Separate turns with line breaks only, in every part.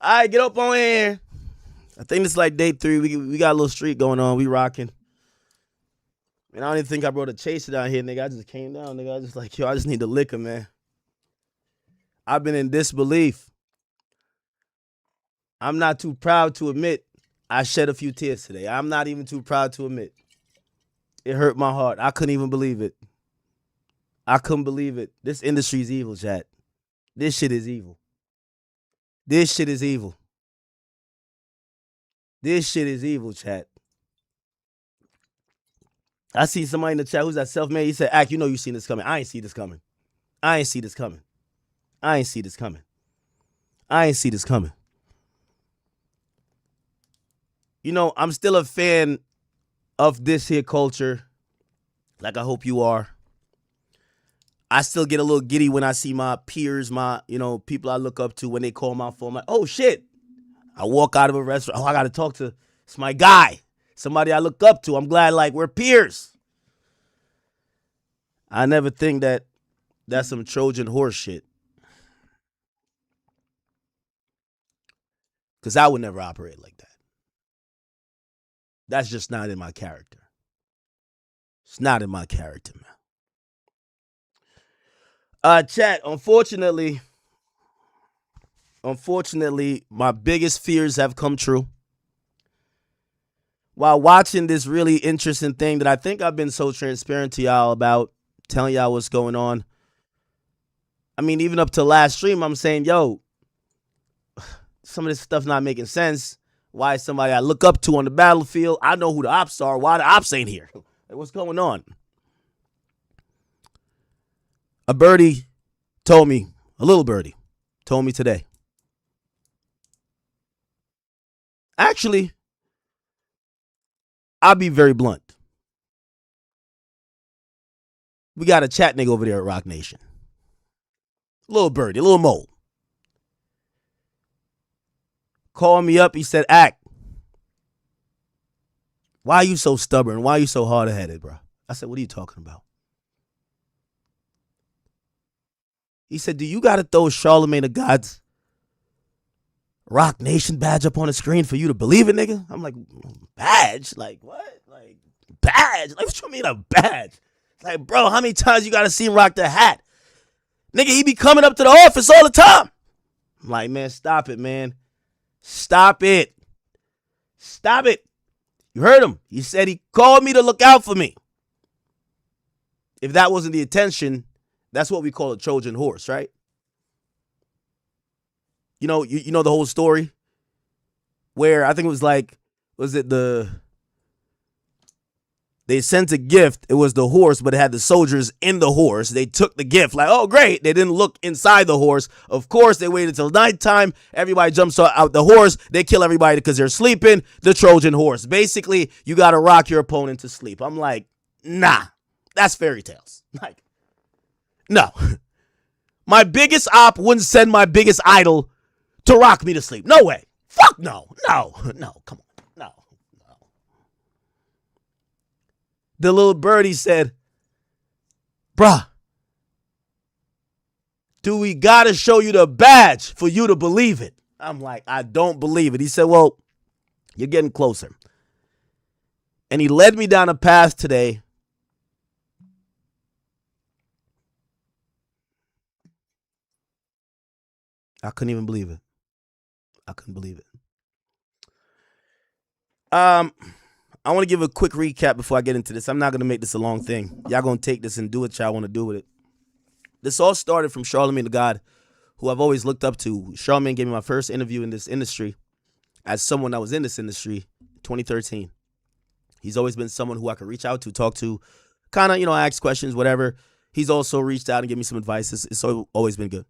All right, get up on here. I think this is like day 3. We got a little streak going on. We rocking. And I don't even think I brought a chaser down here, nigga. I just came down, nigga. I was just like, yo, I just need the liquor, man. I've been in disbelief. I'm not too proud to admit I shed a few tears today. I'm not even too proud to admit. It hurt my heart. I couldn't even believe it. I couldn't believe it. This industry's evil, chat. This shit is evil. This shit is evil. This shit is evil, chat. I see somebody in the chat who's that self-made. He said, Ack, you know you seen this coming. I ain't see this coming. I ain't see this coming. I ain't see this coming. I ain't see this coming. You know, I'm still a fan of this here culture. Like I hope you are. I still get a little giddy when I see my peers, my, people I look up to when they call my phone. I'm like, oh, shit. I walk out of a restaurant. Oh, I got to talk to, it's my guy. Somebody I look up to. I'm glad, like, we're peers. I never think that that's some Trojan horse shit. Because I would never operate like that. That's just not in my character. It's not in my character, man. Chat, unfortunately, my biggest fears have come true. While watching this really interesting thing that I think I've been so transparent to y'all about, telling y'all what's going on. I mean, even up to last stream, I'm saying, yo, some of this stuff's not making sense. Why is somebody I look up to on the battlefield? I know who the ops are. Why the ops ain't here? Like, what's going on? A little birdie told me today. Actually, I'll be very blunt. We got a chat nigga over there at Rock Nation. Little birdie, a little mole. Called me up. He said, Ack, why are you so stubborn? Why are you so hard-headed, bro? I said, what are you talking about? He said, do you got to throw Charlamagne the God's Rock Nation badge up on the screen for you to believe it, nigga? I'm like, badge? Like, what? Like, badge? Like, what you mean a badge? Like, bro, how many times you got to see him rock the hat? Nigga, he be coming up to the office all the time. I'm like, man, stop it, man. Stop it. Stop it. You heard him. He said he called me to look out for me. If that wasn't the intention, that's what we call a Trojan horse, right? You know the whole story where I think it was like, they sent a gift. It was the horse, but it had the soldiers in the horse. They took the gift. Like, oh, great. They didn't look inside the horse. Of course, they waited till nighttime. Everybody jumps out the horse. They kill everybody because they're sleeping. The Trojan horse. Basically, you got to rock your opponent to sleep. I'm like, nah, that's fairy tales. Like, no. My biggest op wouldn't send my biggest idol to rock me to sleep. No way. Fuck no. No, come on. No. The little birdie said, bruh, do we gotta show you the badge for you to believe it? I'm like, I don't believe it. He said, well, you're getting closer. And he led me down a path today. I couldn't even believe it. I couldn't believe it. I want to give a quick recap before I get into this. I'm not going to make this a long thing. Y'all going to take this and do what y'all want to do with it. This all started from Charlamagne the God, who I've always looked up to. Charlamagne gave me my first interview in this industry as someone that was in this industry in 2013. He's always been someone who I could reach out to, talk to, kind of, ask questions, whatever. He's also reached out and given me some advice. It's always been good.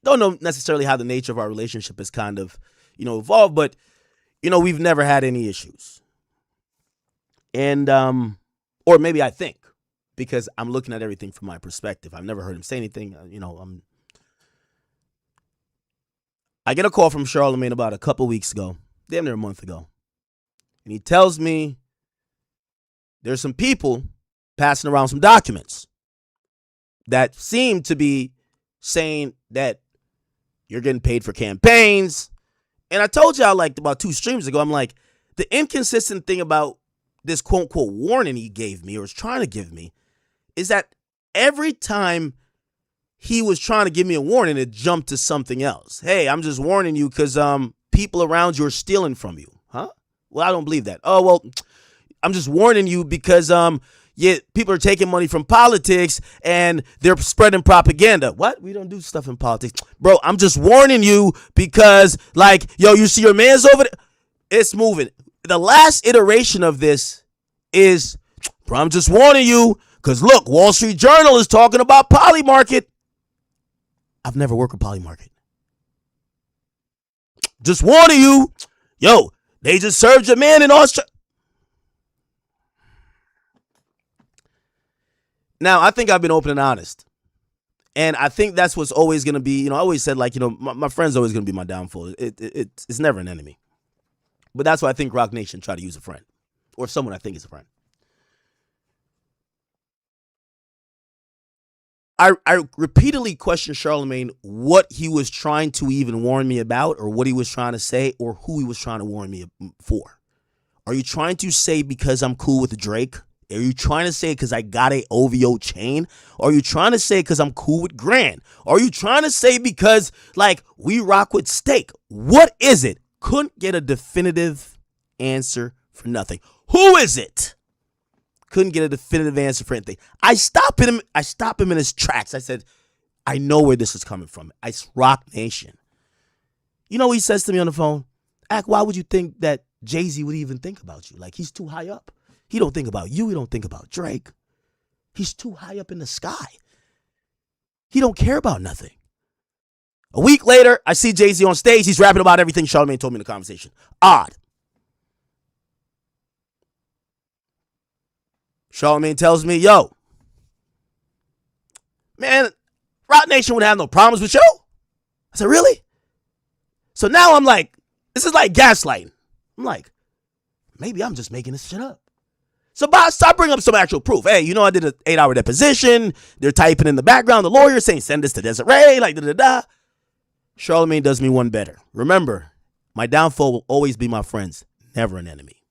Don't know necessarily how the nature of our relationship has kind of, evolved, but, we've never had any issues. And, or maybe I think, because I'm looking at everything from my perspective. I've never heard him say anything. I get a call from Charlamagne about a couple weeks ago, damn near a month ago. And he tells me there's some people passing around some documents that seem to be saying that you're getting paid for campaigns, And I told y'all like about 2 streams ago, I'm like, the inconsistent thing about this quote unquote warning he gave me or was trying to give me is that every time he was trying to give me a warning, it jumped to something else. Hey, I'm just warning you because people around you are stealing from you. Huh? Well, I don't believe that. Oh, well, I'm just warning you because people are taking money from politics and they're spreading propaganda. What? We don't do stuff in politics. Bro, I'm just warning you because, like, yo, you see your man's over there? It's moving. The last iteration of this is, bro, I'm just warning you because, look, Wall Street Journal is talking about poly market. I've never worked a poly market. Just warning you. Yo, they just served your man in Australia. Now, I think I've been open and honest. And I think that's what's always going to be, I always said, like, my friend's always going to be my downfall. It's never an enemy. But that's why I think Rock Nation try to use a friend. Or someone I think is a friend. I repeatedly questioned Charlamagne what he was trying to even warn me about or what he was trying to say or who he was trying to warn me for. Are you trying to say because I'm cool with Drake? Are you trying to say because I got a OVO chain? Are you trying to say because I'm cool with Grant? Are you trying to say because, like, we rock with Steak? What is it? Couldn't get a definitive answer for nothing. Who is it? Couldn't get a definitive answer for anything. I stop him in his tracks. I said, I know where this is coming from. It's Rock Nation. You know what he says to me on the phone? Ak, why would you think that Jay-Z would even think about you? Like, he's too high up. He don't think about you. He don't think about Drake. He's too high up in the sky. He don't care about nothing. A week later, I see Jay-Z on stage. He's rapping about everything Charlamagne told me in the conversation. Odd. Charlamagne tells me, yo, man, Rock Nation wouldn't have no problems with you. I said, really? So now I'm like, this is like gaslighting. I'm like, maybe I'm just making this shit up. So stop bringing up some actual proof. Hey, I did an 8-hour deposition. They're typing in the background. The lawyer saying, send this to Desiree, like da-da-da. Charlamagne does me one better. Remember, my downfall will always be my friends, never an enemy.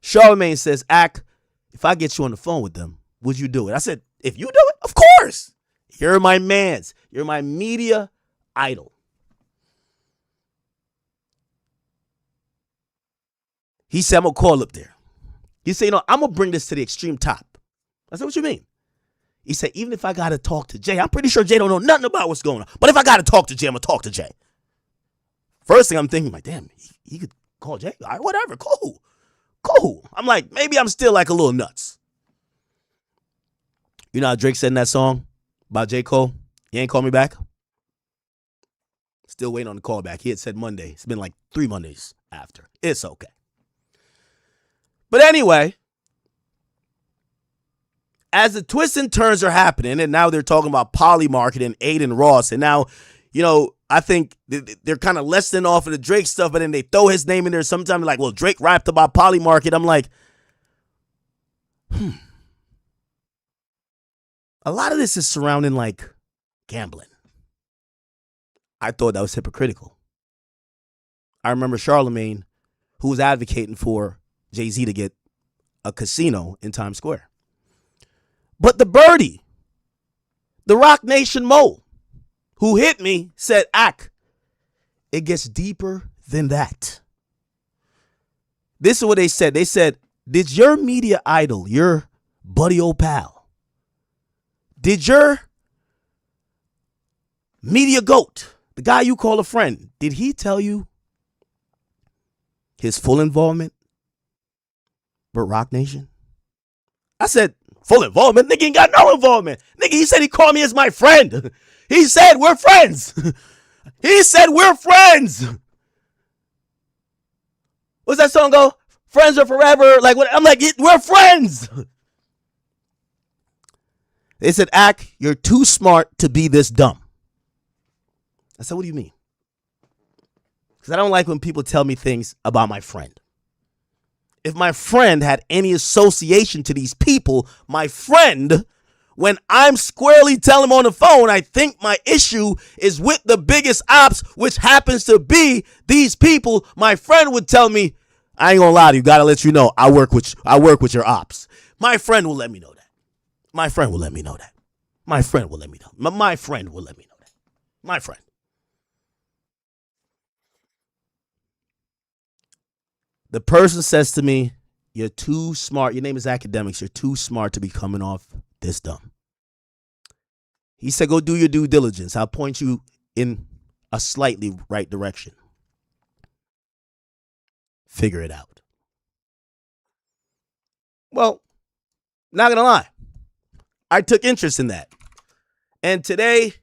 Charlamagne says, Ak, if I get you on the phone with them, would you do it? I said, if you do it, of course. You're my mans. You're my media idol. He said, I'm going to call up there. He said, I'm going to bring this to the extreme top. I said, what you mean? He said, even if I got to talk to Jay, I'm pretty sure Jay don't know nothing about what's going on. But if I got to talk to Jay, I'm going to talk to Jay. First thing I'm thinking, like, damn, he could call Jay. All right, whatever, cool. I'm like, maybe I'm still like a little nuts. You know how Drake said in that song about J. Cole? You ain't call me back? Still waiting on the call back. He had said Monday. It's been like 3 Mondays after. It's okay. But anyway, as the twists and turns are happening, and now they're talking about poly market and Aiden Ross, and now, I think they're kind of lessening off of the Drake stuff, but then they throw his name in there. Sometimes like, well, Drake rapped about poly market. I'm like, a lot of this is surrounding like gambling. I thought that was hypocritical. I remember Charlamagne, who was advocating for Jay-Z to get a casino in Times Square. But the birdie, the Rock Nation Mo, who hit me, said, Ak, it gets deeper than that. This is what they said. They said, did your media idol, your buddy old pal, did your media goat, the guy you call a friend, did he tell you his full involvement with Rock Nation? I said, full involvement? Nigga ain't got no involvement. Nigga, he said he called me as my friend. He said we're friends. He said we're friends. What's that song go? Friends are forever. Like what? I'm like, we're friends. They said, Ak, you're too smart to be this dumb. I said, what do you mean? Because I don't like when people tell me things about my friend. If my friend had any association to these people, my friend when I'm squarely telling him on the phone, I think my issue is with the biggest ops, which happens to be these people. My friend would tell me, I ain't gonna lie to you, gotta let you know, I work with your ops. My friend will let me know that. My friend will let me know that. My friend will let me know. My friend will let me know that. My friend. The person says to me, you're too smart. Your name is Academics. You're too smart to be coming off this dumb. He said, go do your due diligence. I'll point you in a slightly right direction. Figure it out. Well, not gonna lie, I took interest in that. And today,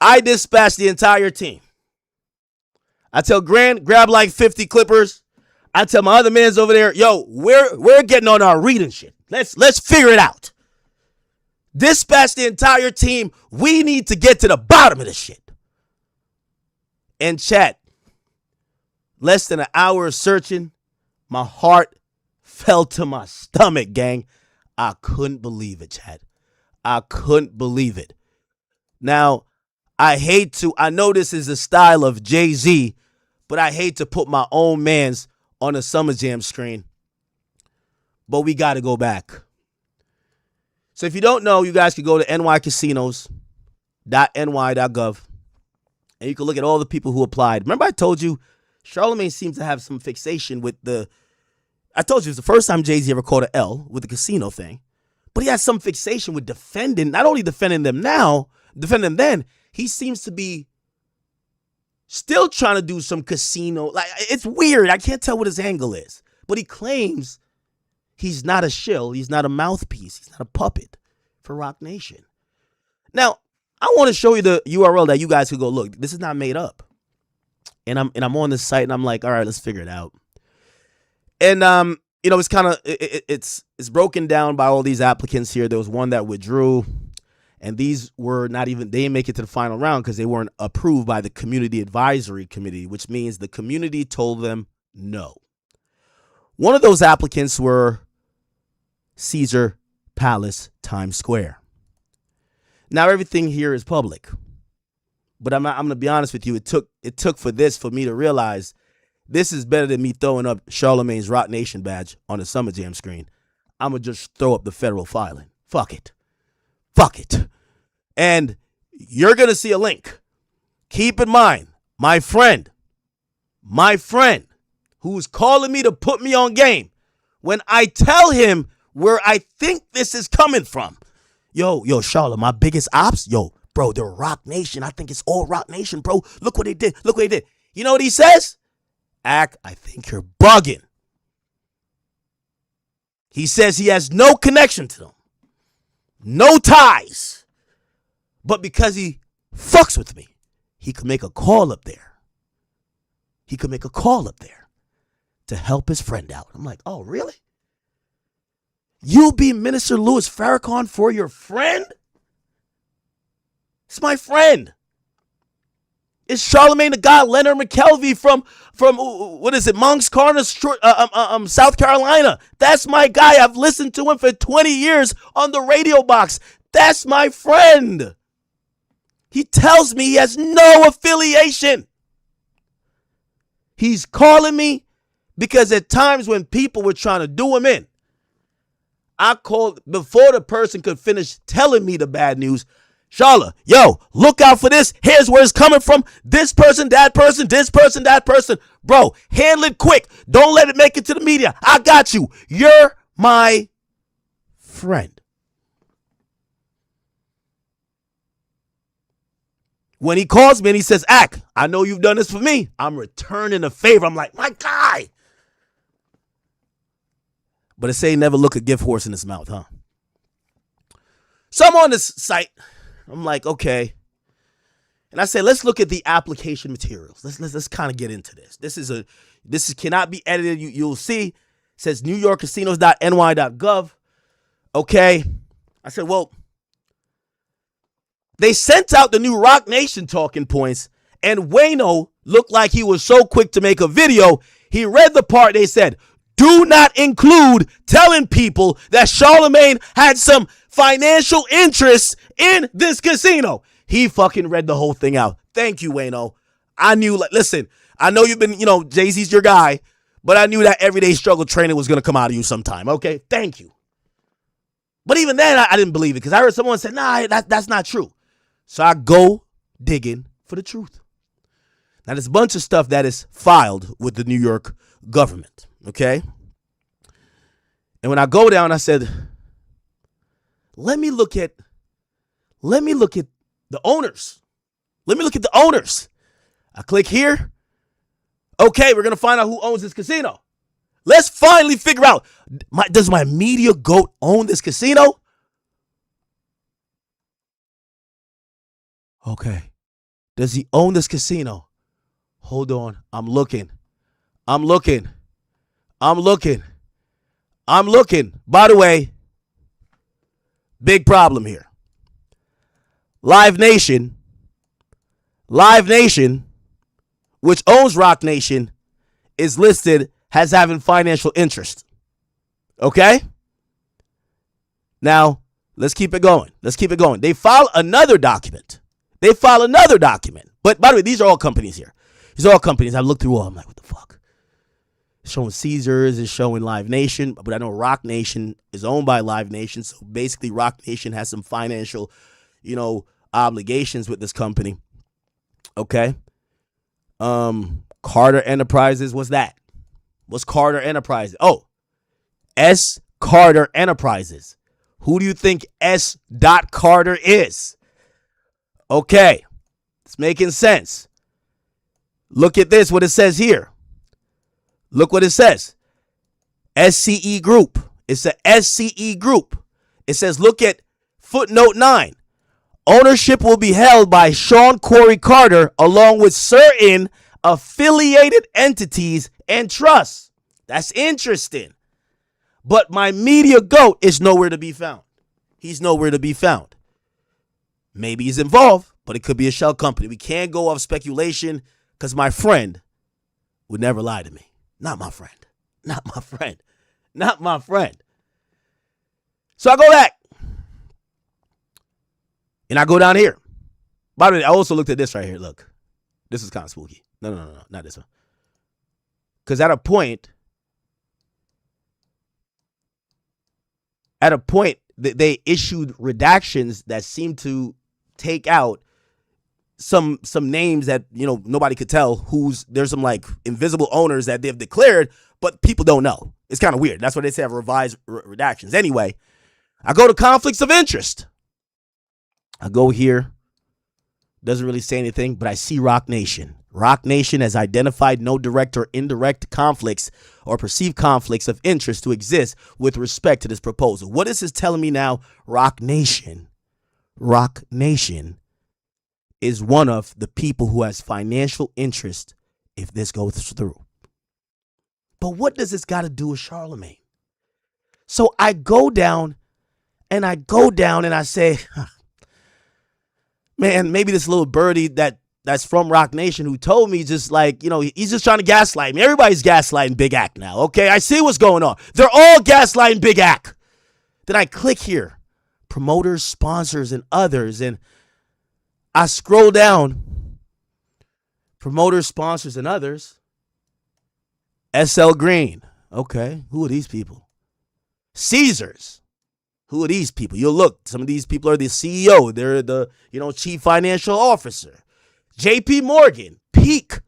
I dispatched the entire team. I tell Grant, grab like 50 clippers. I tell my other mans over there, yo, we're getting on our reading shit. Let's figure it out. Dispatch the entire team. We need to get to the bottom of this shit. And chat, less than an hour of searching, my heart fell to my stomach, gang. I couldn't believe it, chat. I couldn't believe it. Now, I know this is the style of Jay-Z, but I hate to put my own mans on a Summer Jam screen. But we got to go back. So if you don't know, you guys can go to nycasinos.ny.gov and you can look at all the people who applied. Remember I told you Charlamagne seems to have some fixation with I told you it was the first time Jay-Z ever called an L with the casino thing. But he has some fixation with not only defending them now, defending them then, he seems to be still trying to do some casino. Like, it's weird. I can't tell what his angle is. But he claims he's not a shill. He's not a mouthpiece. He's not a puppet for Rock Nation. Now, I want to show you the URL that you guys could go look. This is not made up. And I'm on this site and I'm like, all right, let's figure it out. And it's kind of it's broken down by all these applicants here. There was one that withdrew. And these were they didn't make it to the final round because they weren't approved by the Community Advisory Committee, which means the community told them no. One of those applicants were Caesar Palace, Times Square. Now everything here is public. But I'm going to be honest with you. It took for me to realize this is better than me throwing up Charlamagne's Rock Nation badge on the Summer Jam screen. I'm going to just throw up the federal filing. Fuck it. And you're going to see a link. Keep in mind, my friend who's calling me to put me on game, when I tell him where I think this is coming from, yo, Charlotte, my biggest ops, yo, bro, they're Rock Nation. I think it's all Rock Nation, bro. Look what they did. You know what he says? I think you're bugging. He says he has no connection to them. No ties. But because he fucks with me, he could make a call up there. To help his friend out. I'm like, oh, really? You'll be Minister Louis Farrakhan for your friend? It's my friend. It's Charlamagne the God, Leonard McKelvey from what is it, Moncks Corner, South Carolina. That's my guy. I've listened to him for 20 years on the radio box. That's my friend. He tells me he has no affiliation. He's calling me because at times when people were trying to do him in, I called before the person could finish telling me the bad news. Charla, yo, look out for this. Here's where it's coming from. This person, that person, this person, that person. Bro, handle it quick. Don't let it make it to the media. I got you. You're my friend. When he calls me and he says, Ack, I know you've done this for me. I'm returning the favor. I'm like, my guy. But it say never look a gift horse in his mouth, huh? So I'm on this site. I'm like, okay. And I say, let's look at the application materials. Let's kind of get into this. This cannot be edited. You'll see. It says newyorkcasinos.ny.gov. Okay. I said, well, they sent out the new Rock Nation talking points, and Wayno looked like he was so quick to make a video. He read the part they said, do not include telling people that Charlamagne had some financial interest in this casino. He fucking read the whole thing out. Thank you, Wayno. I knew, like, listen, I know you've been, Jay-Z's your guy, but I knew that everyday struggle training was going to come out of you sometime, okay? Thank you. But even then, I didn't believe it because I heard someone say, nah, that's not true. So I go digging for the truth. Now, there's a bunch of stuff that is filed with the New York government, okay? And when I go down, I said, let me look at the owners. Let me look at the owners. I click here. Okay, we're going to find out who owns this casino. Let's finally figure out, does my media goat own this casino? Okay. Does he own this casino? Hold on. I'm looking. By the way, big problem here. Live Nation, which owns Rock Nation, is listed as having financial interest. Okay? Now, let's keep it going. They file another document. But by the way, these are all companies here. I've looked through all. I'm like, what the fuck? It's showing Caesars, it's showing Live Nation, but I know Rock Nation is owned by Live Nation. So basically, Rock Nation has some financial, obligations with this company. Okay. Carter Enterprises, what's that? What's Carter Enterprises? Oh, S. Carter Enterprises. Who do you think S. Carter is? Okay. It's making sense. Look at this, what it says here. Look what it says. SCE Group. It's a SCE Group. It says, look at footnote 9. Ownership will be held by Sean Corey Carter along with certain affiliated entities and trusts. That's interesting. But my media goat is nowhere to be found. He's nowhere to be found. Maybe he's involved, but it could be a shell company. We can't go off speculation because my friend would never lie to me. Not my friend. So I go back. And I go down here. By the way, I also looked at this right here. Look. This is kind of spooky. No, not this one. Because at a point, they issued redactions that seemed to take out some names that, nobody could tell there's some like invisible owners that they've declared, but people don't know. It's kind of weird. That's why they say have revised redactions. Anyway, I go to conflicts of interest. I go here. Doesn't really say anything, but I see Rock Nation. Rock Nation has identified no direct or indirect conflicts or perceived conflicts of interest to exist with respect to this proposal. What is this telling me now? Rock Nation is one of the people who has financial interest if this goes through. But what does this got to do with Charlamagne? So I go down and I say, man, maybe this little birdie that's from Rock Nation who told me just like, he's just trying to gaslight me. Everybody's gaslighting Big Act now, okay? I see what's going on. They're all gaslighting Big Act. Then I click here, promoters, sponsors, and others, and I scroll down, promoters, sponsors, and others. SL Green, okay, who are these people? Caesars. Who are these people? You'll look. Some of these people are the CEO. They're the, chief financial officer. JP Morgan, Peak.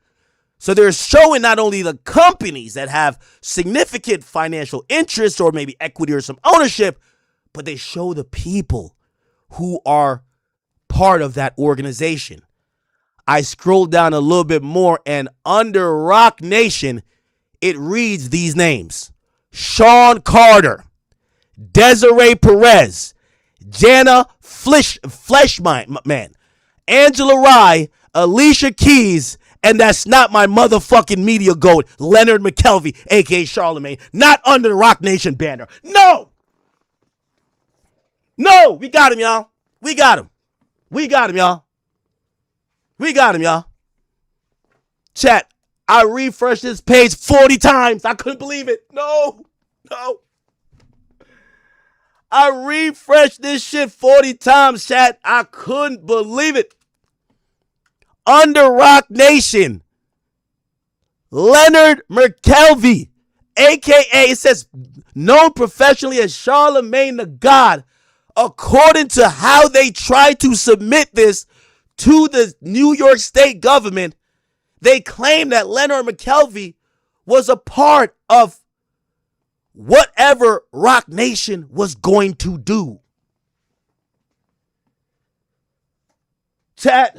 So they're showing not only the companies that have significant financial interest or maybe equity or some ownership, but they show the people who are part of that organization. I scroll down a little bit more, and under Rock Nation, it reads these names. Sean Carter, Desiree Perez, Jana Fleshman, Angela Rye, Alicia Keys, and that's not my motherfucking media goat, Leonard McKelvey, a.k.a. Charlamagne, not under the Rock Nation banner. No, we got him, y'all. We got him, y'all. Chat, I refreshed this page 40 times. I couldn't believe it. No. I refreshed this shit 40 times, chat. I couldn't believe it. Under Rock Nation, Leonard McKelvey, a.k.a. it says known professionally as Charlamagne the God, according to how they tried to submit this to the New York State government, they claim that Leonard McKelvey was a part of whatever Rock Nation was going to do. Chat.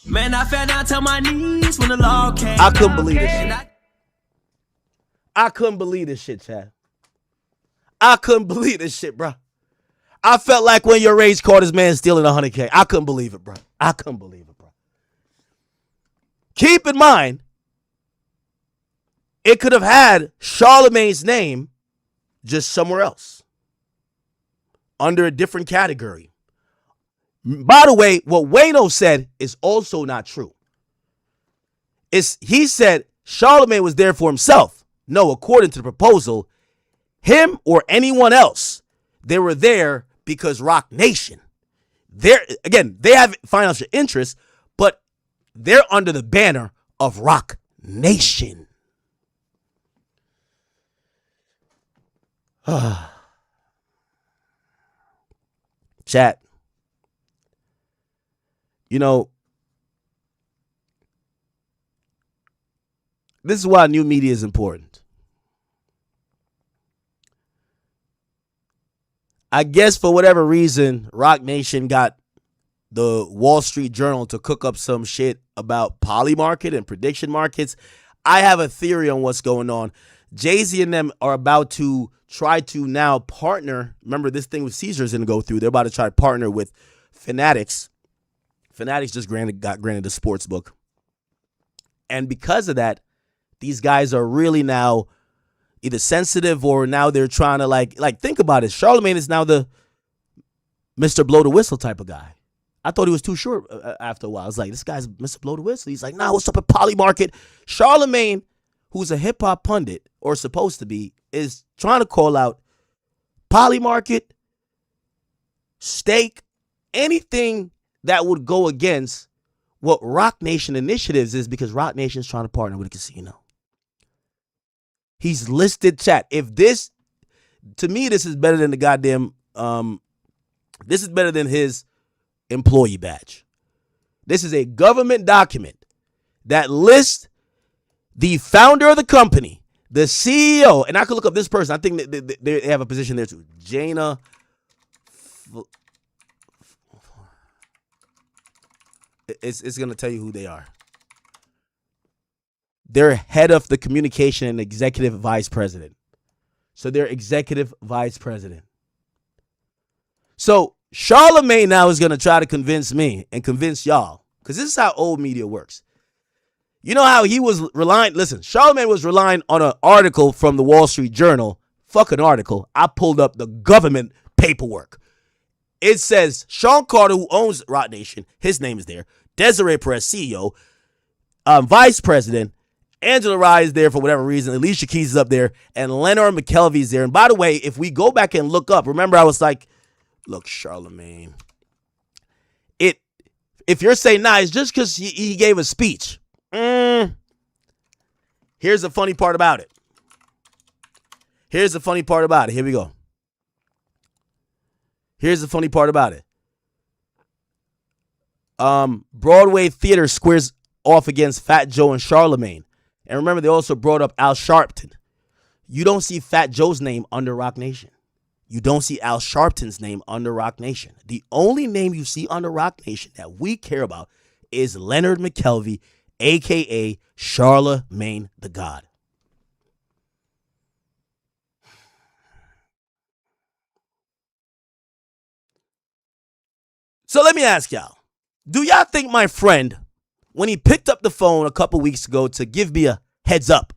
Man, I fell down to my knees when the law came.
I couldn't believe this shit. I couldn't believe this shit, Chad. I couldn't believe this shit, bro. I felt like when your rage caught his man stealing 100K. I couldn't believe it, bro. I couldn't believe it, bro. Keep in mind, it could have had Charlamagne's name just somewhere else, under a different category. By the way, what Wayno said is also not true. He said Charlamagne was there for himself. No, according to the proposal, him or anyone else, they were there because Rock Nation. They have financial interests, but they're under the banner of Rock Nation. Chat. You know, this is why new media is important. I guess for whatever reason, Rock Nation got the Wall Street Journal to cook up some shit about poly market and prediction markets. I have a theory on what's going on. Jay-Z and them are about to try to now partner. Remember, this thing with Caesar is going to go through. They're about to try to partner with Fanatics. Fanatics just got granted a sports book. And because of that, these guys are really now either sensitive or now they're trying to like think about it. Charlamagne is now the Mr. Blow the Whistle type of guy. I thought he was too short after a while. I was like, this guy's Mr. Blow the Whistle. He's like, nah, what's up at Poly Market? Charlamagne, who's a hip-hop pundit, or supposed to be, is trying to call out Poly Market, Stake, anything that would go against what Rock Nation Initiatives is, because Rock Nation is trying to partner with a casino. He's listed, chat. If this, to me, this is better than the goddamn, this is better than his employee badge. This is a government document that lists the founder of the company, the CEO, and I could look up this person. I think they have a position there too. Jana. It's going to tell you who they are. They're head of the communication and executive vice president. So they're executive vice president. So Charlamagne now is going to try to convince me and convince y'all, because this is how old media works. You know how he was relying, listen, Charlamagne was relying on an article from the Wall Street Journal. Fucking article. I pulled up the government paperwork. It says Sean Carter, who owns Rock Nation, his name is there. Desiree Perez, CEO, vice president. Angela Rye is there for whatever reason. Alicia Keys is up there. And Leonard McKelvey is there. And by the way, if we go back and look up, remember I was like, look, Charlamagne. If you're saying, nah, it's just because he gave a speech. Here's the funny part about it. Here we go. Here's the funny part about it. Broadway Theater squares off against Fat Joe and Charlamagne. And remember, they also brought up Al Sharpton. You don't see Fat Joe's name under Rock Nation. You don't see Al Sharpton's name under Rock Nation. The only name you see under Rock Nation that we care about is Leonard McKelvey, a.k.a. Charlamagne the God. So let me ask y'all, do y'all think my friend, when he picked up the phone a couple weeks ago to give me a heads up,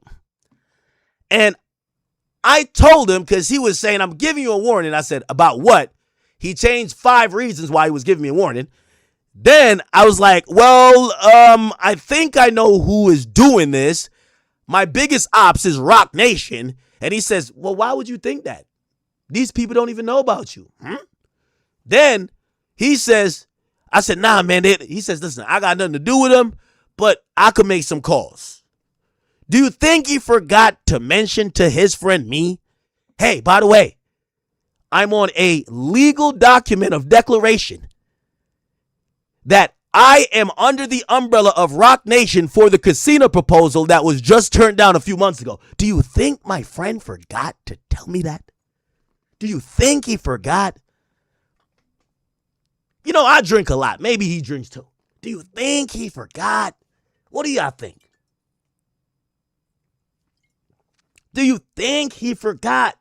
and I told him, because he was saying, I'm giving you a warning. I said, about what? He changed 5 reasons why he was giving me a warning. Then I was like, well, I think I know who is doing this. My biggest ops is Rock Nation. And he says, well, why would you think that? These people don't even know about you. Then he says, I said, nah, man. He says, listen, I got nothing to do with them, but I could make some calls. Do you think he forgot to mention to his friend me, hey, by the way, I'm on a legal document of declaration that I am under the umbrella of Rock Nation for the casino proposal that was just turned down a few months ago. Do you think my friend forgot to tell me that? Do you think he forgot? You know, I drink a lot. Maybe he drinks too. Do you think he forgot? What do y'all think? Do you think he forgot?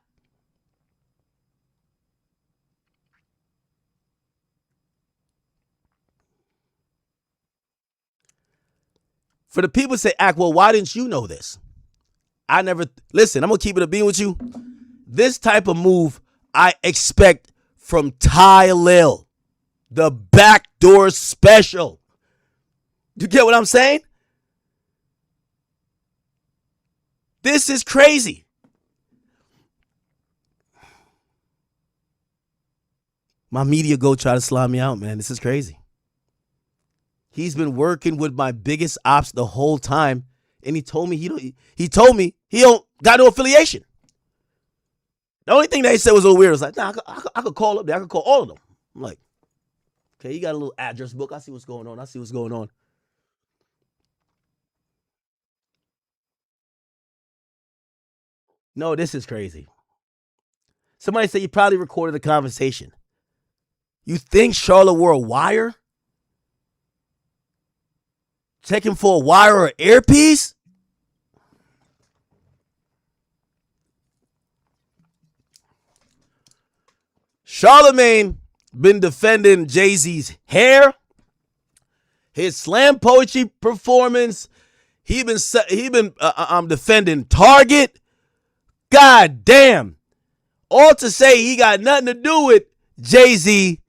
For the people say, act, well, why didn't you know this? I never, listen, I'm going to keep it a being with you. This type of move I expect from Ty Lil, the backdoor special. You get what I'm saying? This is crazy. My media go try to slime me out, man. This is crazy. He's been working with my biggest ops the whole time, and he told me he don't got no affiliation. The only thing that he said was a little weird. It was like, nah, I could call up there. I could call all of them. I'm like, okay, you got a little address book. I see what's going on. No, this is crazy. Somebody said you probably recorded a conversation. You think Charlotte wore a wire? Checking for a wire or earpiece? Charlamagne been defending Jay-Z's hair, his slam poetry performance. He been defending Target. God damn. All to say he got nothing to do with Jay-Z.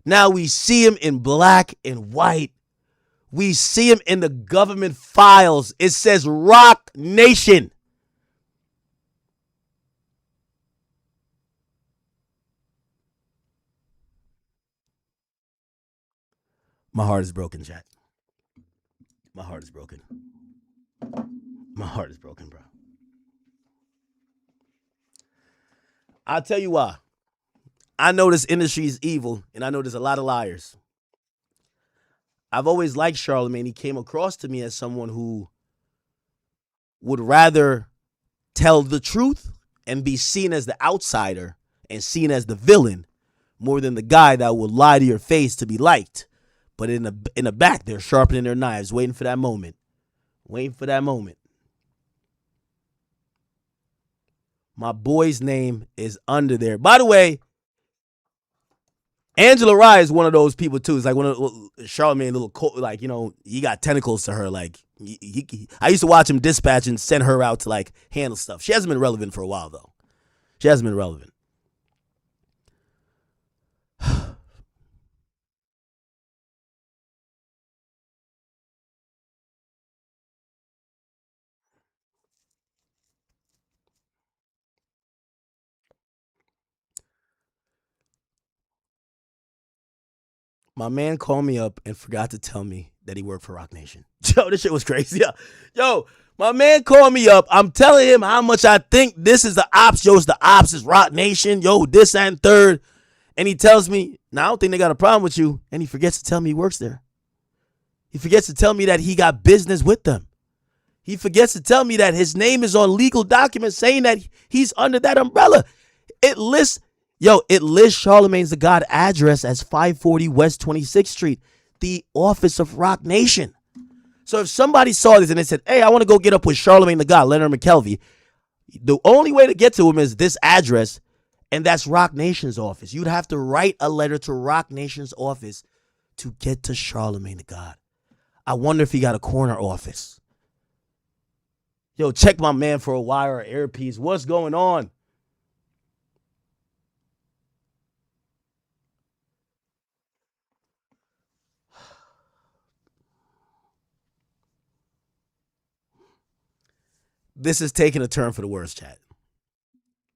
Now we see him in black and white. We see him in the government files. It says Rock Nation. My heart is broken, Jack. My heart is broken. My heart is broken, bro. I'll tell you why. I know this industry is evil, and I know there's a lot of liars. I've always liked Charlamagne. He came across to me as someone who would rather tell the truth and be seen as the outsider and seen as the villain more than the guy that would lie to your face to be liked. But in the back, they're sharpening their knives, waiting for that moment. My boy's name is under there. By the way, Angela Rye is one of those people too. It's like one of Charlamagne, he got tentacles to her. Like I used to watch him dispatch and send her out to like handle stuff. She hasn't been relevant for a while though. My man called me up and forgot to tell me that he worked for Rock Nation. Yo, this shit was crazy. Yo, my man called me up. I'm telling him how much I think this is the ops. Yo, it's the ops. It's Rock Nation. Yo, this and third. And he tells me, I don't think they got a problem with you. And he forgets to tell me he works there. He forgets to tell me that he got business with them. He forgets to tell me that his name is on legal documents saying that he's under that umbrella. It lists Charlamagne's the God address as 540 West 26th Street, the office of Rock Nation. So if somebody saw this and they said, hey, I want to go get up with Charlamagne the God, Leonard McKelvey, the only way to get to him is this address, and that's Rock Nation's office. You'd have to write a letter to Rock Nation's office to get to Charlamagne the God. I wonder if he got a corner office. Yo, check my man for a wire or earpiece. What's going on? This is taking a turn for the worse, chat.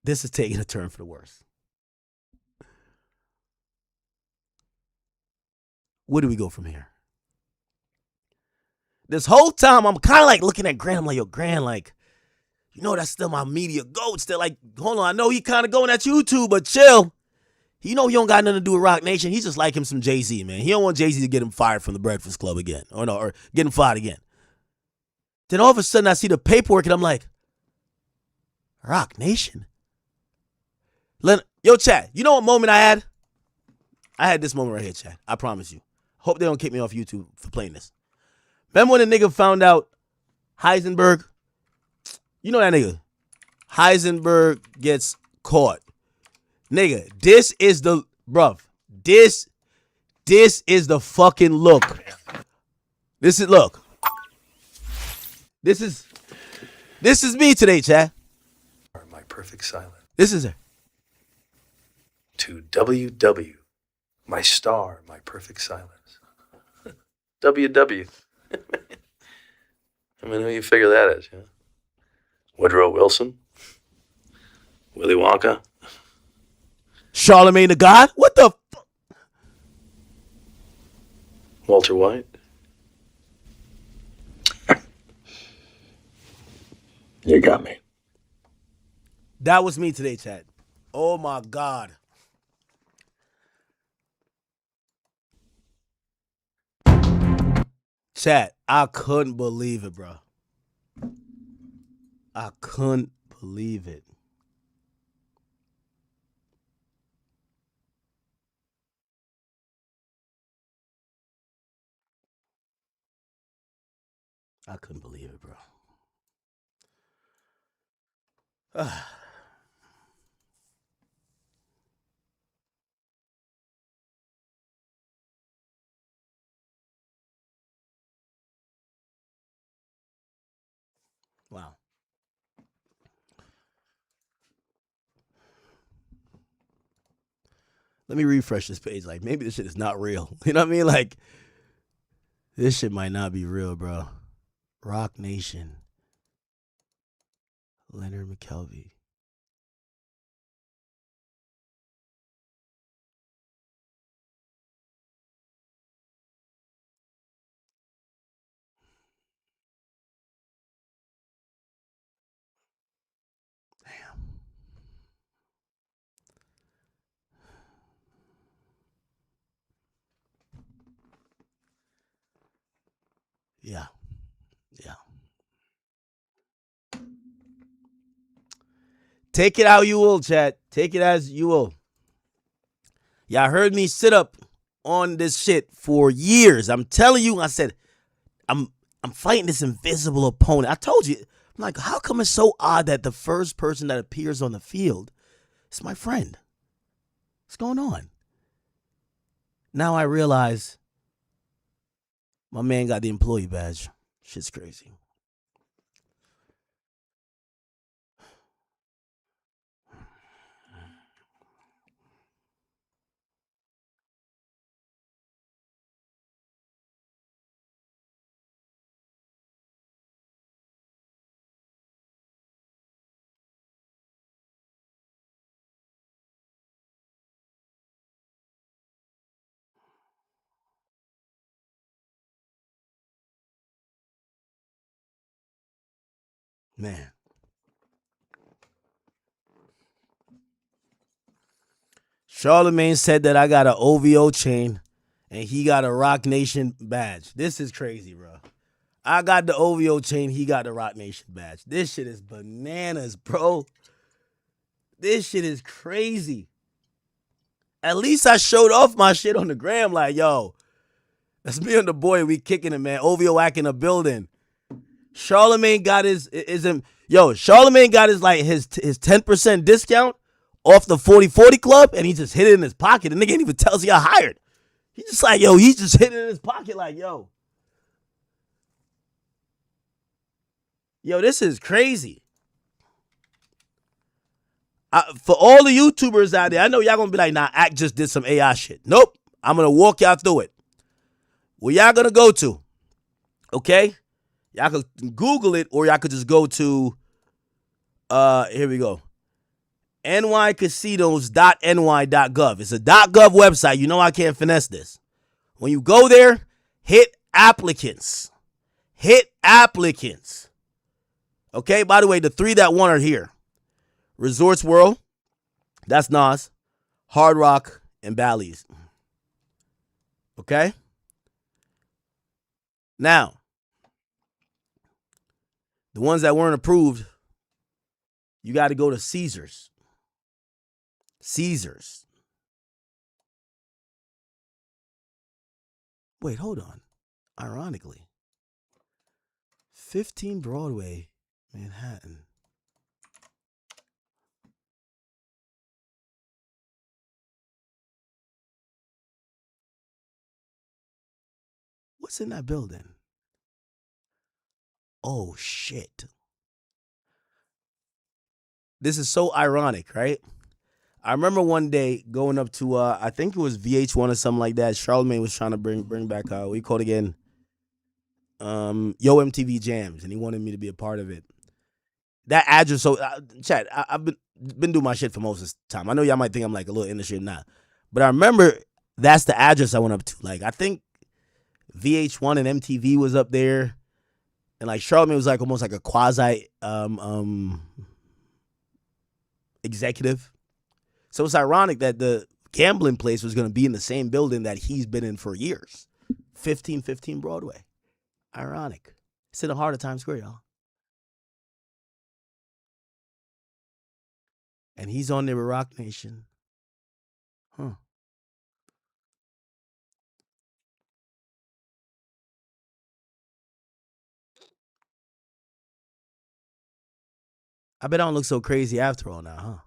This is taking a turn for the worse. Where do we go from here? This whole time, I'm kind of like looking at Grant. I'm like, yo, Grant, like, you know, that's still my media goat. Still like, hold on, I know he kind of going at YouTube, but chill. You know he don't got nothing to do with Rock Nation. He just like him some Jay-Z, man. He don't want Jay-Z to get him fired from the Breakfast Club again. Or get him fired again. Then all of a sudden I see the paperwork and I'm like, Rock Nation? Yo, chat, you know what moment I had? I had this moment right here, chat. I promise you. Hope they don't kick me off YouTube for playing this. Remember when the nigga found out Heisenberg? You know that nigga. Heisenberg gets caught. Nigga, this is the, bruv. This is the fucking look. This is, look. This is me today, chat.
My perfect silence.
This is her.
To WW, my star, my perfect silence. WW. I mean, who you figure that is, yeah? Woodrow Wilson? Willy Wonka?
Charlamagne the God? What the fuck?
Walter White? You got me.
That was me today, chat. Oh my God. Chat, I couldn't believe it, bro. I couldn't believe it. I couldn't believe it, bro. Wow. Let me refresh this page. Like, maybe this shit is not real. You know what I mean? Like, this shit might not be real, bro. Rock Nation. Leonard McKelvey. Damn. Yeah. Yeah. Take it how you will, chat. Take it as you will. Y'all heard me sit up on this shit for years. I'm telling you, I said, I'm fighting this invisible opponent. I told you, I'm like, how come it's so odd that the first person that appears on the field is my friend? What's going on? Now I realize my man got the employee badge. Shit's crazy. Man. Charlamagne said that I got an OVO chain and he got a Rock Nation badge. This is crazy, bro. I got the OVO chain, he got the Rock Nation badge. This shit is bananas, bro. This shit is crazy. At least I showed off my shit on the gram like, yo, that's me and the boy. We kicking it, man. OVO act in the building. Charlamagne got Charlamagne got his 10% discount off the 40/40 club, and he just hid it in his pocket. The nigga ain't even tells he got hired. He just like, yo, he just hid it in his pocket like, yo. Yo, this is crazy. For all the YouTubers out there, I know y'all gonna be like, nah, Act just did some AI shit. Nope. I'm gonna walk y'all through it. Where y'all gonna go to? Okay? Y'all could Google it, or y'all could just go to Here we go. nycasinos.ny.gov. It's a .gov website. You know I can't finesse this. When you go there, hit applicants. Hit applicants. Okay, by the way, the 3 that won are here. Resorts World, that's Nas, Hard Rock, and Bally's. Okay? Now, the ones that weren't approved, you got to go to Caesars. Caesars. Wait, hold on. Ironically, 15 Broadway, Manhattan. What's in that building? Oh, shit. This is so ironic, right? I remember one day going up to, I think it was VH1 or something like that. Charlamagne was trying to bring back, what you call it again? Yo MTV Jams, and he wanted me to be a part of it. That address, so, chat, I've been doing my shit for most of this time. I know y'all might think I'm like a little in the shit now. But I remember that's the address I went up to. Like, I think VH1 and MTV was up there. And like Charlamagne was like almost like a quasi executive. So it's ironic that the gambling place was going to be in the same building that he's been in for years. 1515 Broadway. Ironic. It's in the heart of Times Square, y'all. And he's on there with Rock Nation. Huh. I bet I don't look so crazy after all now, huh?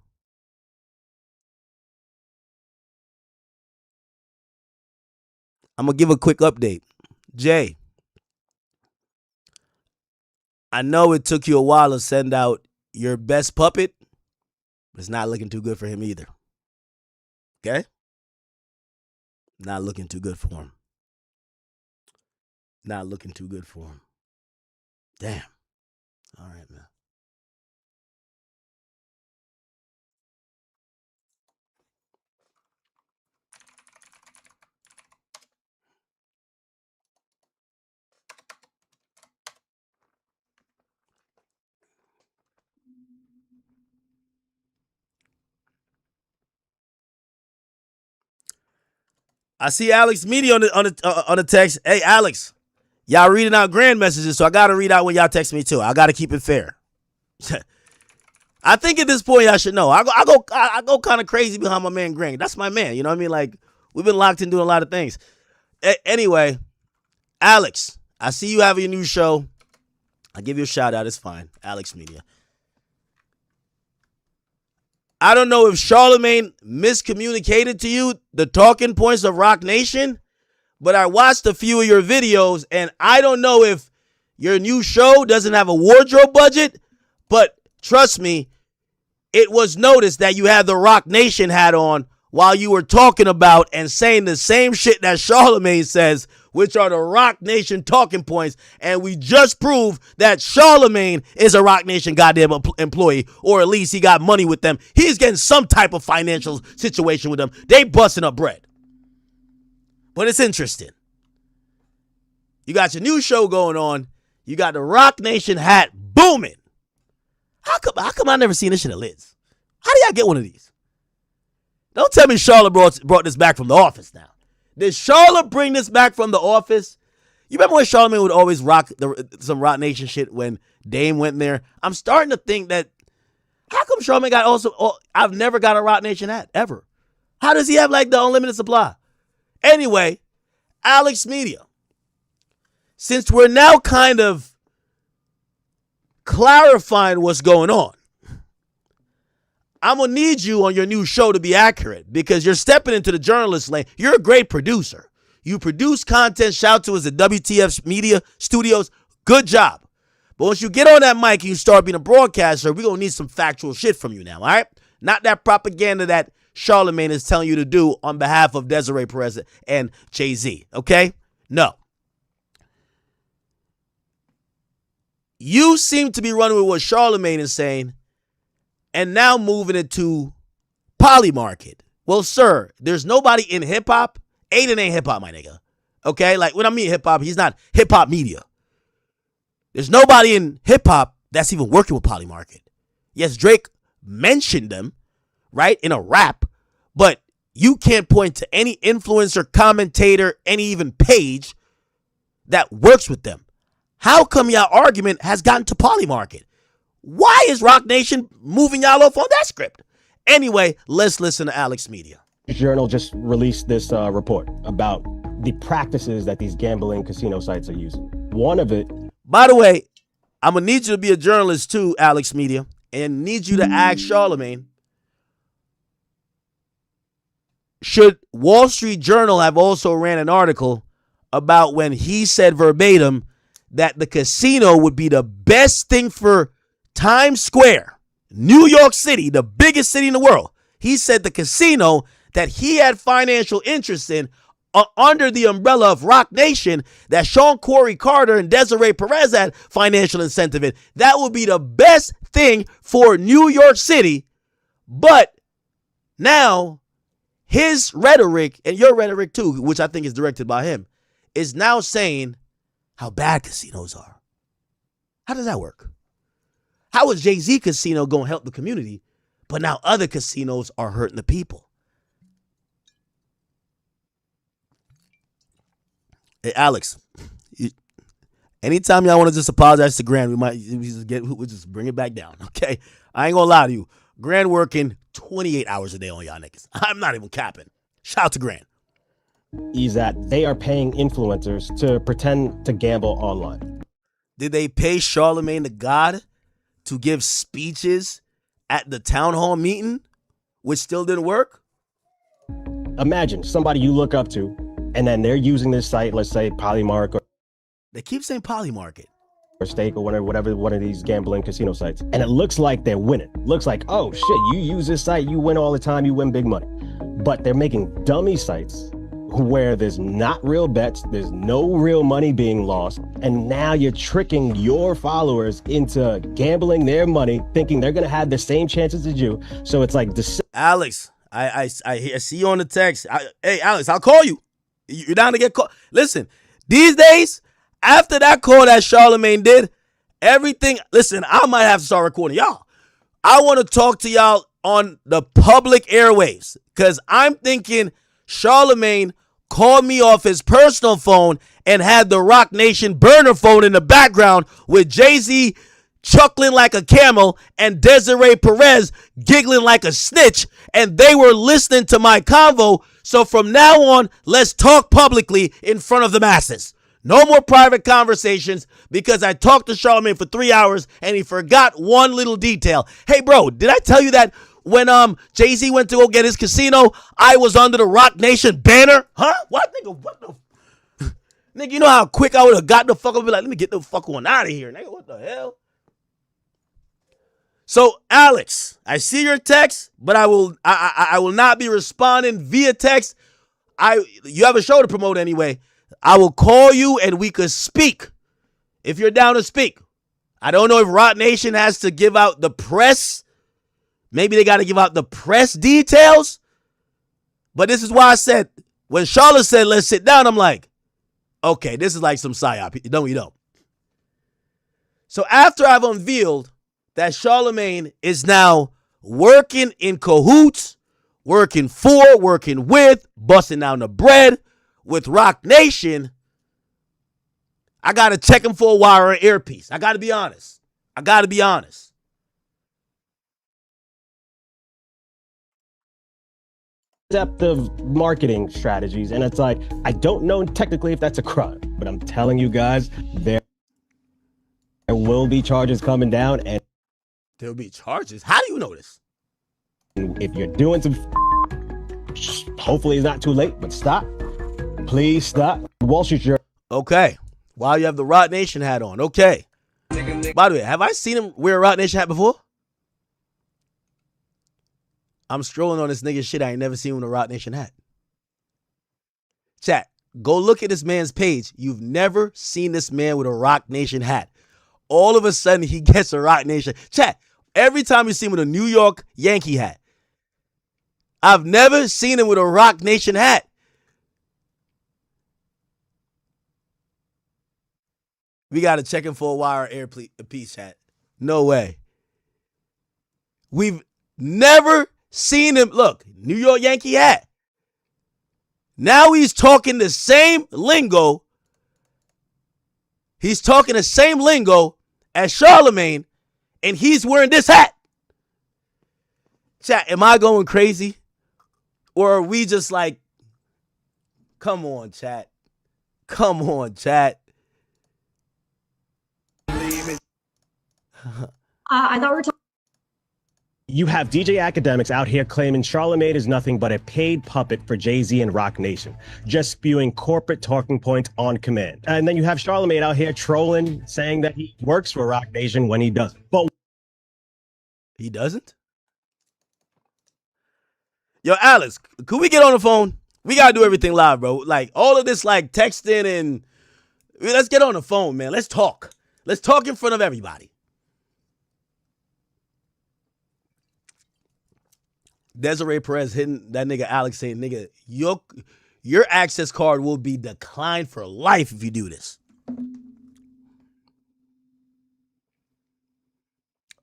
I'm going to give a quick update. Jay, I know it took you a while to send out your best puppet, but it's not looking too good for him either. Okay? Not looking too good for him. Not looking too good for him. Damn. All right, man. I see Alex Media on the text. Hey, Alex, y'all reading out grand messages, so I got to read out when y'all text me too. I got to keep it fair. I think at this point y'all should know. I go kind of crazy behind my man Grant. That's my man. You know what I mean? Like, we've been locked in doing a lot of things. Anyway, Alex, I see you having a new show. I'll give you a shout out. It's fine. Alex Media. I don't know if Charlamagne miscommunicated to you the talking points of Rock Nation, but I watched a few of your videos, and I don't know if your new show doesn't have a wardrobe budget, but trust me, it was noticed that you had the Rock Nation hat on while you were talking about and saying the same shit that Charlamagne says, which are the Rock Nation talking points. And we just proved that Charlamagne is a Rock Nation goddamn employee, or at least he got money with them. He's getting some type of financial situation with them. They busting up bread. But it's interesting. You got your new show going on. You got the Rock Nation hat booming. How come I never seen this shit at Liz? How do y'all get one of these? Don't tell me Charlotte brought this back from The Office now. Did Charlotte bring this back from The Office? You remember when Charlamagne would always rock some Rock Nation shit when Dame went there? I'm starting to think that, how come Charlamagne got also, I've never got a Rock Nation hat, ever. How does he have like the unlimited supply? Anyway, Alex Media. Since we're now kind of clarifying what's going on, I'm going to need you on your new show to be accurate, because you're stepping into the journalist lane. You're a great producer. You produce content. Shout to us at WTF Media Studios. Good job. But once you get on that mic and you start being a broadcaster, we're going to need some factual shit from you now, all right? Not that propaganda that Charlamagne is telling you to do on behalf of Desiree Perez and Jay-Z, okay? No. You seem to be running with what Charlamagne is saying, and now moving it to Polymarket. Well, sir, there's nobody in hip-hop. Aiden ain't hip-hop, my nigga. Okay? Like, when I mean hip-hop, he's not hip-hop media. There's nobody in hip-hop that's even working with Polymarket. Yes, Drake mentioned them, right, in a rap, but you can't point to any influencer, commentator, any even page that works with them. How come y'all argument has gotten to Polymarket? Why is Rock Nation moving y'all off on that script? Anyway, let's listen to Alex Media.
Journal just released this report about the practices that these gambling casino sites are using. One of it.
By the way, I'm going to need you to be a journalist too, Alex Media, and need you to ask Charlamagne, should Wall Street Journal have also ran an article about when he said verbatim that the casino would be the best thing for Times Square, New York City, the biggest city in the world. He said the casino that he had financial interest in under the umbrella of Rock Nation that Sean Corey Carter and Desiree Perez had financial incentive in. That would be the best thing for New York City. But now his rhetoric, and your rhetoric too, which I think is directed by him, is now saying how bad casinos are. How does that work? How is Jay-Z Casino going to help the community, but now other casinos are hurting the people? Hey, Alex, anytime y'all want to just apologize to Grand, we'll just bring it back down, okay? I ain't going to lie to you. Grand working 28 hours a day on y'all niggas. I'm not even capping. Shout out to Grand.
Is that they are paying influencers to pretend to gamble online.
Did they pay Charlamagne the God to give speeches at the town hall meeting, which still didn't work?
Imagine somebody you look up to, and then they're using this site, let's say Polymarket.
They keep saying Polymarket.
Or Stake or whatever one of these gambling casino sites. And it looks like they're winning. Looks like, oh shit, you use this site, you win all the time, you win big money. But they're making dummy sites where there's not real bets, there's no real money being lost, and now you're tricking your followers into gambling their money, thinking they're gonna have the same chances as you. So it's like
Alex, I see you on the text. Hey, Alex, I'll call you. You're down to get called. Listen, these days, after that call that Charlamagne did, everything. Listen, I might have to start recording y'all. I want to talk to y'all on the public airwaves because I'm thinking Charlamagne called me off his personal phone and had the Rock Nation burner phone in the background with Jay-Z chuckling like a camel and Desiree Perez giggling like a snitch, and they were listening to my convo. So from now on, let's talk publicly in front of the masses. No more private conversations because I talked to Charlamagne for 3 hours and he forgot one little detail. Hey, bro, did I tell you that when Jay-Z went to go get his casino, I was under the Rock Nation banner? Huh? What, nigga? What the? Nigga, you know how quick I would have got the fuck up and be like, let me get the fuck on out of here, nigga. What the hell? So, Alex, I see your text, but I will not be responding via text. You have a show to promote anyway. I will call you and we could speak if you're down to speak. I don't know if Rock Nation has to give out the press. Maybe they got to give out the press details. But this is why I said, when Charlotte said, let's sit down, I'm like, okay, this is like some psyop. No, you don't. So after I've unveiled that Charlamagne is now working in cahoots, working for, working with, busting down the bread with Rock Nation, I got to check him for a wire or an earpiece. I got to be honest.
Deceptive marketing strategies, and it's like, I don't know technically if that's a crime, but I'm telling you guys, there will be charges coming down, and
there'll be charges. How do you know this?
If you're doing some, hopefully it's not too late, but stop. Please stop. Wall Street Journal.
Okay. While you have the Rock Nation hat on. Okay. By the way, have I seen him wear a Rock Nation hat before? I'm strolling on this nigga shit. I ain't never seen him with a Rock Nation hat. Chat, go look at this man's page. You've never seen this man with a Rock Nation hat. All of a sudden, he gets a Rock Nation. Chat, Every time you see him with a New York Yankee hat. I've never seen him with a Rock Nation hat. We got to check him for a wire earpiece hat. No way. We've never seen him. Look, New York Yankee hat. Now he's talking the same lingo. He's talking the same lingo as Charlamagne, and he's wearing this hat. Chat, am I going crazy? Or are we just like, come on, chat. Come on, chat.
I thought we were talking.
You have DJ academics out here claiming Charlamagne is nothing but a paid puppet for Jay-Z and Rock Nation, just spewing corporate talking points on command. And then you have Charlamagne out here trolling, saying that he works for Rock Nation when he doesn't. But
he doesn't? Yo, Alex, could we get on the phone? We got to do everything live, bro. Like, all of this, like, texting and... Let's get on the phone, man. Let's talk. Let's talk in front of everybody. Desiree Perez hitting that nigga Alex saying, nigga, your access card will be declined for life if you do this.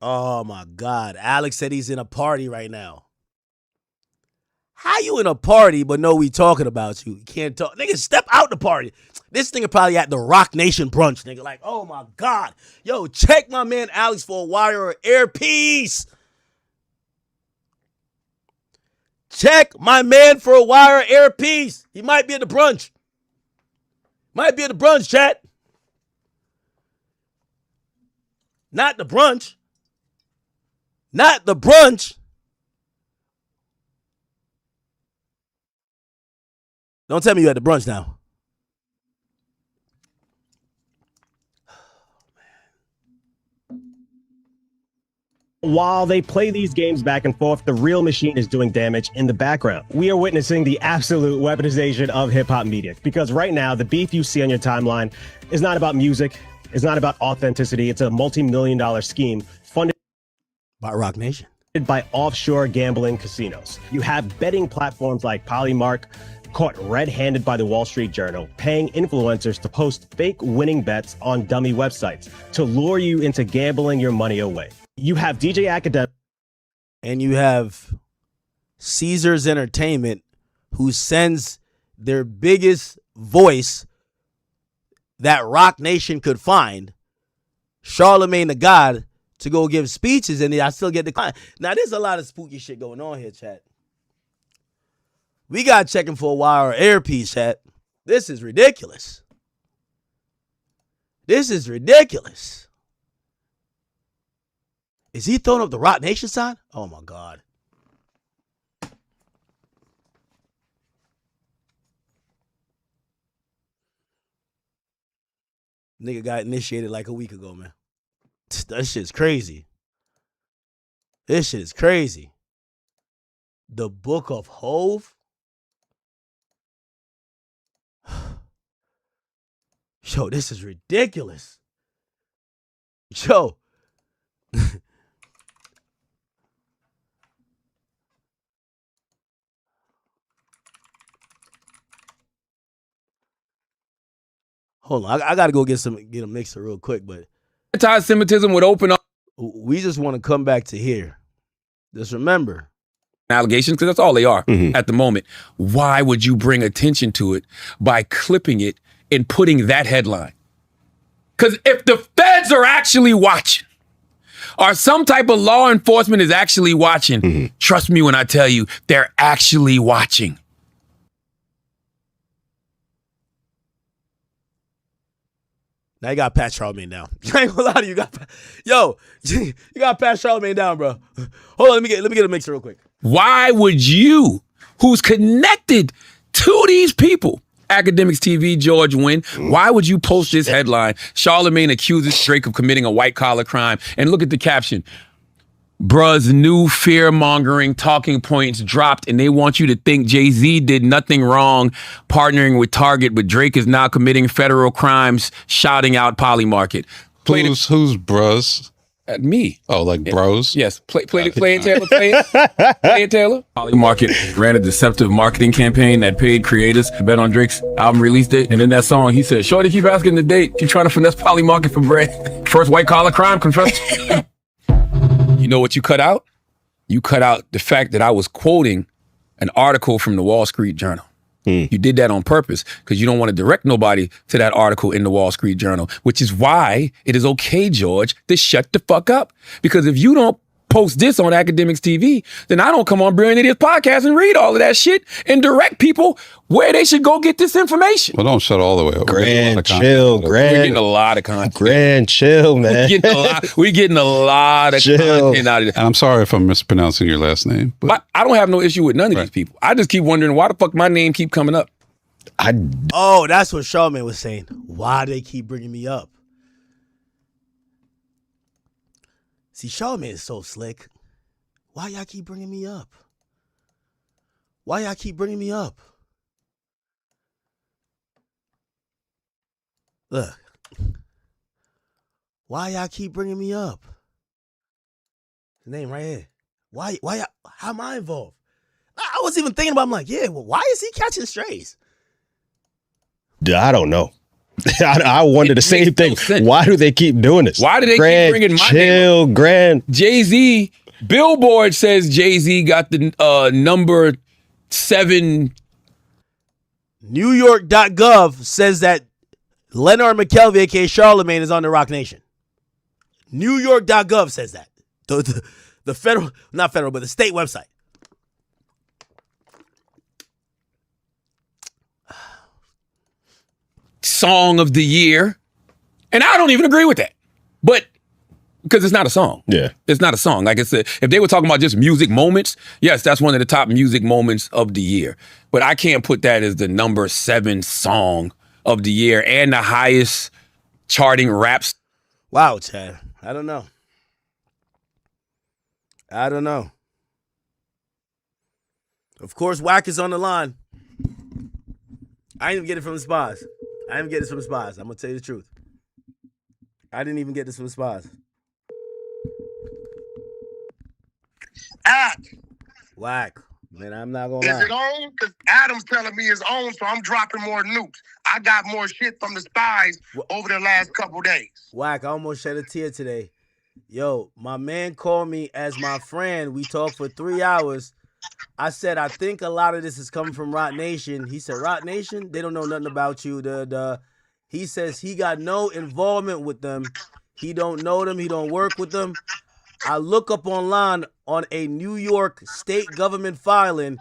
Oh, my God. Alex said he's in a party right now. How you in a party but know we talking about you? You can't talk. Nigga, step out the party. This nigga probably at the Rock Nation brunch, nigga. Like, oh, my God. Yo, check my man Alex for a wire or earpiece. Check my man for a wire earpiece. He might be at the brunch. Might be at the brunch, chat. Not the brunch. Not the brunch. Don't tell me you at the brunch now.
while they play these games back and forth, the real machine is doing damage in the background. We are witnessing the absolute weaponization of hip-hop media, because right now, the beef you see on your timeline is not about music, it's not about authenticity, it's a multi-million-dollar scheme funded
by Rock Nation,
by offshore gambling casinos. You have betting platforms like Polymark caught red-handed by the Wall Street Journal, paying influencers to post fake winning bets on dummy websites to lure you into gambling your money away. You have DJ Academic.
And you have Caesars Entertainment, who sends their biggest voice that Rock Nation could find, Charlamagne the God, to go give speeches, and I still get declined. Now, there's a lot of spooky shit going on here, chat. We got checking for a wire or earpiece, chat. This is ridiculous. This is ridiculous. Is he throwing up the Rock Nation sign? Oh, my God. Nigga got initiated like a week ago, man. That shit's crazy. This shit is crazy. The Book of Hove? Yo, this is ridiculous. Yo. Hold on, I gotta go get a mixer real quick, but
anti-Semitism would open up.
We just want to come back to here. Just remember.
Allegations, because that's all they are at the moment. Why would you bring attention to it by clipping it and putting that headline? Because if the feds are actually watching, or some type of law enforcement is actually watching, trust me when I tell you, they're actually watching.
Now you got to pat Charlamagne down. I ain't gonna lie to you. You got to pat Charlamagne down, bro. Hold on, let me get a mixer real quick.
Why would you, who's connected to these people, Academics TV, George Wynn, why would you post this headline? Charlamagne accuses Drake of committing a white-collar crime. And look at the caption. Bruh's new fear-mongering talking points dropped, and they want you to think Jay-Z did nothing wrong partnering with Target, but Drake is now committing federal crimes, shouting out Polymarket.
Who's Bruh's?
Me.
Oh, like bros?
Yes. Play it, Taylor. Play it, Taylor. Poly Market ran a deceptive marketing campaign that paid creators to bet on Drake's album release date. And in that song, he said, "Shorty keep asking the date. She trying to finesse Poly Market for bread. First white collar crime confession." You know what you cut out? You cut out the fact that I was quoting an article from the Wall Street Journal. You did that on purpose because you don't want to direct nobody to that article in the Wall Street Journal, which is why it is okay, George, to shut the fuck up. Because if you don't post this on Academics TV, then I don't come on Brilliant Idiots podcast and read all of that shit and direct people where they should go get this information.
Well, don't shut all the way over.
Grand chill,
We're getting a lot of content.
Grand chill, man.
We're getting a lot of content out of this.
And I'm sorry if I'm mispronouncing your last name. But
I don't have no issue with none of these people. I just keep wondering why the fuck my name keep coming up.
Oh, that's what Charlamagne was saying. Why they keep bringing me up? See, Charlamagne is so slick. Why y'all keep bringing me up? Why y'all keep bringing me up? Look. Why y'all keep bringing me up? The name right here. Why y'all, how am I involved? I was even thinking about, I'm like, yeah, well, why is he catching strays?
I don't know. I wonder the same thing. Why do they keep doing this?
Why do they keep bringing my name up?
Grand.
Jay-Z, Billboard says Jay-Z got the number 7.
New York.gov says that Leonard McKelvey, a.k.a. Charlamagne, is on the Rock Nation. New York.gov says that. The federal, not federal, but the state website.
Song of the year. And I don't even agree with that. But because it's not a song.
Yeah.
It's not a song. Like I said, if they were talking about just music moments, yes, that's one of the top music moments of the year. But I can't put that as the number 7 song of the year and the highest charting raps.
Wow, Chad. I don't know. Of course, Wack is on the line. I didn't even get it from the spies. I'm going to tell you the truth. I didn't even get this from the spies. Wack. Man, I'm not going to lie.
Is it on? Because Adam's telling me it's on, so I'm dropping more nukes. I got more shit from the spies over the last couple days.
Wack, I almost shed a tear today. Yo, my man called me as my friend. We talked for 3 hours. I said, I think a lot of this is coming from Rock Nation. He said, Rock Nation? They don't know nothing about you. He says he got no involvement with them. He don't know them. He don't work with them. I look up online on a New York state government filing,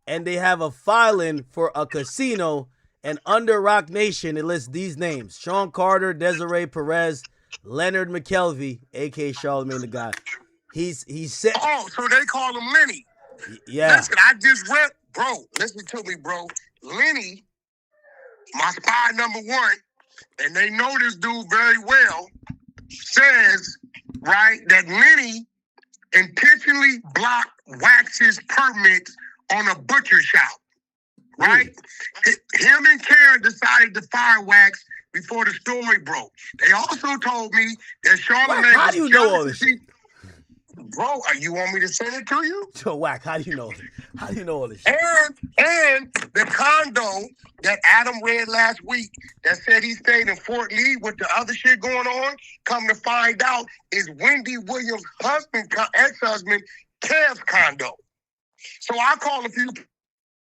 and they have a filing for a casino, and under Rock Nation, it lists these names: Sean Carter, Desiree Perez, Leonard McKelvey, a.k.a. Charlamagne the God. He said...
Oh, so they call him Lenny.
Yeah.
Listen, I just read... Bro, listen to me, bro. Lenny, my spy number 1, and they know this dude very well, says, right, that Lenny intentionally blocked Wax's permits on a butcher shop, right? Him and Karen decided to fire Wax before the story broke. They also told me that Charlamagne...
How do you know all this shit?
Bro, you want me to send it to you?
So, Wack, how do you know? How do you know all this shit?
And the condo that Adam read last week that said he stayed in Fort Lee with the other shit going on, come to find out is Wendy Williams' husband, ex-husband, Kev's condo. So I called a few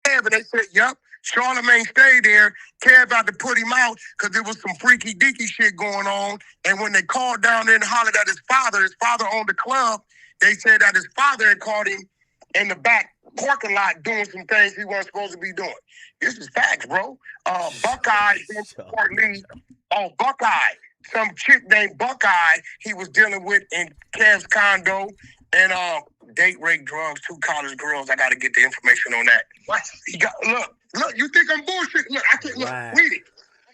Kev and they said, yep, Charlamagne stayed there. Kev had to put him out because there was some freaky deaky shit going on. And when they called down there and hollered at his father owned the club, they said that his father had caught him in the back parking lot doing some things he wasn't supposed to be doing. This is facts, bro. Buckeye in Fort Lee. Oh, Buckeye. Some chick named Buckeye he was dealing with in Kev's condo. And date, rape, drugs, 2 college girls. I got to get the information on that. What? He got look. You think I'm bullshit? Look, I can't read it.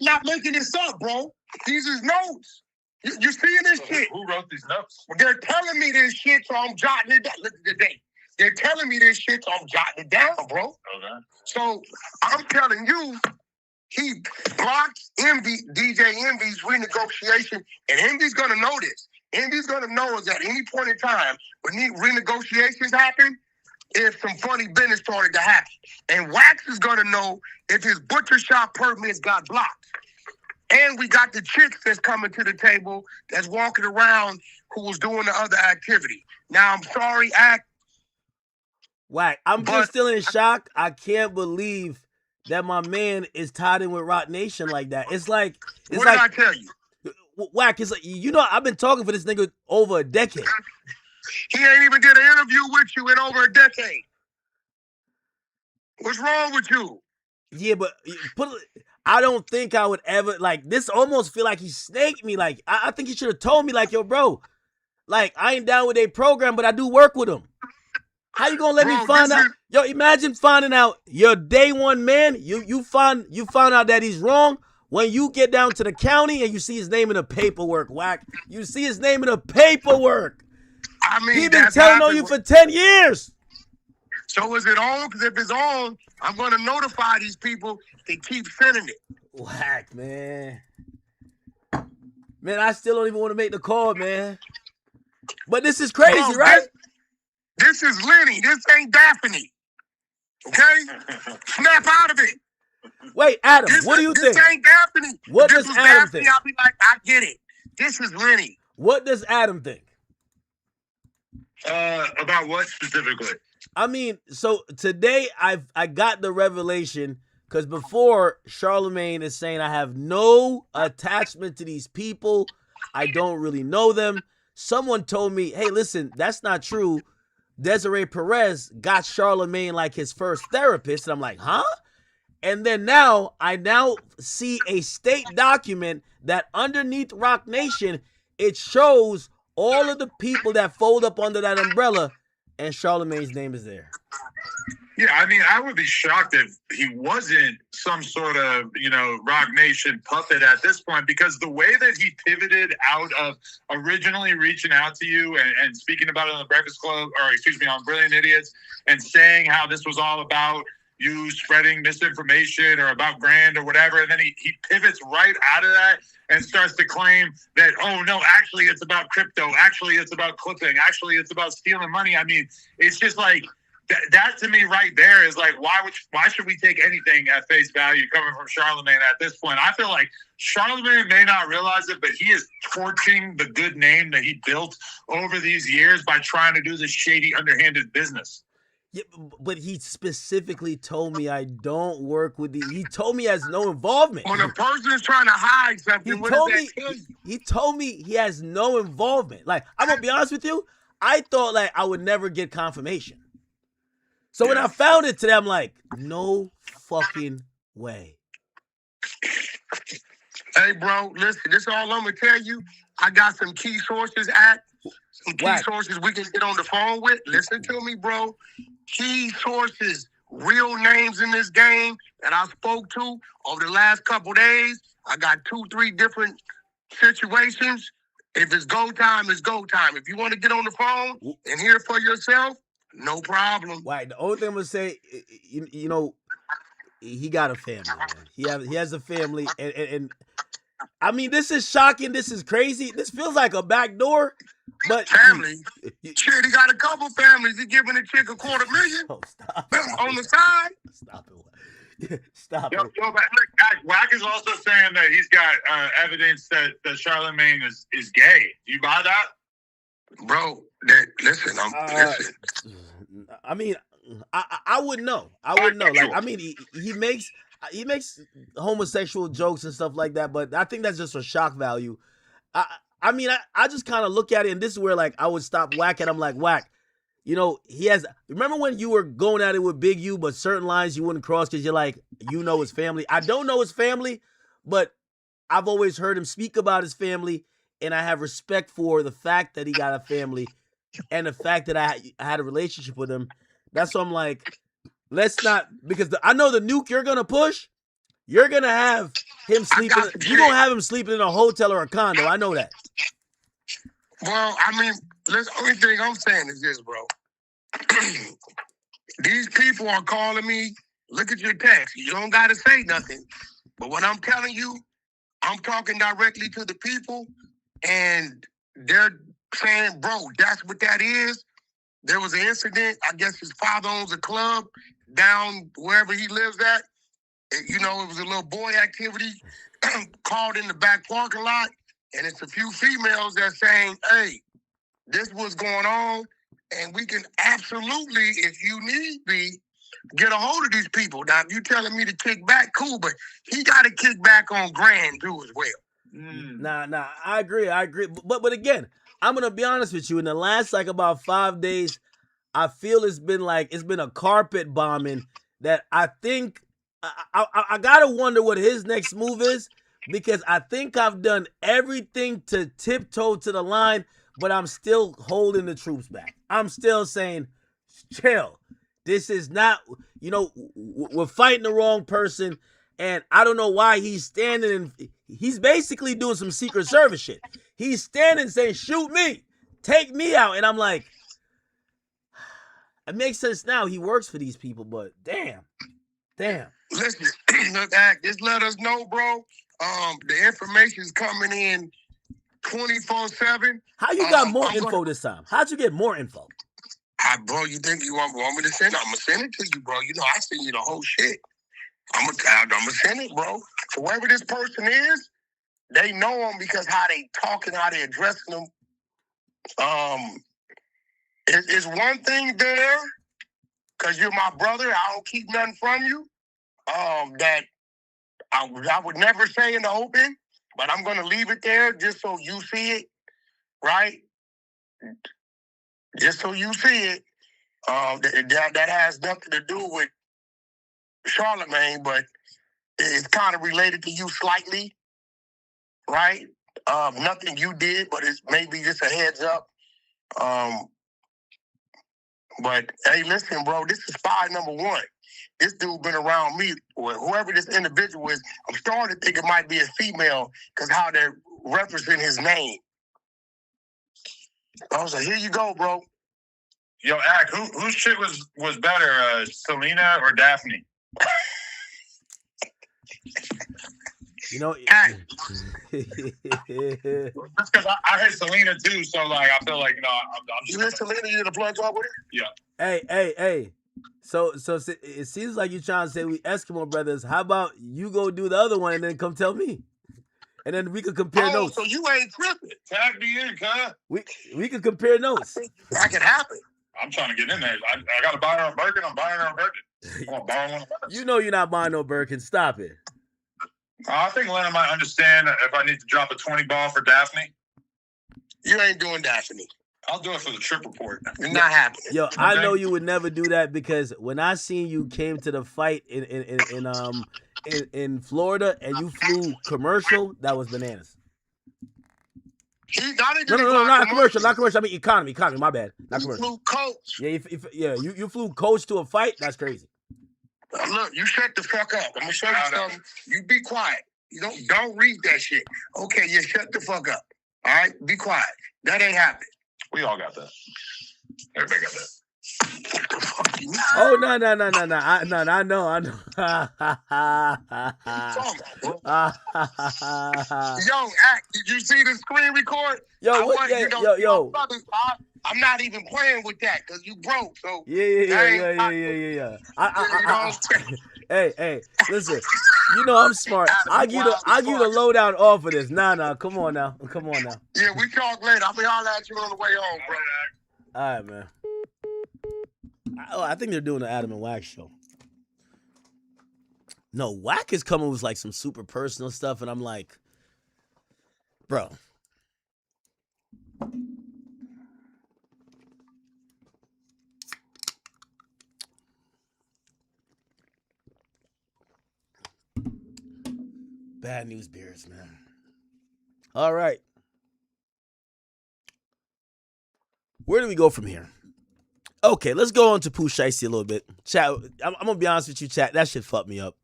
I'm not making this up, bro. These is notes. You seeing this shit?
Who wrote these notes?
They're telling me this shit, so I'm jotting it down. Look at the date. They're telling me this shit, so I'm jotting it down, bro.
Okay.
So I'm telling you, he blocked DJ Envy's renegotiation, and Envy's gonna know this. Indy's going to know is at any point in time when renegotiations happen, if some funny business started to happen. And Wax is going to know if his butcher shop permits got blocked. And we got the chicks that's coming to the table that's walking around who was doing the other activity. Now, I'm sorry, Act.
Whack. I'm just still in shock. I can't believe that my man is tied in with Rock Nation like that. It's like,
what did I tell you?
Whack, it's like, you know, I've been talking for this nigga over a decade.
He ain't even did an interview with you in over a decade. What's wrong with you?
Yeah, but I don't think I would ever, like, this almost feel like he snaked me. Like, I think he should have told me, like, yo, bro, like, I ain't down with their program, but I do work with them. How you gonna let me find out? Yo, imagine finding out your day one man, you found out that he's wrong. When you get down to the county and you see his name in the paperwork, Whack. You see his name in the paperwork.
I mean,
he been telling on you for 10 years.
So is it on? Because if it's on, I'm going to notify these people to keep sending it.
Whack, man. Man, I still don't even want to make the call, man. But this is crazy, right?
This is Lenny. This ain't Daphne. Okay? Snap out of it.
Wait, Adam, what do you think?
This ain't Daphne.
What does Adam think?
I'll be like, I get it. This is Lenny.
What does Adam think?
About what specifically?
I mean, so today I got the revelation because before Charlamagne is saying I have no attachment to these people. I don't really know them. Someone told me, hey, listen, that's not true. Desiree Perez got Charlamagne like his first therapist. And I'm like, huh? And then I now see a state document that underneath Rock Nation, it shows all of the people that fold up under that umbrella, and Charlamagne's name is there.
Yeah, I mean, I would be shocked if he wasn't some sort of, Rock Nation puppet at this point, because the way that he pivoted out of originally reaching out to you and speaking about it on the Breakfast Club, on Brilliant Idiots, and saying how this was all about you spreading misinformation or about Grand or whatever, and then he pivots right out of that and starts to claim that, oh, no, actually it's about crypto, actually it's about clipping, actually it's about stealing money. I mean, it's just like, that to me right there is like, why should we take anything at face value coming from Charlamagne at this point? I feel like Charlamagne may not realize it, but he is torching the good name that he built over these years by trying to do this shady, underhanded business.
Yeah, but he specifically told me I don't work with he told me he has no involvement.
When a person is trying to hide something,
he told me he has no involvement. Like, I'm gonna be honest with you, I thought like I would never get confirmation. So when I found it today, I'm like, no fucking way.
Hey, bro, listen, this is all I'm gonna tell you. I got some key sources some key sources we can get on the phone with. Listen to me, bro. Key sources, real names in this game that I spoke to over the last couple days. I got 2-3 different situations. If it's go time, it's go time. If you want to get on the phone and hear it for yourself, no problem.
Right. The only thing I'm gonna say, he got a family, man. He has a family, and I mean, this is shocking. This is crazy. This feels like a backdoor. But
family, shit, he got a couple families. He giving a chick $250,000 on the side.
Stop it. Stop it.
But look, Wack is also saying that he's got evidence that Charlamagne is gay. Do you buy that?
Bro, listen.
I mean, I wouldn't know. I wouldn't know. Like, I mean, he makes homosexual jokes and stuff like that, but I think that's just for shock value. I mean, I just kind of look at it, and this is where, like, I would stop Whack, and I'm like, Whack, he has, remember when you were going at it with Big U, but certain lines you wouldn't cross because you're like, his family. I don't know his family, but I've always heard him speak about his family, and I have respect for the fact that he got a family and the fact that I had a relationship with him. That's why I'm like, let's not, because I know the nuke you're going to push, you're going to have him sleeping. You're going to have him sleeping in a hotel or a condo. I know that.
Well, I mean, the only thing I'm saying is this, bro. These people are calling me. Look at your text. You don't got to say nothing. But what I'm telling you, I'm talking directly to the people. And they're saying, bro, that's what that is. There was an incident. I guess his father owns a club down wherever he lives at. You know, it was a little boy activity called in the back parking lot. And it's a few females that saying, hey, this was going on. And we can absolutely, if you need be, get a hold of these people. Now, if you telling me to kick back, cool, but he got to kick back on Grand too as well.
Nah, I agree. But again, I'm gonna be honest with you. In the last like about 5 days, I feel it's been a carpet bombing that I think I gotta wonder what his next move is, because I think I've done everything to tiptoe to the line, but I'm still holding the troops back. I'm still saying, chill. This is not, we're fighting the wrong person. And I don't know why he's standing and he's basically doing some Secret Service shit. He's standing saying, shoot me, take me out. And I'm like, it makes sense now. He works for these people, but damn.
Listen, just let us know, bro. The information's coming in 24/7.
How you got more info this time? How'd you get more info?
Bro, you think you want me to send it? I'm going to send it to you, bro. You know, I send you the whole shit. I'm gonna send it, bro. So whoever this person is, they know him because how they talking, how they addressing them. It's one thing there, because you're my brother. I don't keep nothing from you. That I would never say in the open, but I'm gonna leave it there just so you see it, right? Just so you see it. That has nothing to do with Charlamagne, but it's kind of related to you slightly, right? Nothing you did, but it's maybe just a heads up. But hey, listen, bro, this is spy number one. This dude been around me, or whoever this individual is. I'm starting to think it might be a female because how they're referencing his name. I was like, here you go, bro.
Yo, Ak, whose shit was better, Selena or Daphne? Just because I hate Selena too, so like I feel like I'm
you hit Selena, you in the plug talk with her?
Yeah.
Hey. So it seems like you're trying to say we Eskimo brothers. How about you go do the other one and then come tell me, and then we could compare notes.
So you ain't tripping?
Tag me in, cuz.
We could compare notes.
That could happen.
I'm trying to get in there. I got to buy her a Birkin. I'm buying her a Birkin. I'm borrow one.
You know you're not buying no Birkin. Stop it.
I think Lena might understand if I need to drop a 20 ball for Daphne.
You ain't doing Daphne.
I'll do it for the trip report.
It's not happening.
Yo, I know you would never do that because when I seen you came to the fight in Florida and you flew commercial, that was bananas. No, not commercial. I mean economy. My bad. Not commercial.
You flew coach.
You flew coach to a fight. That's crazy.
Look, you shut the fuck up. I'm gonna show you something. You be quiet. You don't read that shit. Okay, you shut the fuck up. All right, be quiet. That ain't happening.
We all got that. Everybody got that.
Oh no! I know.
Yo, did you see the screen record?
Yo.
I'm not even playing with that because you broke. So
Yeah. Hey, listen. You know I'm smart. I give you the lowdown off of this. Nah. Come on now.
Yeah, we talk later. I'll be hollering at you on the way home, bro.
All right, man. I think they're doing the Adam and Wack show. No, Wack is coming with like some super personal stuff, and I'm like, bro. Bad news beers, man. All right. Where do we go from here? Okay, let's go on to Pooh Shiesty a little bit. Chat, I'm going to be honest with you, chat. That shit fucked me up.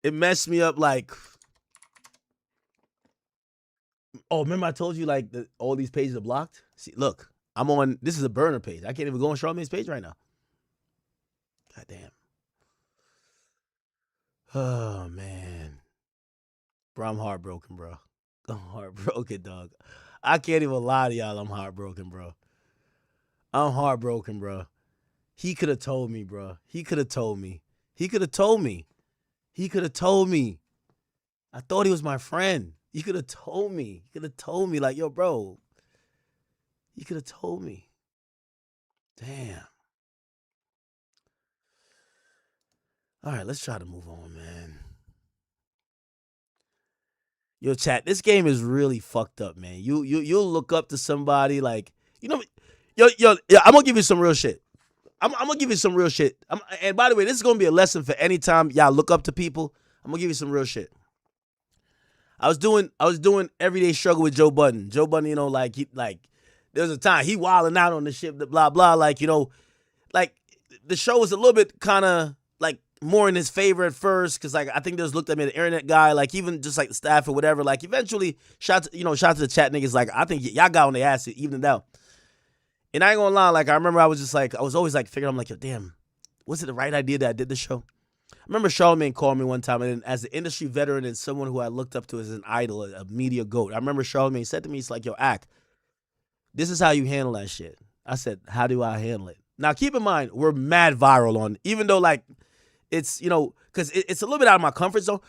It messed me up like... Oh, remember I told you like all these pages are blocked? See, look, I'm on... This is a burner page. I can't even go on Charlamagne's page right now. God damn. Oh, man. Bro, I'm heartbroken, bro. I'm heartbroken, dog. I can't even lie to y'all. I'm heartbroken, bro. I'm heartbroken, bro. He could have told me, bro. He could have told me. He could have told me. He could have told me. I thought he was my friend. He could have told me. He could have told me, like, yo, bro. He could have told me. Damn. All right, let's try to move on, man. Yo, chat, this game is really fucked up, man. You'll look up to somebody like, you know, yo, I'm gonna give you some real shit. I'm gonna give you some real shit. And by the way, this is gonna be a lesson for any time y'all look up to people. I'm gonna give you some real shit. I was doing Everyday Struggle with Joe Budden. Joe Budden, you know, like there was a time he wilding out on the shit, blah blah, like, you know, like the show was a little bit kind of like more in his favor at first, because like I think they was looked at me, the internet guy, like even just like the staff or whatever. Like eventually, shout to the chat niggas. Like I think y'all got on the ass, evened out. And I ain't gonna lie, like I remember I was always like figuring, I'm like, yo, damn, was it the right idea that I did this show? I remember Charlamagne called me one time, and as an industry veteran and someone who I looked up to as an idol, a media goat, I remember Charlamagne said to me, he's like, yo, Ak, this is how you handle that shit. I said, how do I handle it? Now keep in mind, we're mad viral on, even though like it's, you know, because it's a little bit out of my comfort zone,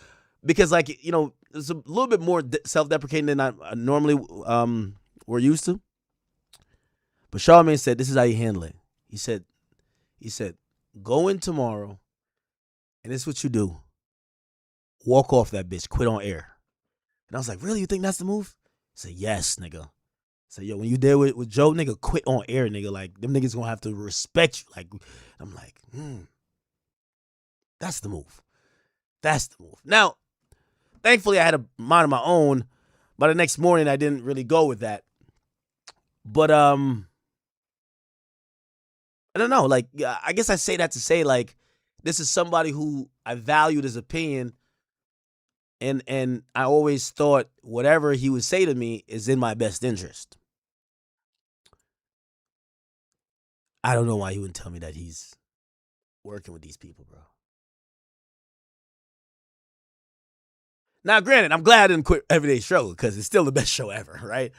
because like, you know, it's a little bit more self-deprecating than I normally we're used to. But Charlamagne said, this is how you handle it. He said, go in tomorrow, and this is what you do. Walk off that bitch. Quit on air. And I was like, really? You think that's the move? He said, yes, nigga. I said, yo, when you there with Joe, nigga, quit on air, nigga. Like, them niggas gonna have to respect you. Like, I'm like, that's the move. That's the move. Now, thankfully, I had a mind of my own. By the next morning, I didn't really go with that. But, I don't know. Like, I guess I say that to say, like, this is somebody who I valued his opinion, and I always thought whatever he would say to me is in my best interest. I don't know why he wouldn't tell me that he's working with these people, bro. Now, granted, I'm glad I didn't quit Everyday Struggle, because it's still the best show ever, right?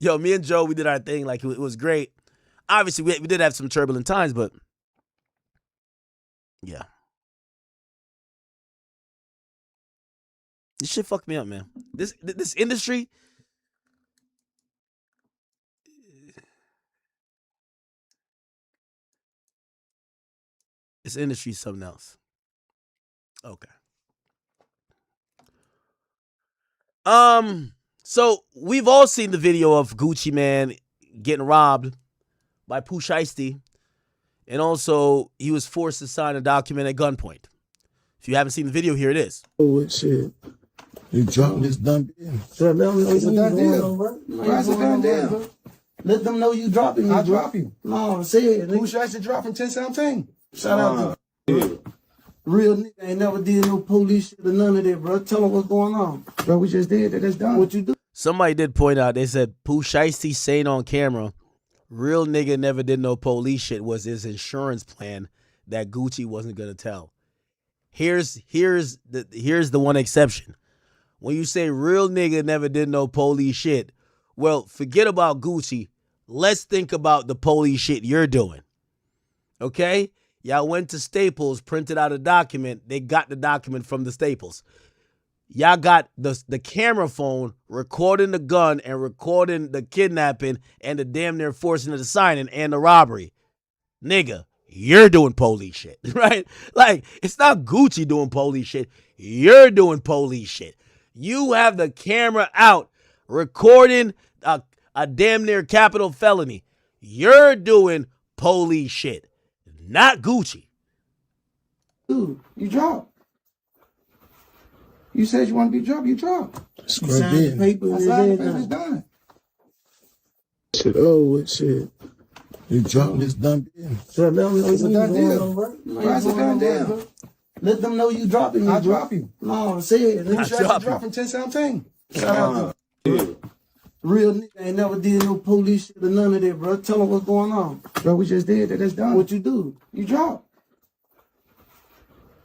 Yo, me and Joe, we did our thing. Like, it was great. Obviously, we did have some turbulent times, but yeah. This shit fucked me up, man. This industry, this industry is something else. Okay. So we've all seen the video of Gucci Man getting robbed by Pooh Shiesty, and also he was forced to sign a document at gunpoint. If you haven't seen the video, here it is.
Oh shit! You dropping this dumb deal. So let them know it's a done deal. Why is it done deal? Let them know you dropping me. I drop you. No, say it. Pooh Shiesty dropping 10-17. Shout out to real nigga ain't never did no police shit or none of that, bro. Tell them what's going on. Bro, we just did that. That's done. What you do?
Somebody did point out, they said Pooh Shiesty saying on camera, real nigga never did no police shit was his insurance plan that Gucci wasn't gonna tell. Here's the one exception. When you say real nigga never did no police shit, well, forget about Gucci. Let's think about the police shit you're doing. Okay? Y'all went to Staples, printed out a document. They got the document from the Staples. Y'all got the camera phone recording the gun and recording the kidnapping and the damn near forcing of the signing and the robbery. Nigga, you're doing police shit, right? Like, it's not Gucci doing police shit. You're doing police shit. You have the camera out recording a damn near capital felony. You're doing police shit. Not Gucci.
Dude, you dropped. You said you want to be dropped, you dropped. Signed the paper. I signed the paper, it's done. Shit, oh, shit. You dropped this dumb deal. So let them know it's a done deal. Why is it done deal? Let them know you dropping me. I drop you. No, say it. Pooh Shiesty dropping 10-17. Shout out to real nigga ain't never did no police shit or none of that, bro. Tell them what's going on. Bro, we just did that. That's done. What you do? You drop.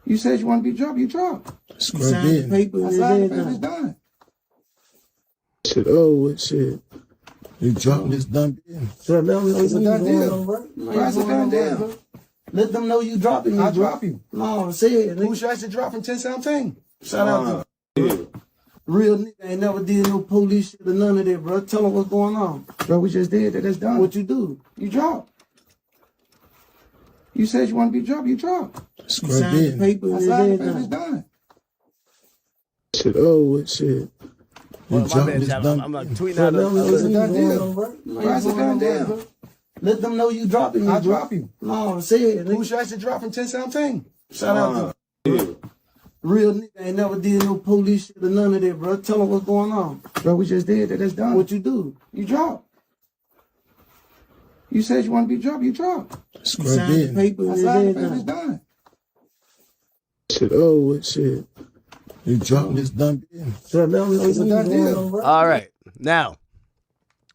You said you want to be dropped, you dropped. Signed the paper. I signed the paper, it's done. Shit, oh, shit. You dropping this done deal.
So let them know
It's a
you
done
going
deal.
on, bro.
Why it's a done deal?
Let them know you dropping me,
I
bro.
drop you.
No, say it.
Who should I say drop from 1017? Shout out to
Real nigga ain't never did no police shit or none of that, bro. Tell them what's going on.
bro. We just did that. That's done.
What you do?
You drop. You said you want to be dropped. You drop.
You signed the paper
I
and
signed the paper. It's
everything.
done. Shit. Oh, shit.
Well, my bad, Chad. I'm like tweeting
So
out.
let them know
It's a
you
done
going
deal.
on, bro.
Why it's a done deal?
Let them know you dropping me,
I
bro.
drop you.
No, say it.
Who should I say drop from 1017? Shout out to
Real nigga ain't never did no police shit or none of that, bro. Tell them what's going on.
bro. We just did that. That's done.
What you do?
You drop. You said you want to be dropped. You drop.
You signed the paper
I
and
signed the paper. It's
everything.
done. Shit. Oh, shit. You dropping this done deal.
So let them know
It's a
you
done
going
deal.
on, bro.
All right. Now,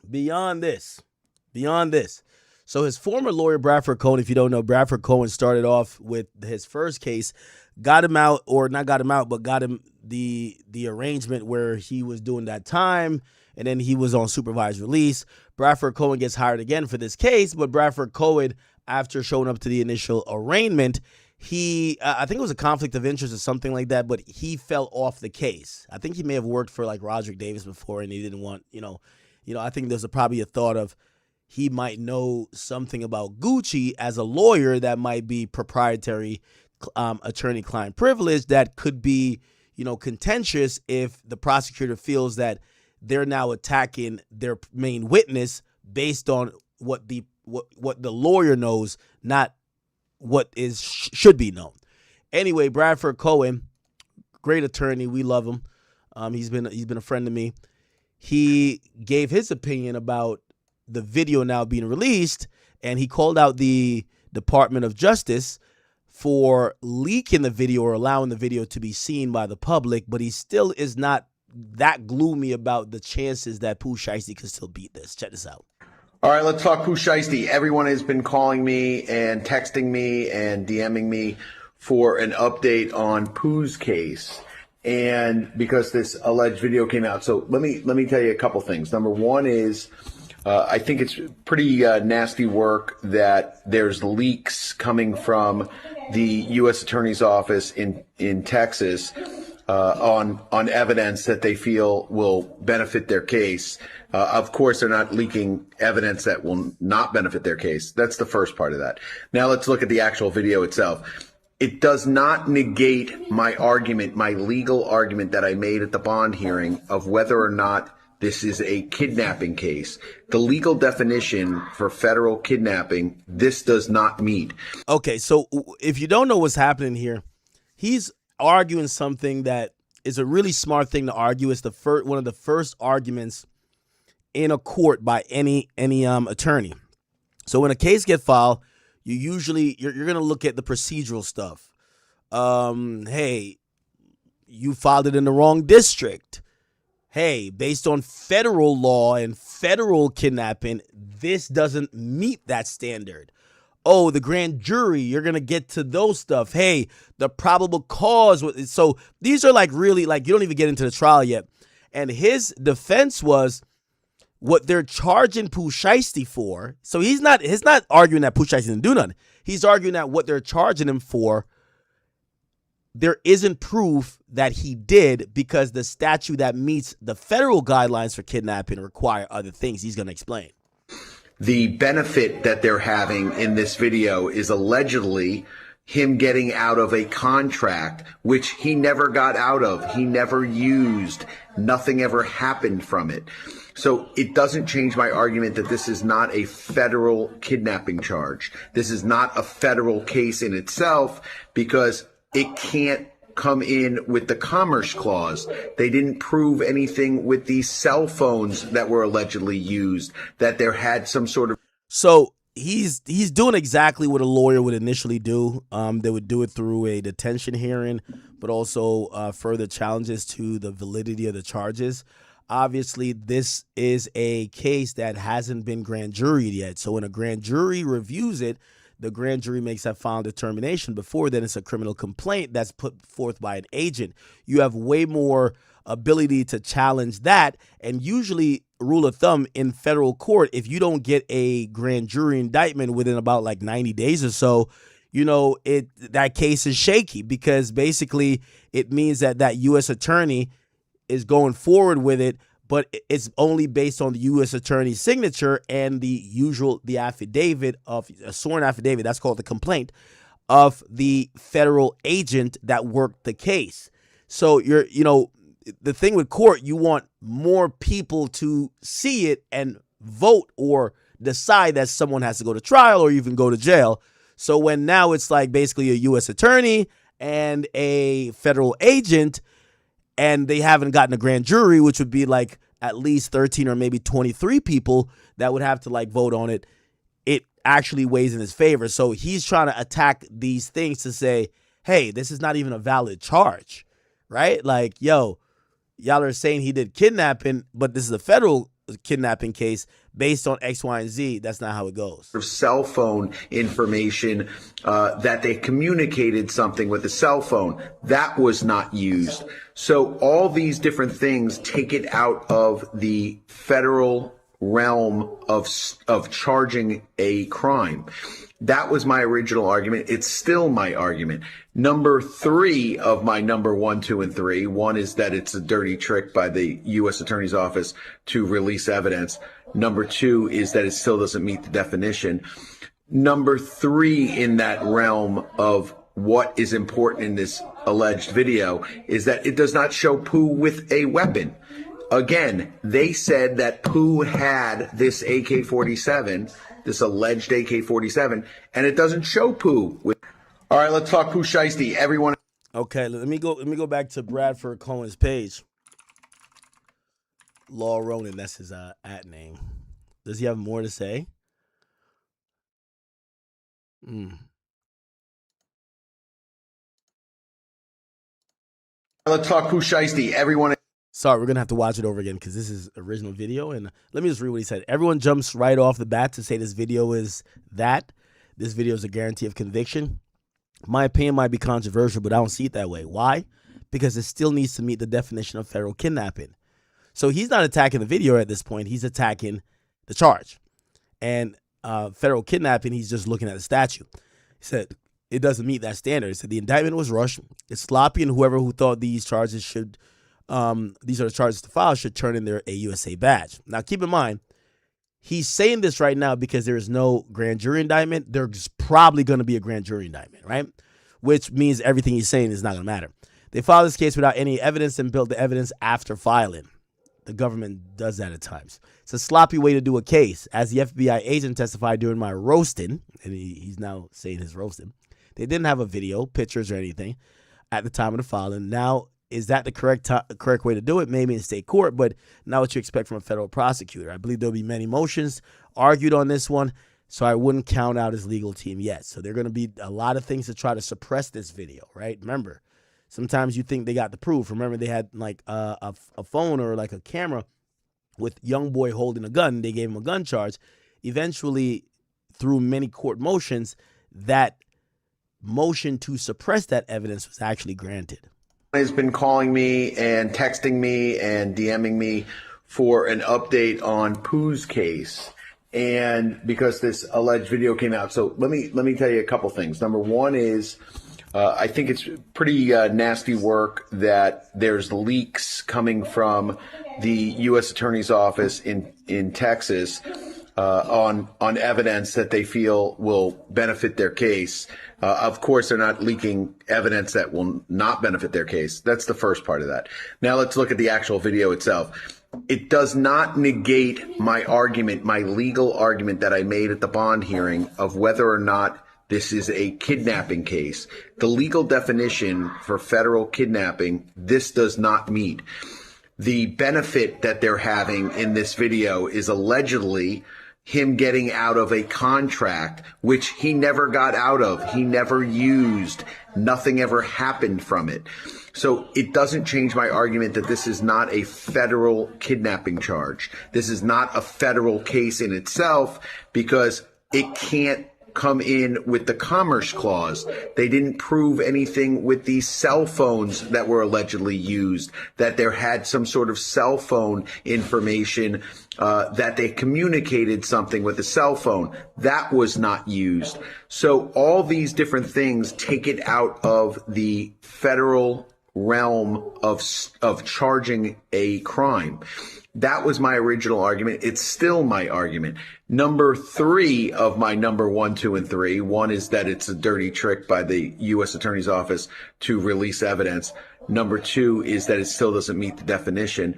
beyond this. So his former lawyer, Bradford Cohen, if you don't know, Bradford Cohen started off with his first case, got him out, or not got him out, but got him the arrangement where he was doing that time, and then he was on supervised release. Bradford Cohen gets hired again for this case, but Bradford Cohen, after showing up to the initial arraignment, he, I think it was a conflict of interest or something like that, but he fell off the case. I think he may have worked for like Roderick Davis before, and he didn't want, I think there's probably a thought of he might know something about Gucci as a lawyer that might be proprietary attorney-client privilege that could be, contentious if the prosecutor feels that they're now attacking their main witness based on what the lawyer knows, not what should be known. Anyway, Bradford Cohen, great attorney, we love him. He's been a friend to me. He gave his opinion about the video now being released, and he called out the Department of Justice for leaking the video or allowing the video to be seen by the public, but he still is not that gloomy about the chances that Pooh Shiesty could still beat this. Check this out.
All right, let's talk Pooh Shiesty. Everyone has been calling me and texting me and DMing me for an update on Pooh's case, and because this alleged video came out. So let me tell you a couple things. Number one is I think it's pretty nasty work that there's leaks coming from the U.S. Attorney's Office in Texas on evidence that they feel will benefit their case. Of course, they're not leaking evidence that will not benefit their case. That's the first part of that. Now let's look at the actual video itself. It does not negate my argument, my legal argument that I made at the bond hearing of whether or not this is a kidnapping case. The legal definition for federal kidnapping, this does not meet.
Okay, so if you don't know what's happening here, he's arguing something that is a really smart thing to argue. It's one of the first arguments in a court by any attorney. So when a case gets filed, you're gonna look at the procedural stuff. Hey, you filed it in the wrong district. Hey, based on federal law and federal kidnapping, this doesn't meet that standard. Oh, the grand jury, you're going to get to those stuff. Hey, the probable cause. So these are like really, like, you don't even get into the trial yet. And his defense was what they're charging Pooh Shiesty for. So he's not arguing that Pooh Shiesty didn't do nothing. He's arguing that what they're charging him for, there isn't proof that he did, because the statute that meets the federal guidelines for kidnapping require other things. He's going to explain.
The benefit that they're having in this video is allegedly him getting out of a contract, which he never got out of. He never used. Nothing ever happened from it. So it doesn't change my argument that this is not a federal kidnapping charge. This is not a federal case in itself, because it can't come in with the Commerce Clause. They didn't prove anything with these cell phones that were allegedly used, that there had some sort of...
So he's doing exactly what a lawyer would initially do. They would do it through a detention hearing, but also further challenges to the validity of the charges. Obviously, this is a case that hasn't been grand juried yet. So when a grand jury reviews it, the grand jury makes that final determination. Before then, it's a criminal complaint that's put forth by an agent. You have way more ability to challenge that, and usually rule of thumb in federal court, if you don't get a grand jury indictment within about like 90 days or so, that case is shaky, because basically it means that U.S. attorney is going forward with it, but it's only based on the U.S. attorney's signature and the affidavit of a sworn affidavit. That's called the complaint of the federal agent that worked the case. So the thing with court, you want more people to see it and vote or decide that someone has to go to trial or even go to jail. So when now it's like basically a U.S. attorney and a federal agent, and they haven't gotten a grand jury, which would be like at least 13 or maybe 23 people that would have to like vote on it, it actually weighs in his favor. So he's trying to attack these things to say, hey, this is not even a valid charge, right? Like, yo, y'all are saying he did kidnapping, but this is a federal kidnapping case based on X, Y, and Z. That's not how it goes.
Cell phone information, that they communicated something with a cell phone that was not used. So all these different things take it out of the federal realm of charging a crime. That was my original argument. It's still my argument. Number 3 of my number 1, 2, and 3. One is that it's a dirty trick by the U.S. Attorney's Office to release evidence. Number 2 is that it still doesn't meet the definition. Number 3 in that realm of what is important in this alleged video is that it does not show Pooh with a weapon. Again, they said that Pooh had this AK-47, this alleged AK-47, and it doesn't show Pooh with. All right, let's talk Pooh Shiesty. Everyone.
Okay, let me go back to Bradford Cohen's page. Law Ronan, that's his at name. Does he have more to say?
Let's talk Pooh Shiesty. Everyone.
Sorry, we're going to have to watch it over again because this is original video. And let me just read what he said. Everyone jumps right off the bat to say this video is that. This video is a guarantee of conviction. My opinion might be controversial, but I don't see it that way. Why? Because it still needs to meet the definition of federal kidnapping. So he's not attacking the video at this point. He's attacking the charge. And federal kidnapping, he's just looking at the statute. He said it doesn't meet that standard. He said the indictment was rushed. It's sloppy, and whoever who thought these charges should, these are the charges to file, should turn in their AUSA badge. Now, keep in mind, he's saying this right now because there is no grand jury indictment. There's probably going to be a grand jury indictment, right? Which means everything he's saying is not going to matter. They filed this case without any evidence and built the evidence after filing. The government does that at times. It's a sloppy way to do a case. As the FBI agent testified during my roasting, and he's now saying his roasting, they didn't have a video, pictures, or anything at the time of the filing. Now, is that the correct way to do it? Maybe in state court, but not what you expect from a federal prosecutor. I believe there'll be many motions argued on this one, so I wouldn't count out his legal team yet. So there are going to be a lot of things to try to suppress this video, right? Remember, sometimes you think they got the proof. Remember, they had like a phone or like a camera with young boy holding a gun. They gave him a gun charge. Eventually, through many court motions, that motion to suppress that evidence was actually granted.
Has been calling me and texting me and DMing me for an update on Pooh's case, and because this alleged video came out. So let me tell you a couple things. Number one is I think it's pretty nasty work that there's leaks coming from the U.S. Attorney's Office in Texas on evidence that they feel will benefit their case. Of course, they're not leaking evidence that will not benefit their case. That's the first part of that. Now let's look at the actual video itself. It does not negate my argument, my legal argument that I made at the bond hearing of whether or not this is a kidnapping case. The legal definition for federal kidnapping, this does not meet. The benefit that they're having in this video is allegedly him getting out of a contract, which he never got out of. He never used. Nothing ever happened from it. So it doesn't change my argument that this is not a federal kidnapping charge. This is not a federal case in itself because it can't come in with the Commerce Clause. They didn't prove anything with these cell phones that were allegedly used, that there had some sort of cell phone information, that they communicated something with a cell phone. That was not used. So all these different things take it out of the federal realm of charging a crime. That was my original argument. It's still my argument. Number 3 of my number 1, 2, and 3. One is that it's a dirty trick by the U.S. Attorney's Office to release evidence. Number 2 is that it still doesn't meet the definition.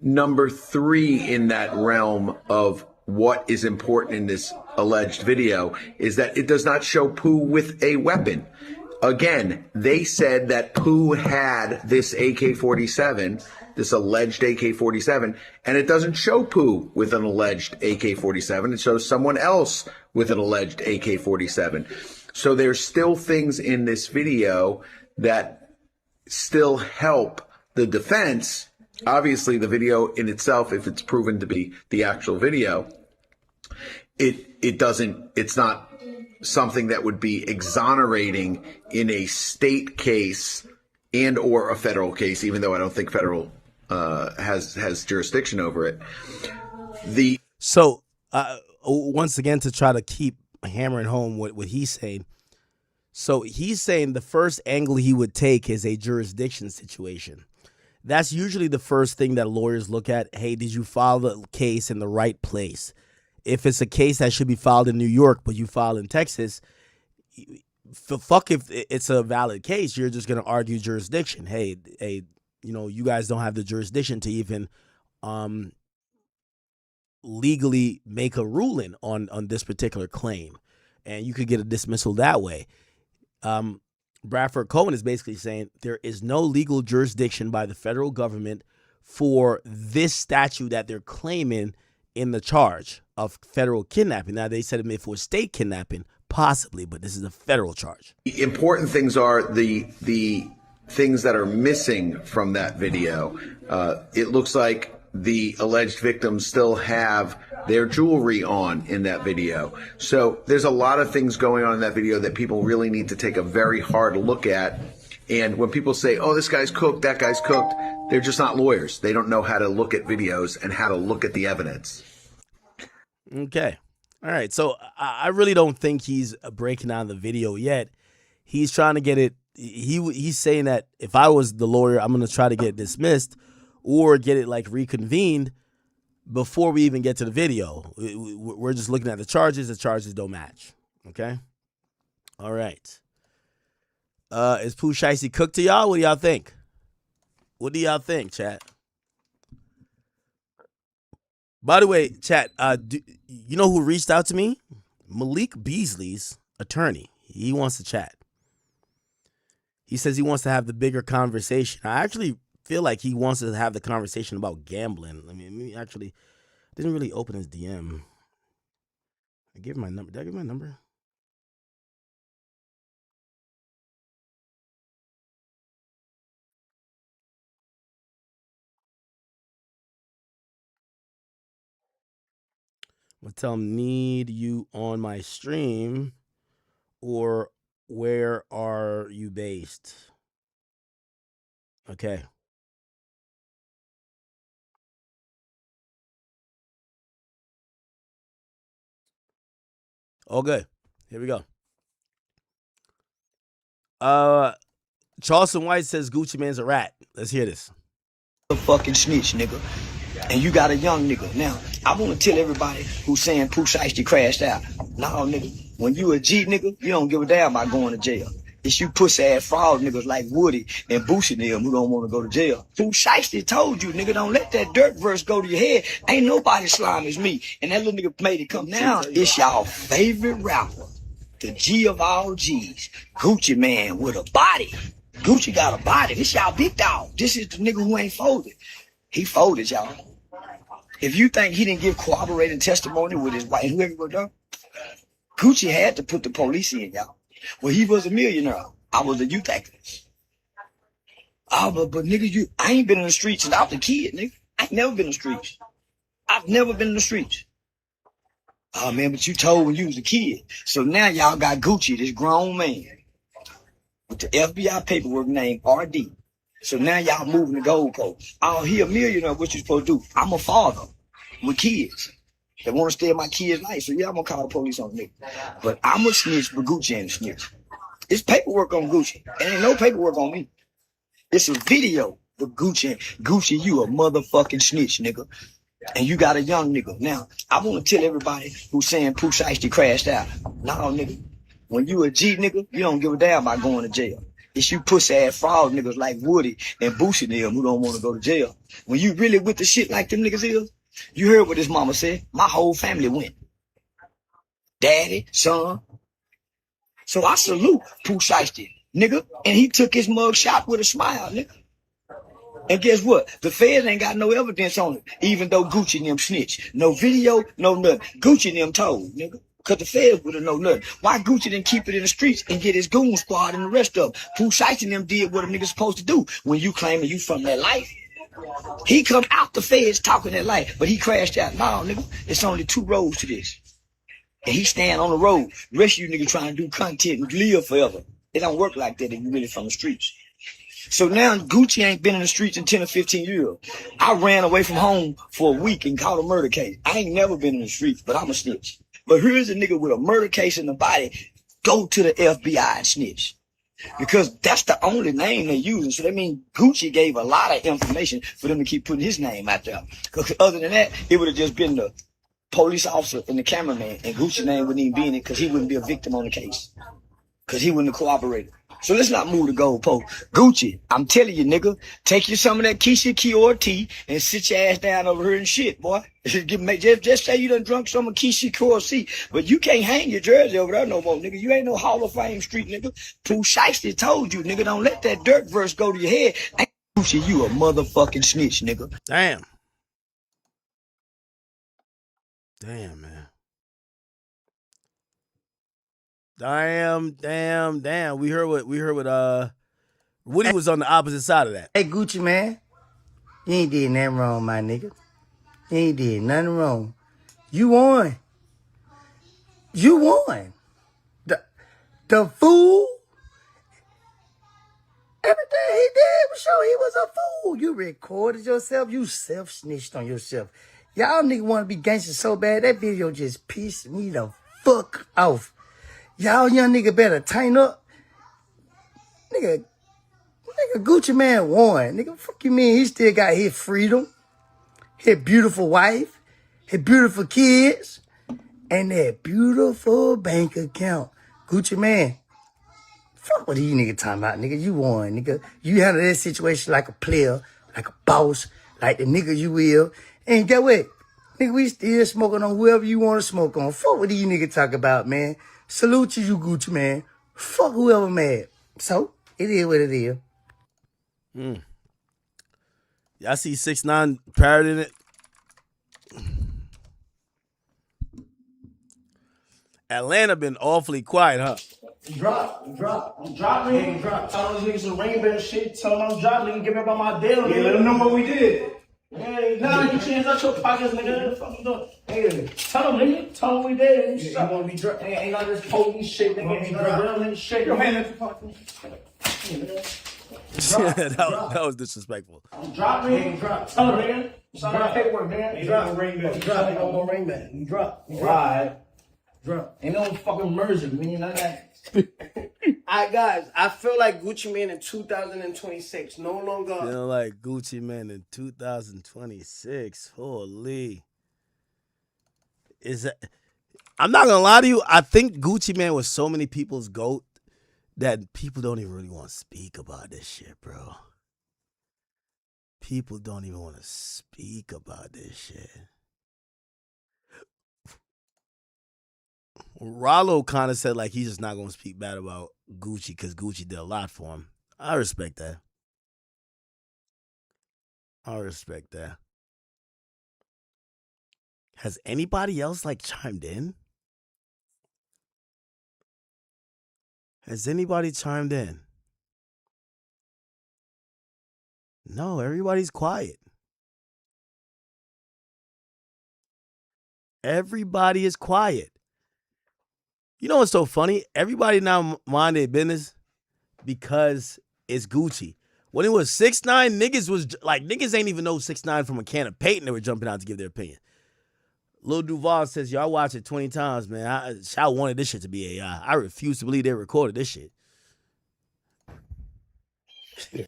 Number 3 in that realm of what is important in this alleged video is that it does not show Pooh with a weapon. Again, they said that Pooh had this AK-47, this alleged AK-47, and it doesn't show Pooh with an alleged AK-47. It shows someone else with an alleged AK-47. So there's still things in this video that still help the defense. Obviously, the video in itself, if it's proven to be the actual video, it's not something that would be exonerating in a state case and or a federal case, even though I don't think federal has jurisdiction over it.
So once again, to try to keep hammering home what he's saying. So he's saying the first angle he would take is a jurisdiction situation. That's usually the first thing that lawyers look at. Hey, did you file the case in the right place? If it's a case that should be filed in New York, but you file in Texas, fuck if it's a valid case, you're just going to argue jurisdiction. Hey, you guys don't have the jurisdiction to even legally make a ruling on this particular claim. And you could get a dismissal that way. Bradford Cohen is basically saying there is no legal jurisdiction by the federal government for this statute that they're claiming in the charge of federal kidnapping. Now, they said if it was state kidnapping, possibly, but this is a federal charge.
The important things are the things that are missing from that video. It looks like the alleged victims still have their jewelry on in that video. So there's a lot of things going on in that video that people really need to take a very hard look at. And when people say, oh, this guy's cooked, that guy's cooked, they're just not lawyers. They don't know how to look at videos and how to look at the evidence.
Okay. All right. So I really don't think he's breaking down the video yet. He's trying to get it. He's saying that if I was the lawyer, I'm going to try to get it dismissed or get it like reconvened before we even get to the video. We're just looking at the charges. The charges don't match. Okay. All right. Is Pooh Shiesty cooked to y'all? What do y'all think? What do y'all think, chat? By the way, chat, you know who reached out to me? Malik Beasley's attorney. He wants to chat. He says he wants to have the bigger conversation. I actually feel like he wants to have the conversation about gambling. I mean, actually didn't really open his DM. I gave him my number. Did I give him my number? I'm going to tell him, need you on my stream, or where are you based? Okay. All good. Here we go. Charleston White says Gucci Mane's a rat. Let's hear this.
A fucking snitch, nigga. And you got a young nigga. Now, I want to tell everybody who's saying Pooh Shiesty crashed out. Nah, nigga. When you a G nigga, you don't give a damn about going to jail. It's you pussy ass fraud niggas like Woody and Boosie and them who don't want to go to jail. Pooh Shiesty told you, nigga, don't let that dirt verse go to your head. Ain't nobody slime as me. And that little nigga made it come now. It's y'all favorite rapper, the G of all G's, Gucci Man with a body. Gucci got a body. This y'all big dog. This is the nigga who ain't folded. He folded, y'all. If you think he didn't give corroborating testimony with his wife, whoever was done, Gucci had to put the police in, y'all. Well, he was a millionaire. I was a youth activist. Oh, but nigga, I ain't been in the streets since I was a kid, nigga. I ain't never been in the streets. I've never been in the streets. Oh man, but you told when you was a kid. So now y'all got Gucci, this grown man, with the FBI paperwork named RD. So now y'all moving the goalpost. Oh, he a millionaire, what you supposed to do? I'm a father with kids that want to stay in my kid's life. So yeah, I'm gonna call the police on me. But I'm a snitch, but Gucci ain't a snitch. It's paperwork on Gucci. There ain't no paperwork on me. It's a video of Gucci. Gucci, you a motherfucking snitch, nigga. And you got a young nigga. Now, I want to tell everybody who's saying Pooh Shiesty crashed out. Nah, nigga. When you a G nigga, you don't give a damn about going to jail. It's you pussy ass fraud niggas like Woody and Boosie them who don't want to go to jail. When you really with the shit like them niggas is, you heard what his mama said. My whole family went. Daddy, son. So I salute Pooh Shiesty, nigga. And he took his mug shot with a smile, nigga. And guess what? The feds ain't got no evidence on it, even though Gucci and them snitch. No video, no nothing. Gucci and them told, nigga. Because the feds would have known nothing. Why Gucci didn't keep it in the streets and get his goon squad and the rest of them? Pooh Shiesty and them did what a nigga supposed to do. When you claiming you from that life, he come out the feds talking that life, but he crashed out. No, nigga, it's only 2 roads to this. And he stand on the road. The rest of you niggas trying to do content and live forever. It don't work like that if you really from the streets. So now Gucci ain't been in the streets in 10 or 15 years. I ran away from home for a week and caught a murder case. I ain't never been in the streets, but I'm a snitch. But here's a nigga with a murder case in the body. Go to the FBI and snitch. Because that's the only name they're using. So that means Gucci gave a lot of information for them to keep putting his name out there. Because other than that, it would have just been the police officer and the cameraman, and Gucci's name wouldn't even be in it because he wouldn't be a victim on the case. Because he wouldn't have cooperated. So let's not move the goalpost. Gucci, I'm telling you, nigga, take you some of that Keisha Kior tea and sit your ass down over here and shit, boy. Just say you done drunk some of Keisha Kior tea, but you can't hang your jersey over there no more, nigga. You ain't no Hall of Fame street, nigga. Pooh Shiesty told you, nigga, don't let that dirt verse go to your head. Gucci, you a motherfucking snitch, nigga.
Damn. Damn, man. Damn. We heard what Woody was on the opposite side of that.
Hey, Gucci, man. You ain't did nothing wrong, my nigga. You ain't did nothing wrong. You won. You won. The fool, everything he did was show he was a fool. You recorded yourself. You self-snitched on yourself. Y'all niggas want to be gangsters so bad. That video just pissed me the fuck off. Y'all young nigga better tighten up. Nigga, Gucci man won. Nigga, fuck you mean? He still got his freedom, his beautiful wife, his beautiful kids, and that beautiful bank account. Gucci man, fuck what you nigga talking about, nigga. You won, nigga. You handle that situation like a player, like a boss, like the nigga you will. And get what? Nigga, we still smoking on whoever you want to smoke on. Fuck what these niggas talk about, man. Salute to you, Gucci man. Fuck whoever mad. So, it is what it is.
Y'all see 6ix9ine parodying it? Atlanta been awfully quiet, huh?
Drop me. Tell those niggas some rainbow shit. Tell them I'm dropping. Give me about my deal. Yeah, let them know what we did. Hey, nah, you changed out your pockets, nigga. What the fuck you doing? Hey, tell them, nigga. Tell them we did. You wanna be dropped? Ain't not this police shit, nigga. Ain't real nigga shit. Your hand at your pocket.
that was disrespectful.
Drop me. Tell them, nigga. Sign my paperwork, nigga. Drop. Drop. No more ring back. You drop. Right. Drop. Ain't no fucking merger, man. None of that. Alright, guys. I feel like Gucci Man in 2026. No longer.
Feel like Gucci Man in 2026. Holy. I'm not gonna lie to you. I think Gucci Man was so many people's GOAT that people don't even really want to speak about this shit, bro. People don't even want to speak about this shit. Rollo kind of said like he's just not going to speak bad about Gucci because Gucci did a lot for him. I respect that. Has anybody else like chimed in? No, everybody's quiet. Everybody is quiet. You know what's so funny? Everybody now mind their business because it's Gucci. When it was 6ix9ine, niggas was like, niggas ain't even know 6ix9ine from a can of paint and they were jumping out to give their opinion. Lil Duval says, yo, I watched it 20 times, man. I wanted this shit to be AI. I refuse to believe they recorded this shit.
Yeah,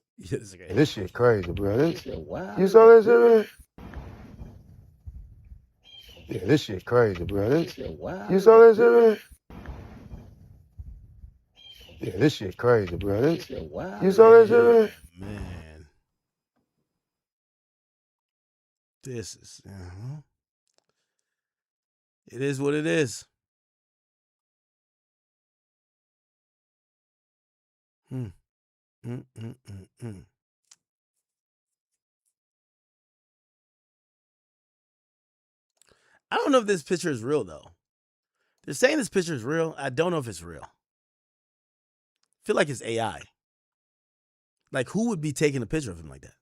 this shit crazy, bro. This shit wild. You saw that shit, man? Yeah, this shit crazy, bro. This shit wild. You saw that shit, man? Yeah, this shit crazy, bro. This shit wild. You saw that shit, man?
Man. This is, it is what it is. I don't know if this picture is real, though. They're saying this picture is real. I don't know if it's real. I feel like it's AI. Like, who would be taking a picture of him like that?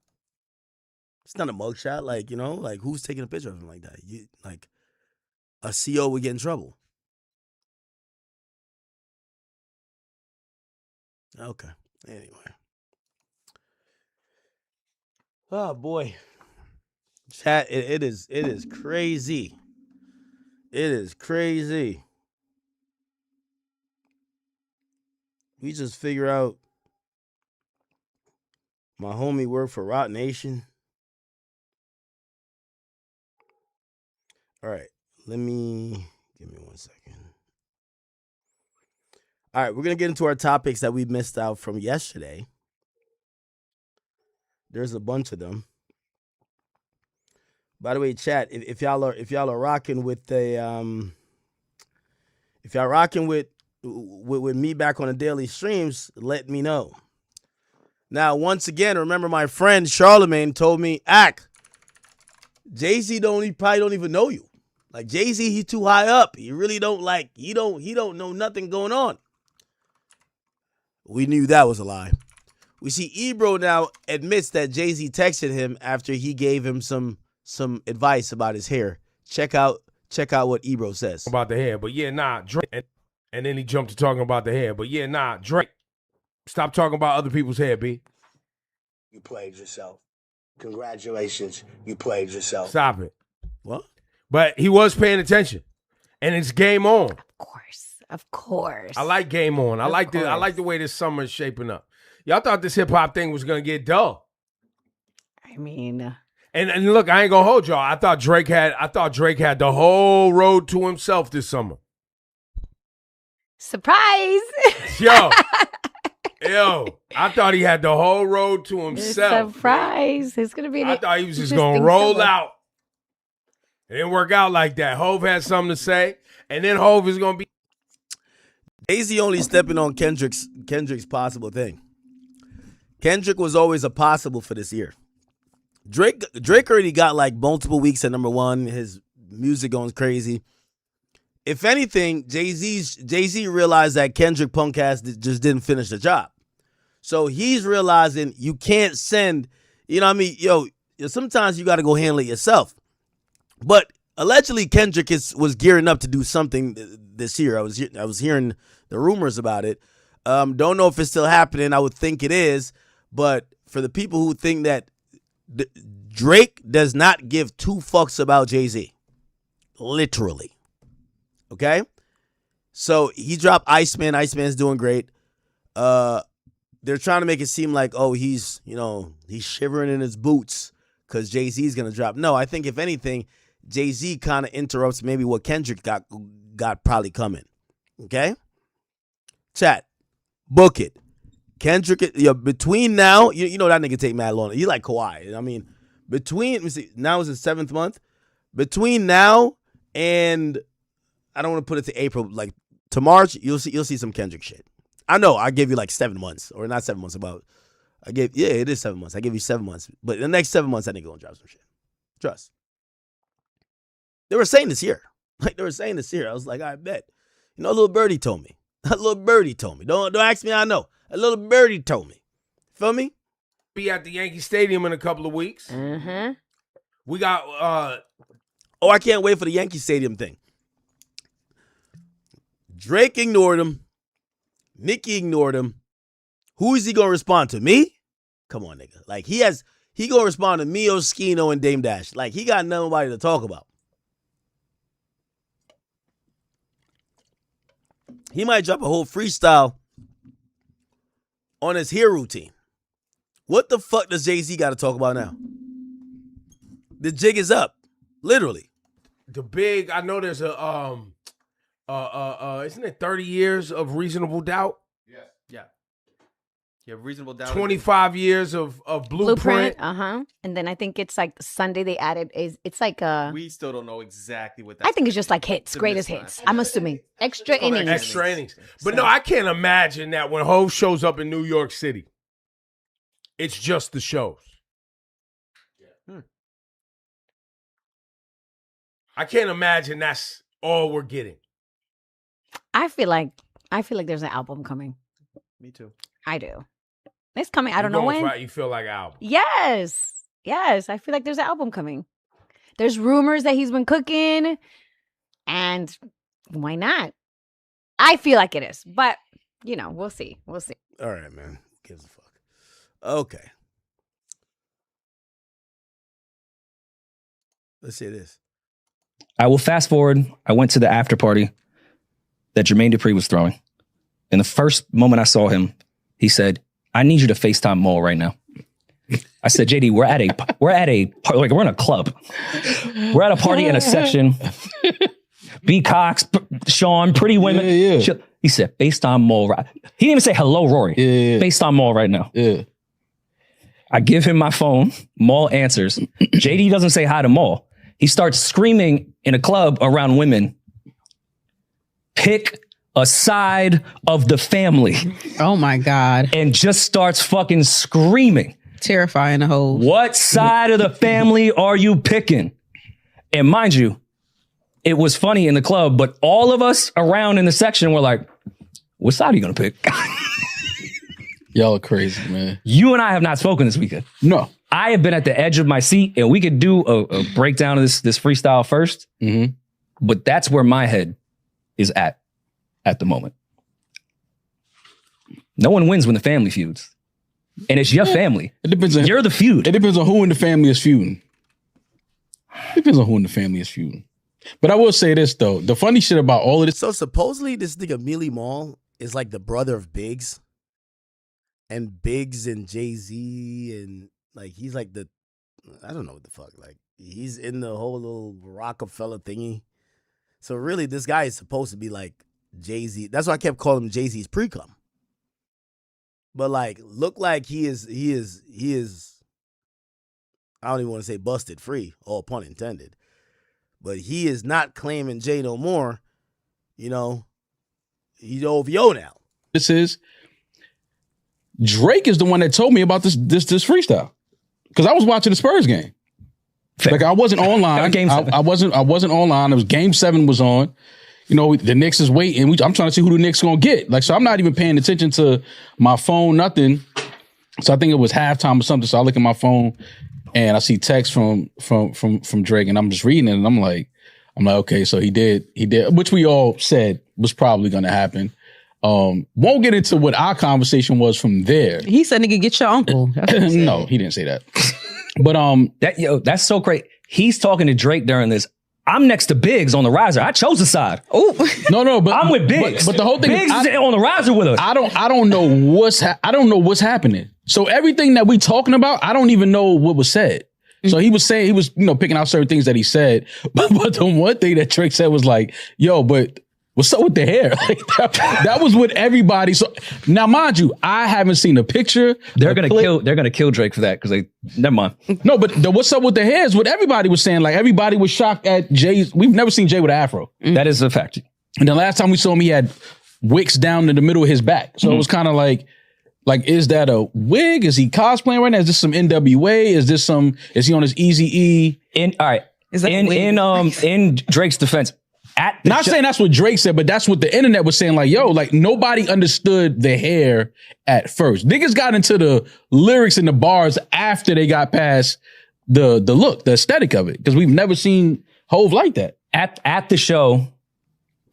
It's not a mugshot. Like, you know, like, who's taking a picture of him like that? Like, a CO would get in trouble. Okay. Anyway. Oh, boy. Chat, it is crazy. It is crazy. We just figure out my homie worked for Roc Nation. All right. Give me 1 second. All right, we're going to get into our topics that we missed out from yesterday. There's a bunch of them. By the way, chat, if y'all are rocking with if y'all rocking with me back on the daily streams, let me know. Now, once again, remember my friend Charlamagne told me, Jay-Z probably don't even know you. Like, Jay-Z, he too high up. He really don't he don't know nothing going on. We knew that was a lie. We see Ebro now admits that Jay-Z texted him after he gave him some advice about his hair. Check out what Ebro says.
About the hair, but yeah, nah, Drake. And then he jumped to talking about the hair, but yeah, nah, Drake. Stop talking about other people's hair, B.
You played yourself. Congratulations, you played yourself.
Stop it.
What?
But he was paying attention, and it's game on.
Of course.
I like game on. I like the way this summer is shaping up. Y'all thought this hip hop thing was gonna get dull.
I mean,
and look, I ain't gonna hold y'all. I thought Drake had the whole road to himself this summer.
Surprise!
Yo, I thought he had the whole road to himself.
Surprise! It's gonna be.
I thought he was just gonna roll out. It didn't work out like that. Hove had something to say, and then Hove is gonna be.
Jay-Z only stepping on Kendrick's possible thing. Kendrick was always a possible for this year. Drake already got like multiple weeks at number one. His music going crazy. If anything, Jay-Z realized that Kendrick punk ass just didn't finish the job. So he's realizing you can't send, you know what I mean? Yo, sometimes you got to go handle it yourself. But allegedly Kendrick was gearing up to do something this year. I was hearing the rumors about it. Don't know if it's still happening. I would think it is. But for the people who think that Drake does not give two fucks about Jay-Z. Literally. Okay? So he dropped Iceman. Iceman's doing great. They're trying to make it seem like, oh, he's shivering in his boots because Jay-Z's going to drop. No, I think if anything, Jay-Z kind of interrupts maybe what Kendrick got probably coming. Okay? Chat. Book it. Kendrick, between now, you know that nigga take mad long. He like Kawhi. I mean, now is his 7th month. Between now and, I don't want to put it to April, like to March, you'll see some Kendrick shit. I know, I gave you like 7 months, or not 7 months, it is 7 months. I gave you 7 months. But in the next 7 months, that nigga gonna drop some shit. Trust. They were saying this year. I was like, I bet. You know, a little birdie told me. Don't ask me, I know. A little birdie told me. Feel me?
Be at the Yankee Stadium in a couple of weeks.
Mm-hmm.
We got
Oh, I can't wait for the Yankee Stadium thing. Drake ignored him. Nicki ignored him. Who is he gonna respond to? Me? Come on, nigga. Like he gonna respond to Mio, Skino, and Dame Dash. Like he got nobody to talk about. He might drop a whole freestyle on his hair routine. What the fuck does Jay-Z got to talk about now? The jig is up, literally.
The big, I know there's a isn't it 30 years of Reasonable Doubt?
Yeah, Reasonable Doubt.
25 years of Blueprint.
And then I think it's like Sunday they added it's like
we still don't know exactly what that
I think it's just like hits, greatest hits. I'm assuming. Extra innings.
Extra innings. But no, I can't imagine that when Hov shows up in New York City, it's just the shows. I can't imagine that's all we're getting.
I feel like there's an album coming.
Me too.
I do. It's coming. I don't know when.
You feel like an album.
Yes. I feel like there's an album coming. There's rumors that he's been cooking, and why not? I feel like it is, but we'll see. We'll see.
All right, man. Who gives a fuck? Okay. Let's say this.
I will fast forward. I went to the after party that Jermaine Dupri was throwing. And the first moment I saw him, he said, I need you to FaceTime Maul right now. I said, JD, we're in a club. We're at a party in a section. B. Cox, Sean, pretty women. Yeah. He said, FaceTime Maul. He didn't even say, hello, Rory. FaceTime Maul right now. I give him my phone. Maul answers. JD doesn't say hi to Maul. He starts screaming in a club around women. Pick a side of the family.
Oh my God.
And just starts fucking screaming.
Terrifying the whole.
What side of the family are you picking? And mind you, it was funny in the club, but all of us around in the section were like, what side are you going to pick?
Y'all are crazy, man.
You and I have not spoken this weekend.
No.
I have been at the edge of my seat, and we could do a breakdown of this freestyle first.
Mm-hmm.
But that's where my head is at the moment. No one wins when the family feuds. And it's your family.
It depends on,
you're the feud.
It depends on who in the family is feuding. It depends on who in the family is feuding. But I will say this, though. The funny shit about all of this.
So supposedly this nigga Mealy Mall is like the brother of Biggs. And Biggs and Jay-Z and like he's like I don't know what the fuck. Like he's in the whole little Rockefeller thingy. So really this guy is supposed to be like Jay-Z. That's why I kept calling him Jay-Z's pre-cum. But like look like he is I don't even want to say busted free, all pun intended. But he is not claiming Jay no more. He's OVO now.
This is Drake is the one that told me about this freestyle. Because I was watching the Spurs game. Fair. Like I wasn't online. I wasn't online. It was Game 7 was on. The Knicks is waiting. I'm trying to see who the Knicks gonna get. Like, so I'm not even paying attention to my phone, nothing. So I think it was halftime or something. So I look at my phone and I see text from Drake, and I'm just reading it, and I'm like, okay, so he did, which we all said was probably gonna happen. Won't get into what our conversation was from there.
He said, "Nigga, get your uncle."
No, he didn't say that. But
that's so great. He's talking to Drake during this. I'm next to Biggs on the riser. I chose a side.
Oh
no, but
I'm with Biggs.
But the whole thing
Biggs is on the riser with us.
I don't know what's happening. So everything that we talking about, I don't even know what was said. So he was picking out certain things that he said. But the one thing that Drake said was like, yo, but what's up with the hair? Like that was with everybody. So now, mind you, I haven't seen a picture.
They're gonna kill Drake for that because they never mind.
No, but what's up with the hair is what everybody was saying. Like everybody was shocked at Jay's. We've never seen Jay with an afro.
That is a fact.
And the last time we saw him, he had wicks down in the middle of his back. So it was kind of like, is that a wig? Is he cosplaying right now? Is this some NWA? Is he on his Eazy-E?
In Drake's defense.
Not saying that's what Drake said, but that's what the internet was saying. Like, yo, like nobody understood the hair at first. Niggas got into the lyrics and the bars after they got past the look, the aesthetic of it. Because we've never seen Hove like that.
At the show,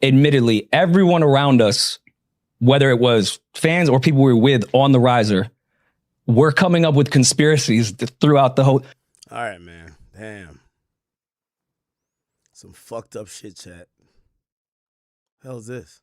admittedly, everyone around us, whether it was fans or people we were with on the riser, were coming up with conspiracies throughout the whole.
All right, man. Damn. Some fucked up shit, chat. Hell's this?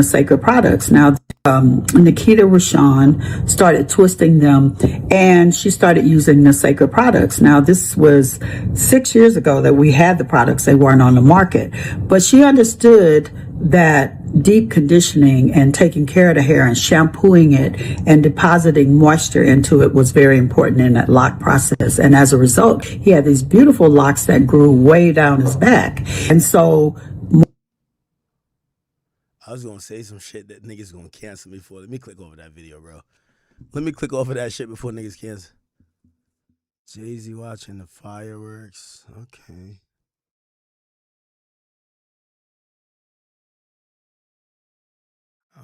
Sacred products. Now, Nikita Rashawn started twisting them, and she started using the sacred products. Now, this was 6 years ago that we had the products. They weren't on the market, but she understood that deep conditioning and taking care of the hair and shampooing it and depositing moisture into it was very important in that lock process. And as a result, he had these beautiful locks that grew way down his back. And so
I was gonna say some shit that niggas gonna cancel me for. Let me click over that video, bro. Let me click over that shit before niggas cancel. Jay-Z watching the fireworks. Okay.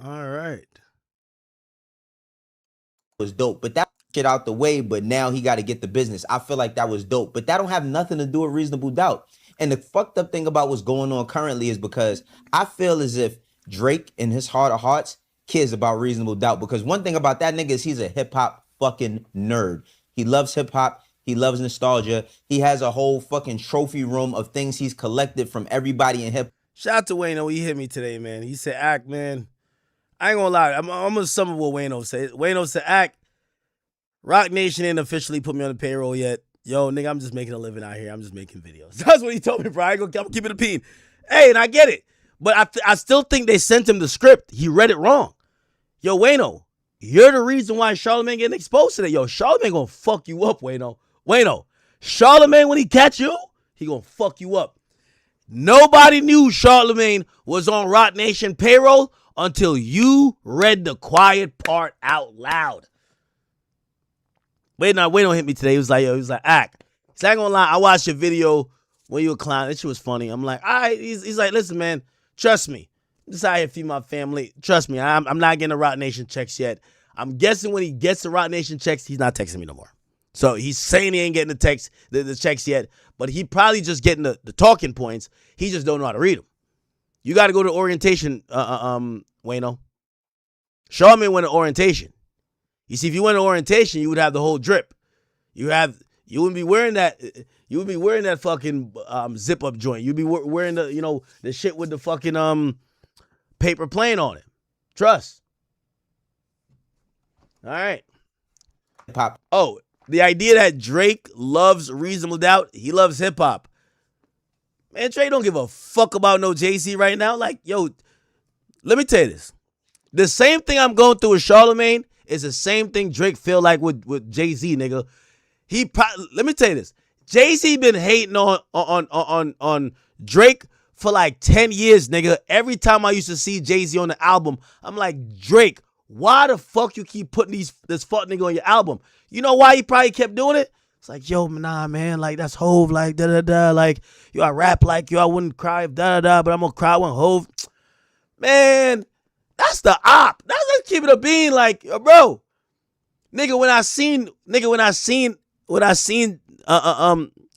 All right.
Was dope, but that shit out the way, but now he got to get the business. I feel like that was dope, but that don't have nothing to do with reasonable doubt. And the fucked up thing about what's going on currently is because I feel as if Drake in his heart of hearts cares about reasonable doubt, because one thing about that nigga is he's a hip hop fucking nerd. He loves hip hop. He loves nostalgia. He has a whole fucking trophy room of things he's collected from everybody in hip.
Shout out to Wayno. He hit me today, man. He said, "Act, man." I ain't gonna lie. I'm gonna sum up what Wayno said. Wayno said, "Act, Rock Nation ain't officially put me on the payroll yet. Yo, nigga, I'm just making a living out here. I'm just making videos." That's what he told me, bro. I'm keeping it a peen. Hey, and I get it. But I still think they sent him the script. He read it wrong. Yo, Wayno, you're the reason why Charlamagne getting exposed today. Yo, Charlamagne gonna fuck you up, Wayno. Wayno, Charlamagne, when he catch you, he gonna fuck you up. Nobody knew Charlamagne was on Rock Nation payroll until you read the quiet part out loud. Wayno hit me today. He was like, "Act." He's not gonna lie, I watched your video when you were clowning. That shit was funny. I'm like, all right. He's like, "Listen, man, trust me. This how I feed my family. Trust me, I'm not getting the Rock Nation checks yet." I'm guessing when he gets the Rock Nation checks, he's not texting me no more. So he's saying he ain't getting the checks yet, but he probably just getting the talking points. He just don't know how to read them. You got to go to orientation, Wayno. Charlamagne went to orientation. You see, if you went to orientation, you would have the whole drip. You wouldn't be wearing that. You would be wearing that fucking zip up joint. You'd be wearing the shit with the fucking paper plane on it. Trust. All right.
Hip-hop.
Oh, the idea that Drake loves reasonable doubt. He loves hip hop. Man, Drake don't give a fuck about no Jay-Z right now. Like, yo, let me tell you this. The same thing I'm going through with Charlamagne is the same thing Drake feel like with Jay-Z, nigga. Let me tell you this. Jay-Z been hating on Drake for like 10 years, nigga. Every time I used to see Jay-Z on the album, I'm like, Drake, why the fuck you keep putting this fuck nigga on your album? You know why he probably kept doing it? It's like, yo, nah, man, like, that's Hove, like, da-da-da, like, yo, I rap like you, I wouldn't cry if da-da-da, but I'm gonna cry when Hove. Man, that's the op. Let's keep it a bean, like, yo, bro. Nigga, when I seen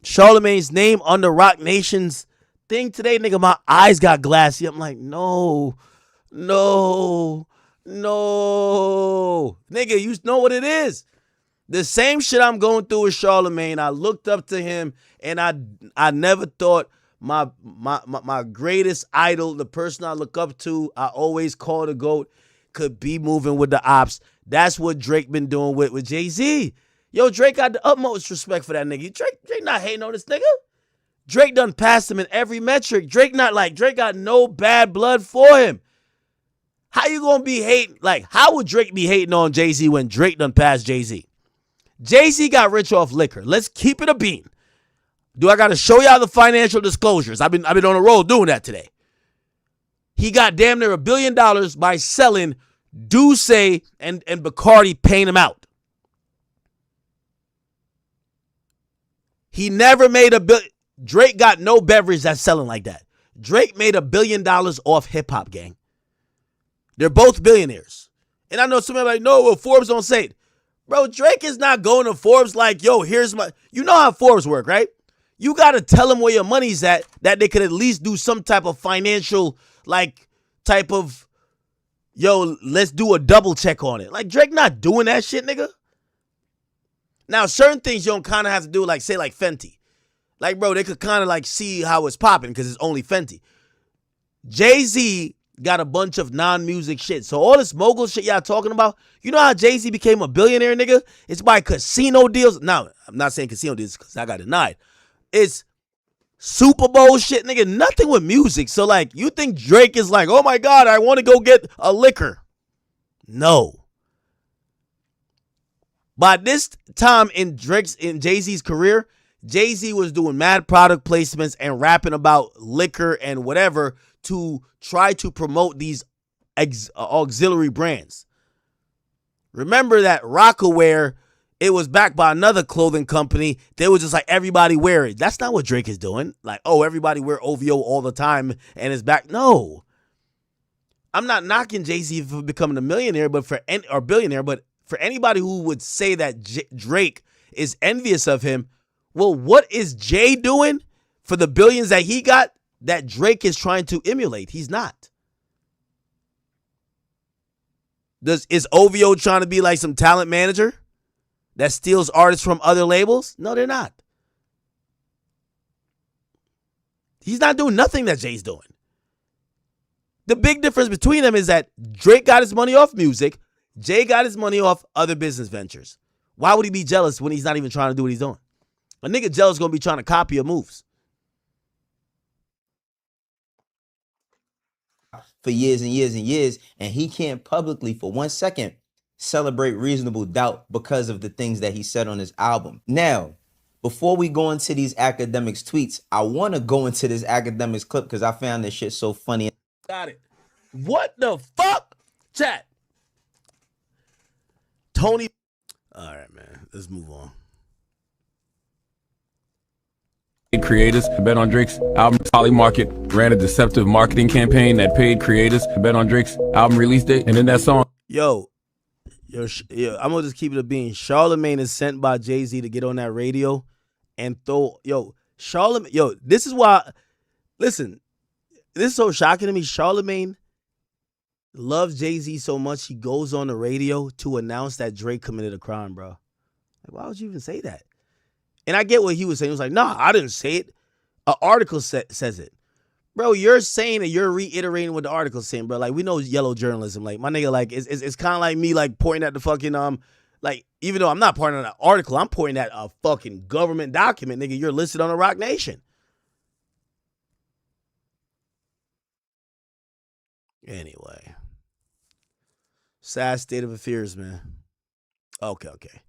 Charlamagne's name on the Rock Nation's thing today, nigga, my eyes got glassy. I'm like, no. Nigga, you know what it is. The same shit I'm going through with Charlamagne. I looked up to him, and I never thought my greatest idol, the person I look up to, I always call the GOAT, could be moving with the ops. That's what Drake been doing with Jay-Z. Yo, Drake got the utmost respect for that nigga. Drake not hating on this nigga. Drake done passed him in every metric. Drake got no bad blood for him. How you gonna be hating? Like, how would Drake be hating on Jay-Z when Drake done passed Jay-Z? Jay-Z got rich off liquor. Let's keep it a bean. Do I gotta show y'all the financial disclosures? I've been on a roll doing that today. He got damn near $1 billion by selling Douce and Bacardi, paying him out. He never made Drake got no beverage that's selling like that. Drake made $1 billion off hip-hop, gang. They're both billionaires. And I know somebody like, no, well, Forbes don't say it. Bro, Drake is not going to Forbes like, yo, here's my... You know how Forbes work, right? You got to tell them where your money's at, that they could at least do some type of financial, like, type of, yo, let's do a double check on it. Like, Drake not doing that shit, nigga. Now, certain things you don't kind of have to do, like, say, like Fenty. Like, bro, they could kind of, like, see how it's popping because it's only Fenty. Jay-Z got a bunch of non-music shit. So all this mogul shit y'all talking about, you know how Jay-Z became a billionaire, nigga? It's by casino deals. Now, I'm not saying casino deals because I got denied. It's Super Bowl shit, nigga. Nothing with music. So, like, you think Drake is like, oh, my God, I want to go get a liquor. No. By this time in Jay-Z's career, Jay-Z was doing mad product placements and rapping about liquor and whatever to try to promote these auxiliary brands. Remember that Rockaware, it was backed by another clothing company. They was just like, everybody wear it. That's not what Drake is doing. Like, oh, everybody wear OVO all the time and it's back. No. I'm not knocking Jay-Z for becoming a millionaire, or billionaire, but for anybody who would say that Drake is envious of him, well, what is Jay doing for the billions that he got that Drake is trying to emulate? He's not. Is OVO trying to be like some talent manager that steals artists from other labels? No, they're not. He's not doing nothing that Jay's doing. The big difference between them is that Drake got his money off music. Jay got his money off other business ventures. Why would he be jealous when he's not even trying to do what he's doing? A nigga jealous going to be trying to copy your moves.
For years and years and years, and he can't publicly for 1 second celebrate Reasonable Doubt because of the things that he said on his album. Now, before we go into these academics tweets, I want to go into this academics clip because I found this shit so funny.
Got it. What the fuck? Chat. Tony. All right, man. Let's move on.
Creators bet on Drake's album. Polymarket ran a deceptive marketing campaign that paid creators to bet on Drake's album release date, and then that song.
Yo, I'm gonna just keep it a bean. Charlamagne is sent by Jay-Z to get on that radio and throw. Charlamagne. Yo, this is why. Listen, this is so shocking to me. Charlamagne loves Jay-Z so much he goes on the radio to announce that Drake committed a crime, bro. Like, why would you even say that? And I get what he was saying. He was like, nah, I didn't say it. An article says it. Bro, you're saying it. You're reiterating what the article's saying, bro. Like, we know yellow journalism. Like, my nigga, like, it's kind of like me, like, pointing at the fucking, like, even though I'm not pointing at an article, I'm pointing at a fucking government document, nigga. You're listed on the Rock Nation. Anyway. Sad state of affairs, man. Okay.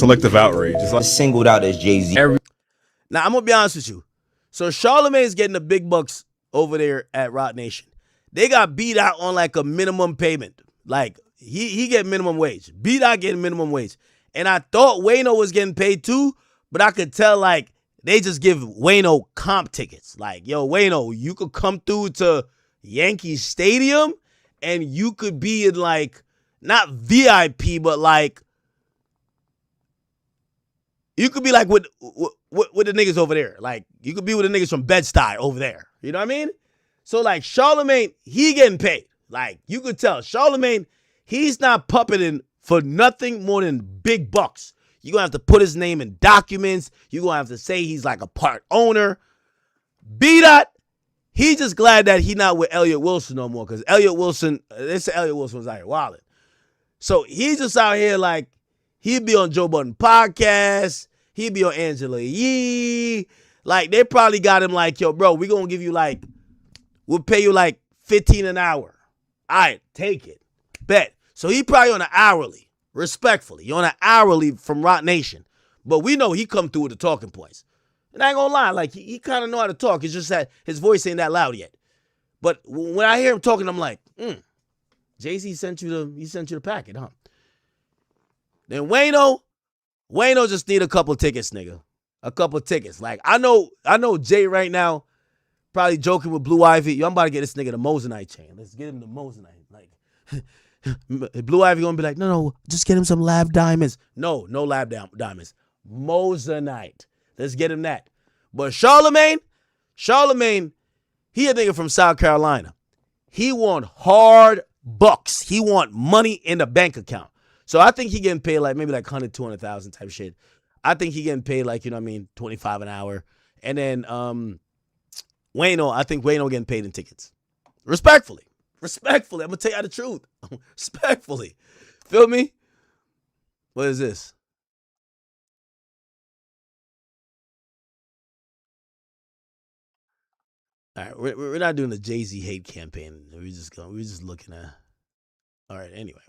Selective outrage. It's like
singled out as Jay-Z.
Now, I'm going to be honest with you. So, Charlamagne is getting the big bucks over there at Rock Nation. They got beat out on like a minimum payment. Like, he get minimum wage. Beat out getting minimum wage. And I thought Wayno was getting paid too, but I could tell, like, they just give Wayno comp tickets. Like, yo, Wayno, you could come through to Yankee Stadium and you could be in, like, not VIP, but, like, you could be like with the niggas over there. Like, you could be with the niggas from Bed-Stuy over there. You know what I mean? So, like, Charlamagne, he getting paid. Like, you could tell. Charlamagne, he's not puppeting for nothing more than big bucks. You're going to have to put his name in documents. You're going to have to say he's like a part owner. B-Dot, he just glad that he not with Elliott Wilson no more because Elliott Wilson, they say Elliott Wilson was out here wilding. So, he's just out here like, he'd be on Joe Budden podcast. He'd be on Angela Yee. Like, they probably got him like, yo, bro, we going to give you like, we'll pay you like $15 an hour. All right, take it. Bet. So he probably on an hourly, respectfully. You're on an hourly from Rock Nation. But we know he come through with the talking points. And I ain't going to lie, like, he kind of know how to talk. It's just that his voice ain't that loud yet. But when I hear him talking, I'm like, Jay-Z sent you the packet, huh? Then Wayno just need a couple tickets, nigga. A couple tickets. Like, I know Jay right now probably joking with Blue Ivy. Yo, I'm about to get this nigga the Mosinite chain. Let's get him the Mosinite. Like, Blue Ivy gonna be like, no, just get him some lab diamonds. No lab diamonds. Moissanite. Let's get him that. But Charlamagne, he a nigga from South Carolina. He want hard bucks. He want money in the bank account. So I think he getting paid like maybe like 100, 200,000 type shit. I think he getting paid like, 25 an hour. And then Wayno, I think Wayno getting paid in tickets. Respectfully, I'm gonna tell you the truth. Respectfully. Feel me? What is this? All right, we're not doing the Jay-Z hate campaign. We're just looking at. All right, anyway.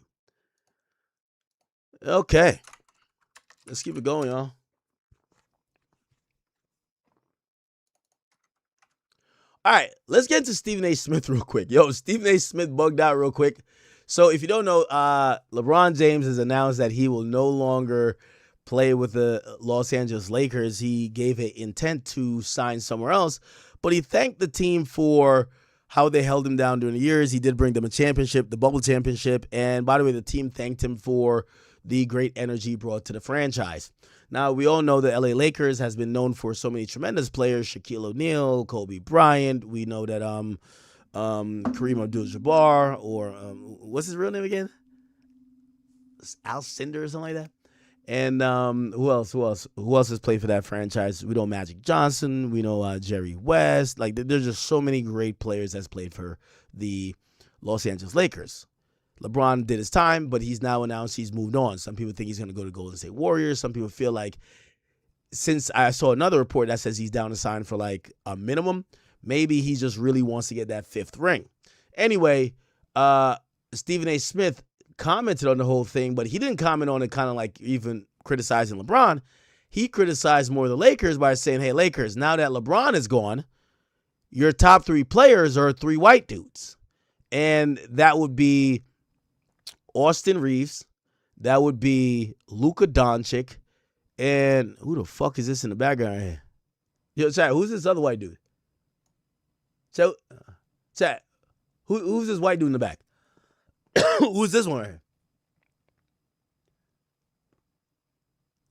Okay. Let's keep it going, y'all. All right, let's get into Stephen A. Smith real quick. Yo, Stephen A. Smith bugged out real quick. So if you don't know, LeBron James has announced that he will no longer play with the Los Angeles Lakers. He gave an intent to sign somewhere else, but he thanked the team for how they held him down during the years. He did bring them a championship, the bubble championship, and by the way, the team thanked him for the great energy he brought to the franchise. Now, we all know the LA Lakers has been known for so many tremendous players, Shaquille O'Neal, Kobe Bryant. We know that Kareem Abdul-Jabbar, or what's his real name again? Al Cinder or something like that. And who else has played for that franchise? We know Magic Johnson. We know Jerry West. Like, there's just so many great players that's played for the Los Angeles Lakers. LeBron did his time, but he's now announced he's moved on. Some people think he's going to go to Golden State Warriors. Some people feel like, since I saw another report that says he's down to sign for like a minimum, maybe he just really wants to get that 5th ring. Anyway, Stephen A. Smith commented on the whole thing, but he didn't comment on it kind of like even criticizing LeBron. He criticized more the Lakers by saying, hey, Lakers, now that LeBron is gone, your top 3 players are 3 white dudes. And that would be Austin Reeves, that would be Luka Doncic, and who the fuck is this in the background here? Yo, chat, who's this other white dude? Chat, who's this white dude in the back? Who's this one right here?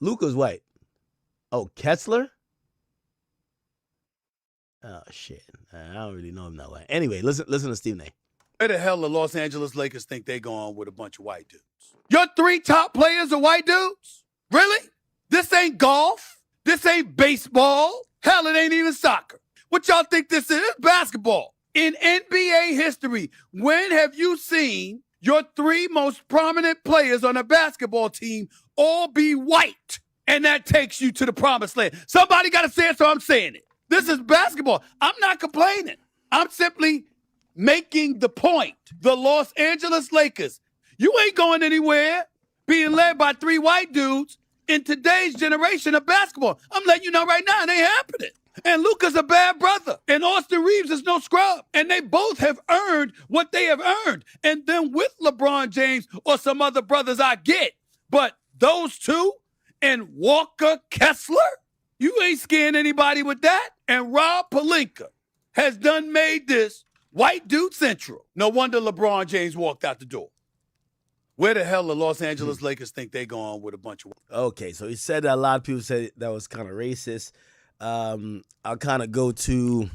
Luka's white. Oh, Kessler? Oh, shit. I don't really know him that way. Anyway, listen to Stephen A.
Where the hell the Los Angeles Lakers think they going with a bunch of white dudes? Your 3 top players are white dudes? Really? This ain't golf. This ain't baseball. Hell, it ain't even soccer. What y'all think this is? It's basketball. In NBA history, when have you seen your 3 most prominent players on a basketball team all be white? And that takes you to the promised land. Somebody got to say it, so I'm saying it. This is basketball. I'm not complaining. I'm simply making the point. The Los Angeles Lakers, you ain't going anywhere being led by 3 white dudes in today's generation of basketball. I'm letting you know right now, it ain't happening. And Luka's a bad brother. And Austin Reeves is no scrub. And they both have earned what they have earned. And then with LeBron James or some other brothers, I get. But those 2 and Walker Kessler, you ain't scaring anybody with that. And Rob Pelinka has done made this white dude central. No wonder LeBron James walked out the door. Where the hell the Los Angeles Lakers think they going with a bunch of...
Okay, so he said that a lot of people said that was kind of racist. I'll kind of go to...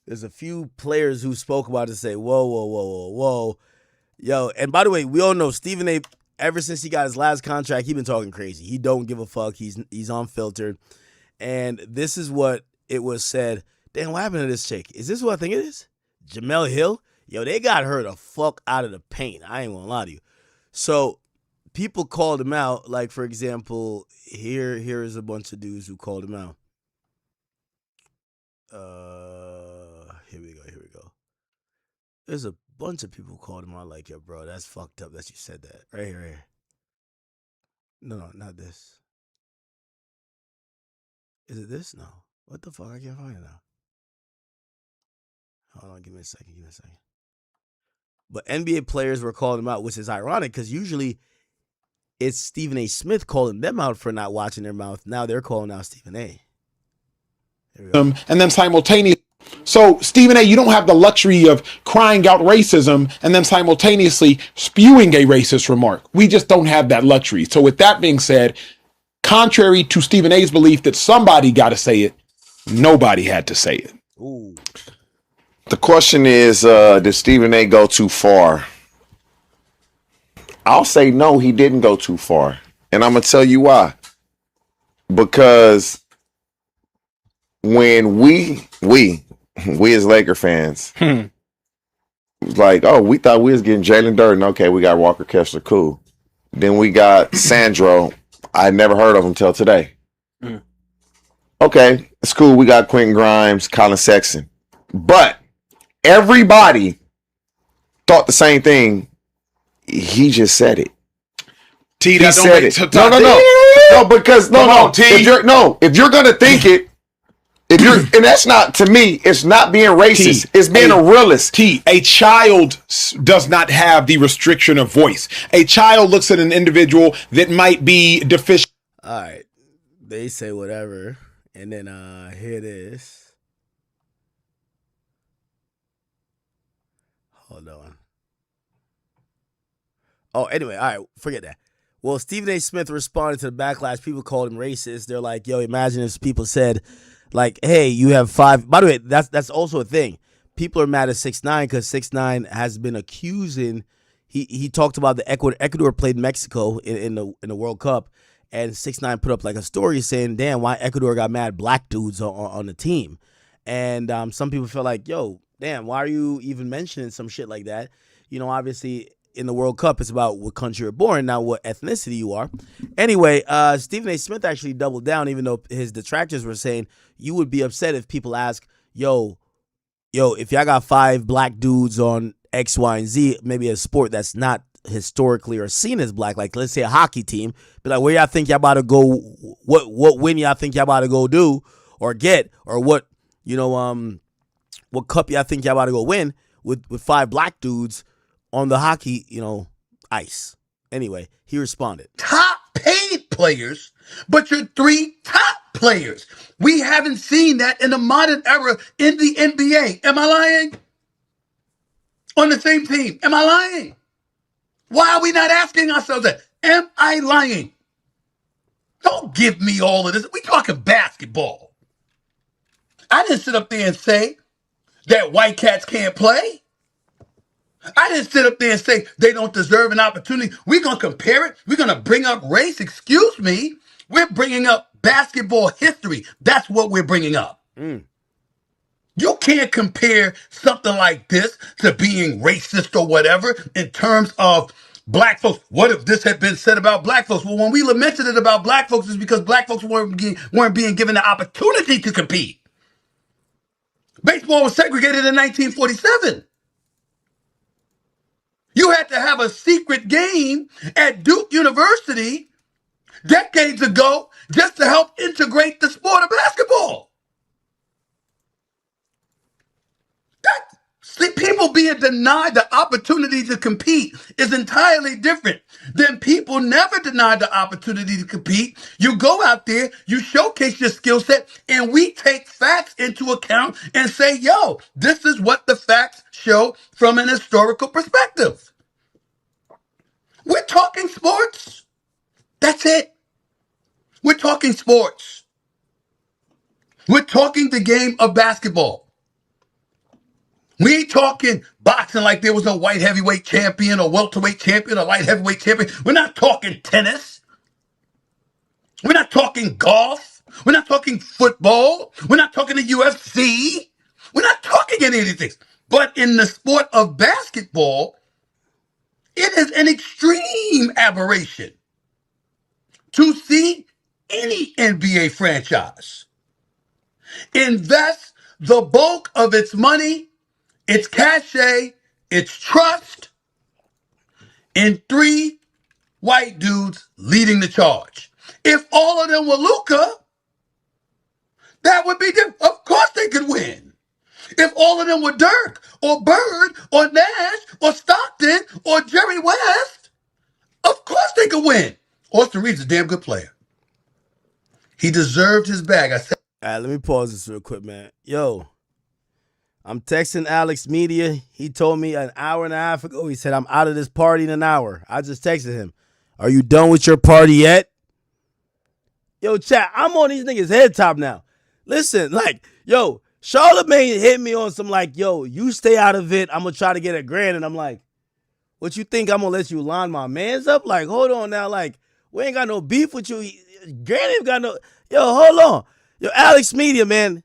There's a few players who spoke about it and say, whoa. Yo, and by the way, we all know Stephen A., ever since he got his last contract, he been talking crazy. He don't give a fuck. He's unfiltered. And this is what it was said. Damn, what happened to this chick? Is this what I think it is? Jamel Hill? Yo, they got her the fuck out of the paint. I ain't gonna lie to you. So people called him out. Like, for example, here is a bunch of dudes who called him out. Here we go. There's a bunch of people who called him out like, yo, bro, that's fucked up that you said that. Right here. No, not this. Is it this? No. What the fuck? I can't find it now. Hold on, give me a second. But NBA players were calling him out, which is ironic because usually it's Stephen A. Smith calling them out for not watching their mouth. Now they're calling out Stephen A.
And then simultaneously,
So, Stephen A., you don't have the luxury of crying out racism and then simultaneously spewing a racist remark. We just don't have that luxury. So, with that being said, contrary to Stephen A.'s belief that somebody got to say it, nobody had to say it.
Ooh.
The question is, did Stephen A. go too far? I'll say no, he didn't go too far. And I'm going to tell you why. Because when we as Laker fans, like, oh, we thought we was getting Jalen Durden. Okay, we got Walker Kessler, cool. Then we got Sandro. I never heard of him till today. Okay, it's cool. We got Quentin Grimes, Colin Sexton. But everybody thought the same thing. He just said it.
T,
he said it. No, because if you're gonna think it, and that's not, to me, it's not being racist. It's being a realist.
A child does not have the restriction of voice. A child looks at an individual that might be deficient.
All right, they say whatever, and then here it is. Hold on. Oh, anyway, all right, forget that. Well, Stephen A. Smith responded to the backlash. People called him racist. They're like, yo, imagine if people said, like, hey, you have 5. By the way, that's also a thing. People are mad at 6ix9ine because 6ix9ine has been accusing. He talked about the Ecuador played Mexico in the World Cup, and 6ix9ine put up like a story saying, damn, why Ecuador got mad black dudes on the team. And some people feel like, yo, damn, why are you even mentioning some shit like that? You know, obviously, in the World Cup, it's about what country you're born, not what ethnicity you are. Anyway, Stephen A. Smith actually doubled down, even though his detractors were saying you would be upset if people ask, yo, if y'all got 5 black dudes on X, Y, and Z, maybe a sport that's not historically or seen as black, like let's say a hockey team, but like where y'all think y'all about to go, what win y'all think y'all about to go do or get, or what, you know, what cup y'all think y'all about to go win with 5 black dudes on the hockey, you know, ice. Anyway, he responded.
Top paid players, but your 3 top players. We haven't seen that in the modern era in the NBA. Am I lying? On the same team. Am I lying? Why are we not asking ourselves that? Am I lying? Don't give me all of this. We talking basketball. I didn't sit up there and say that white cats can't play. I didn't sit up there and say they don't deserve an opportunity. We're going to compare it. We're going to bring up race. Excuse me. We're bringing up basketball history. That's what we're bringing up. You can't compare something like this to being racist or whatever in terms of black folks. What if this had been said about black folks? Well, when we lamented it about black folks, it's because black folks weren't being given the opportunity to compete. Baseball was segregated in 1947. You had to have a secret game at Duke University decades ago just to help integrate the sport of basketball. See, people being denied the opportunity to compete is entirely different than people never denied the opportunity to compete. You go out there, you showcase your skill set, and we take facts into account and say, yo, this is what the facts show from an historical perspective. We're talking sports. That's it. We're talking sports. We're talking the game of basketball. We ain't talking boxing like there was a white heavyweight champion or welterweight champion or light heavyweight champion. We're not talking tennis. We're not talking golf. We're not talking football. We're not talking the UFC. We're not talking any of these things. But in the sport of basketball, it is an extreme aberration to see any NBA franchise invest the bulk of its money, its cachet, its trust in 3 white dudes leading the charge. If all of them were Luka, that would be different. Of course they could win. If all of them were Dirk or Bird or Nash or Stockton or Jerry West, of course they could win. Austin Reeves is a damn good player. He deserved his bag. I said.
All right, let me pause this real quick, man. Yo, I'm texting Alex Media. He told me an hour and a half ago. He said, I'm out of this party in an hour. I just texted him. Are you done with your party yet? Yo, chat, I'm on these niggas' head top now. Listen, like, yo, Charlamagne hit me on some like, yo, you stay out of it. I'm going to try to get $1,000. And I'm like, what you think? I'm going to let you line my mans up? Like, hold on now. Like, we ain't got no beef with you. Granny ain't got no. Yo, hold on. Yo, Alex Media, man.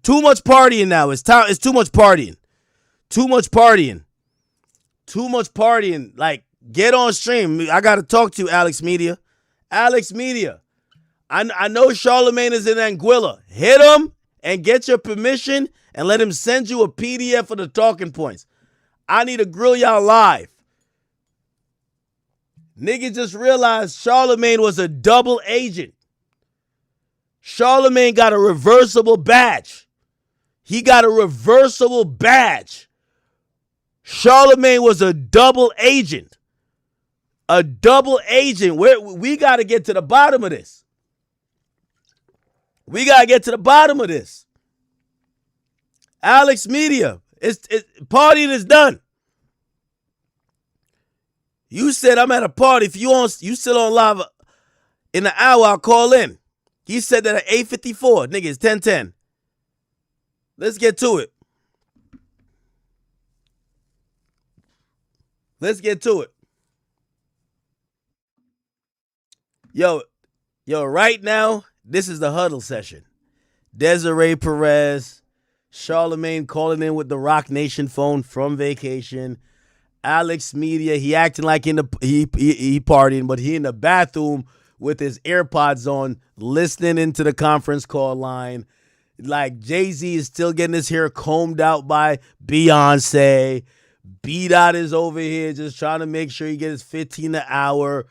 Too much partying now. It's time. It's too much partying. Too much partying. Too much partying. Like, get on stream. I got to talk to you, Alex Media. Alex Media. I know Charlamagne is in Anguilla. Hit him and get your permission and let him send you a PDF of the talking points. I need to grill y'all live. Niggas just realized Charlamagne was a double agent. Charlamagne got a reversible badge. He got a reversible badge. Charlamagne was a double agent. A double agent. We got to get to the bottom of this. We got to get to the bottom of this. Alex Media, partying is done. You said I'm at a party. If you still on live in an hour, I'll call in. He said that at 8:54. Nigga, it's 10:10. Let's get to it. Let's get to it. Yo, right now, this is the huddle session. Desiree Perez, Charlamagne calling in with the Rock Nation phone from vacation. Alex Media, he acting like he partying, but he in the bathroom with his AirPods on, listening into the conference call line. Like Jay-Z is still getting his hair combed out by Beyonce. B-Dot is over here just trying to make sure he gets 15 an hour.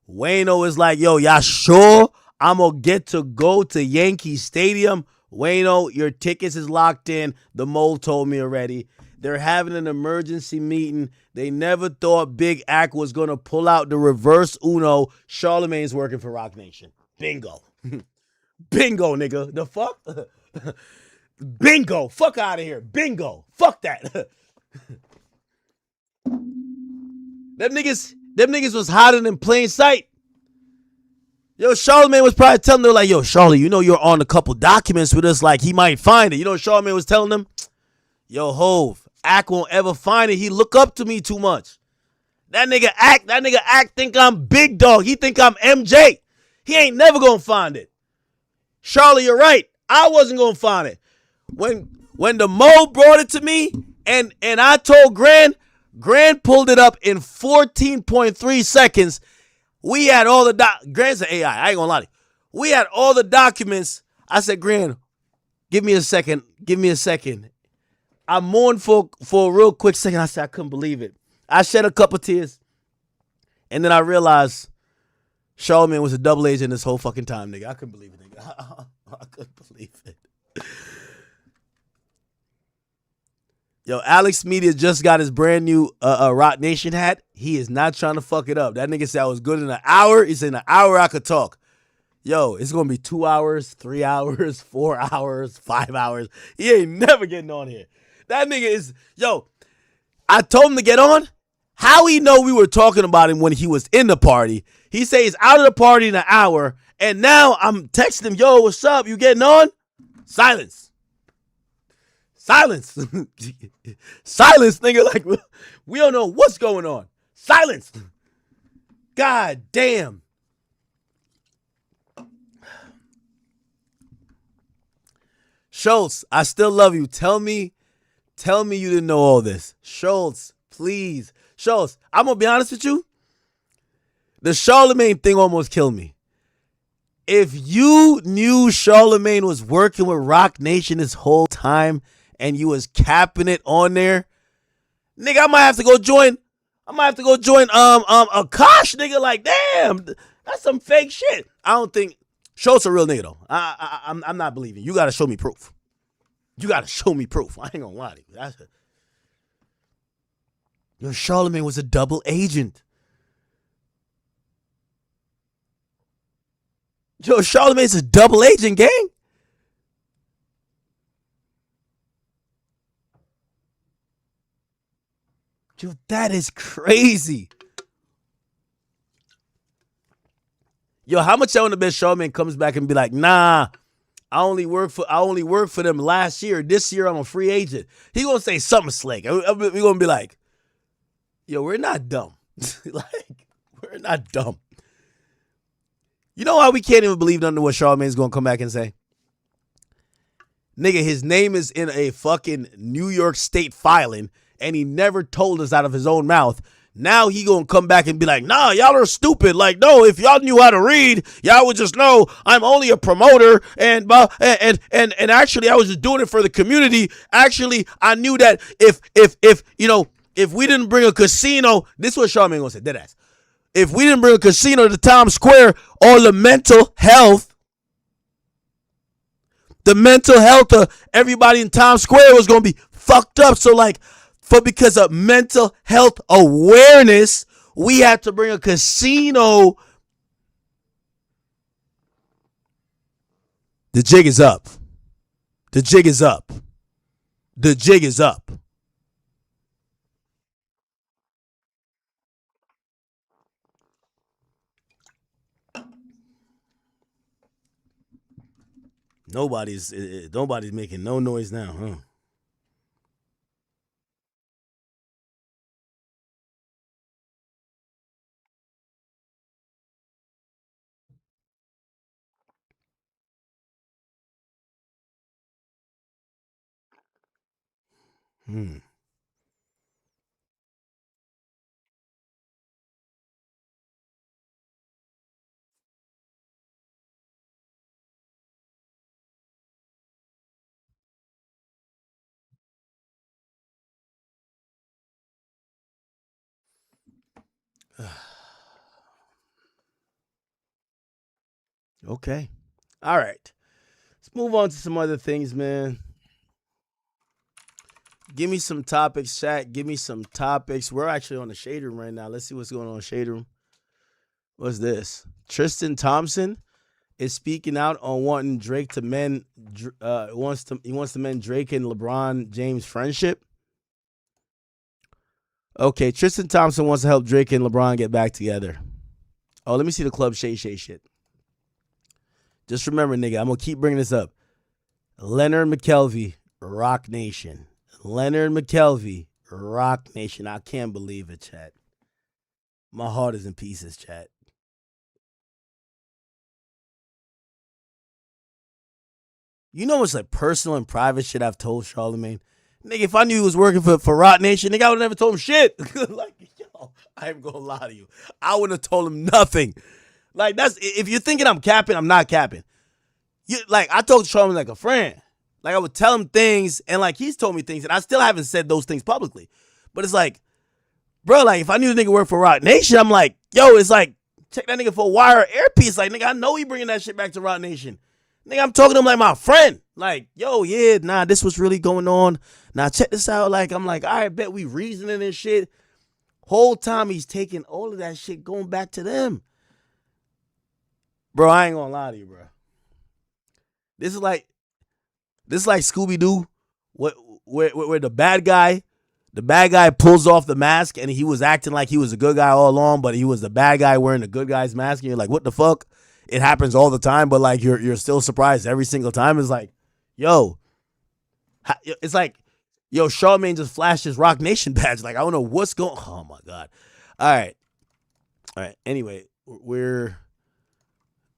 Wayno is like, yo, y'all sure I'm going to get to go to Yankee Stadium? Wayno, your tickets is locked in. The mole told me already. They're having an emergency meeting. They never thought Big Ack was going to pull out the reverse Uno. Charlamagne's working for Rock Nation. Bingo. Bingo, nigga. The fuck? Bingo. Fuck out of here. Bingo. Fuck that. Them niggas was hiding in plain sight. Yo, Charlamagne was probably telling them, like, yo, Charlie, you know you're on a couple documents with us, like he might find it. You know what Charlamagne was telling them? Yo, Hove, Ack won't ever find it. He look up to me too much. That nigga Ack think I'm big dog. He think I'm MJ. He ain't never gonna find it. Charlie, you're right. I wasn't gonna find it. When the Mo brought it to me and I told Gran pulled it up in 14.3 seconds. We had all the Gran's an AI. I ain't gonna lie to you. We had all the documents. I said, Gran, give me a second. Give me a second. I mourned for a real quick second. I said, I couldn't believe it. I shed a couple tears. And then I realized Charlamagne was a double agent this whole fucking time, nigga. I couldn't believe it, nigga. I couldn't believe it. Yo, Alex Media just got his brand new Rock Nation hat. He is not trying to fuck it up. That nigga said I was good in an hour. He said in an hour I could talk. Yo, it's going to be 2 hours, 3 hours, 4 hours, 5 hours. He ain't never getting on here. That nigga is, yo, I told him to get on. How he know we were talking about him when he was in the party? He say he's out of the party in an hour, and now I'm texting him, yo, what's up? You getting on? Silence. Silence. Silence, nigga. Like, we don't know what's going on. Silence. God damn. Schultz, I still love you. Tell me you didn't know all this. Schultz, please. Schultz, I'm going to be honest with you. The Charlamagne thing almost killed me. If you knew Charlamagne was working with Rock Nation this whole time and you was capping it on there, nigga, I might have to go join Akash, nigga. Like, damn, that's some fake shit. I don't think Schultz a real nigga though. I'm not believing. You gotta show me proof. You gotta show me proof. I ain't gonna lie to you. Yo, Charlamagne was a double agent. Yo, Charlamagne's a double agent, gang. Dude, that is crazy. Yo, how much I want to bet Charlamagne comes back and be like, nah, I only worked for them last year. This year I'm a free agent. He gonna say something slick. We gonna be like, yo, we're not dumb. Like, we're not dumb. You know why we can't even believe none of what Charlamagne's gonna come back and say? Nigga, his name is in a fucking New York State filing, and he never told us out of his own mouth. Now he gonna come back and be like, nah, y'all are stupid. Like, no, if y'all knew how to read, y'all would just know I'm only a promoter, and actually I was just doing it for the community. Actually, I knew that if we didn't bring a casino, this is what Charlamagne gonna say, deadass. If we didn't bring a casino to Times Square, all the mental health of everybody in Times Square was gonna be fucked up. So like, because of mental health awareness, we had to bring a casino. The jig is up. The jig is up. The jig is up. Nobody's making no noise now, huh? Okay. All right. Let's move on to some other things, man. Give me some topics, chat. Give me some topics. We're actually on the Shade Room right now. Let's see what's going on in Shade Room. What's this? Tristan Thompson is speaking out on wanting Drake to mend. He wants to mend Drake and LeBron James friendship. Okay, Tristan Thompson wants to help Drake and LeBron get back together. Oh, let me see the Club Shay shit. Just remember, nigga, I'm going to keep bringing this up. Leonard McKelvey, Rock Nation. Leonard McKelvey, Rock Nation. I can't believe it, chat. My heart is in pieces, chat. You know what's like personal and private shit I've told Charlamagne? Nigga, if I knew he was working for Rock Nation, nigga, I would have never told him shit. Like, yo, I ain't gonna lie to you. I wouldn't have told him nothing. Like, that's, if you're thinking I'm capping, I'm not capping. Like, I talk to Charlamagne like a friend. Like, I would tell him things, and like, he's told me things, and I still haven't said those things publicly. But it's like, bro, like, if I knew the nigga worked for Rock Nation, I'm like, yo, it's like, check that nigga for a wire or earpiece. Like, nigga, I know he bringing that shit back to Rock Nation. Nigga, I'm talking to him like my friend. Like, yo, yeah, nah, this was really going on. Now, check this out. Like, I'm like, all right, bet we reasoning and shit. Whole time he's taking all of that shit going back to them. Bro, I ain't gonna lie to you, bro. This is like Scooby-Doo, where the bad guy pulls off the mask and he was acting like he was a good guy all along, but he was the bad guy wearing the good guy's mask. And you're like, what the fuck? It happens all the time, but like you're still surprised every single time. It's like, yo, it's like, yo, Charlamagne just flashed his Rock Nation badge. Like, I don't know what's going. Oh my god. All right. Anyway,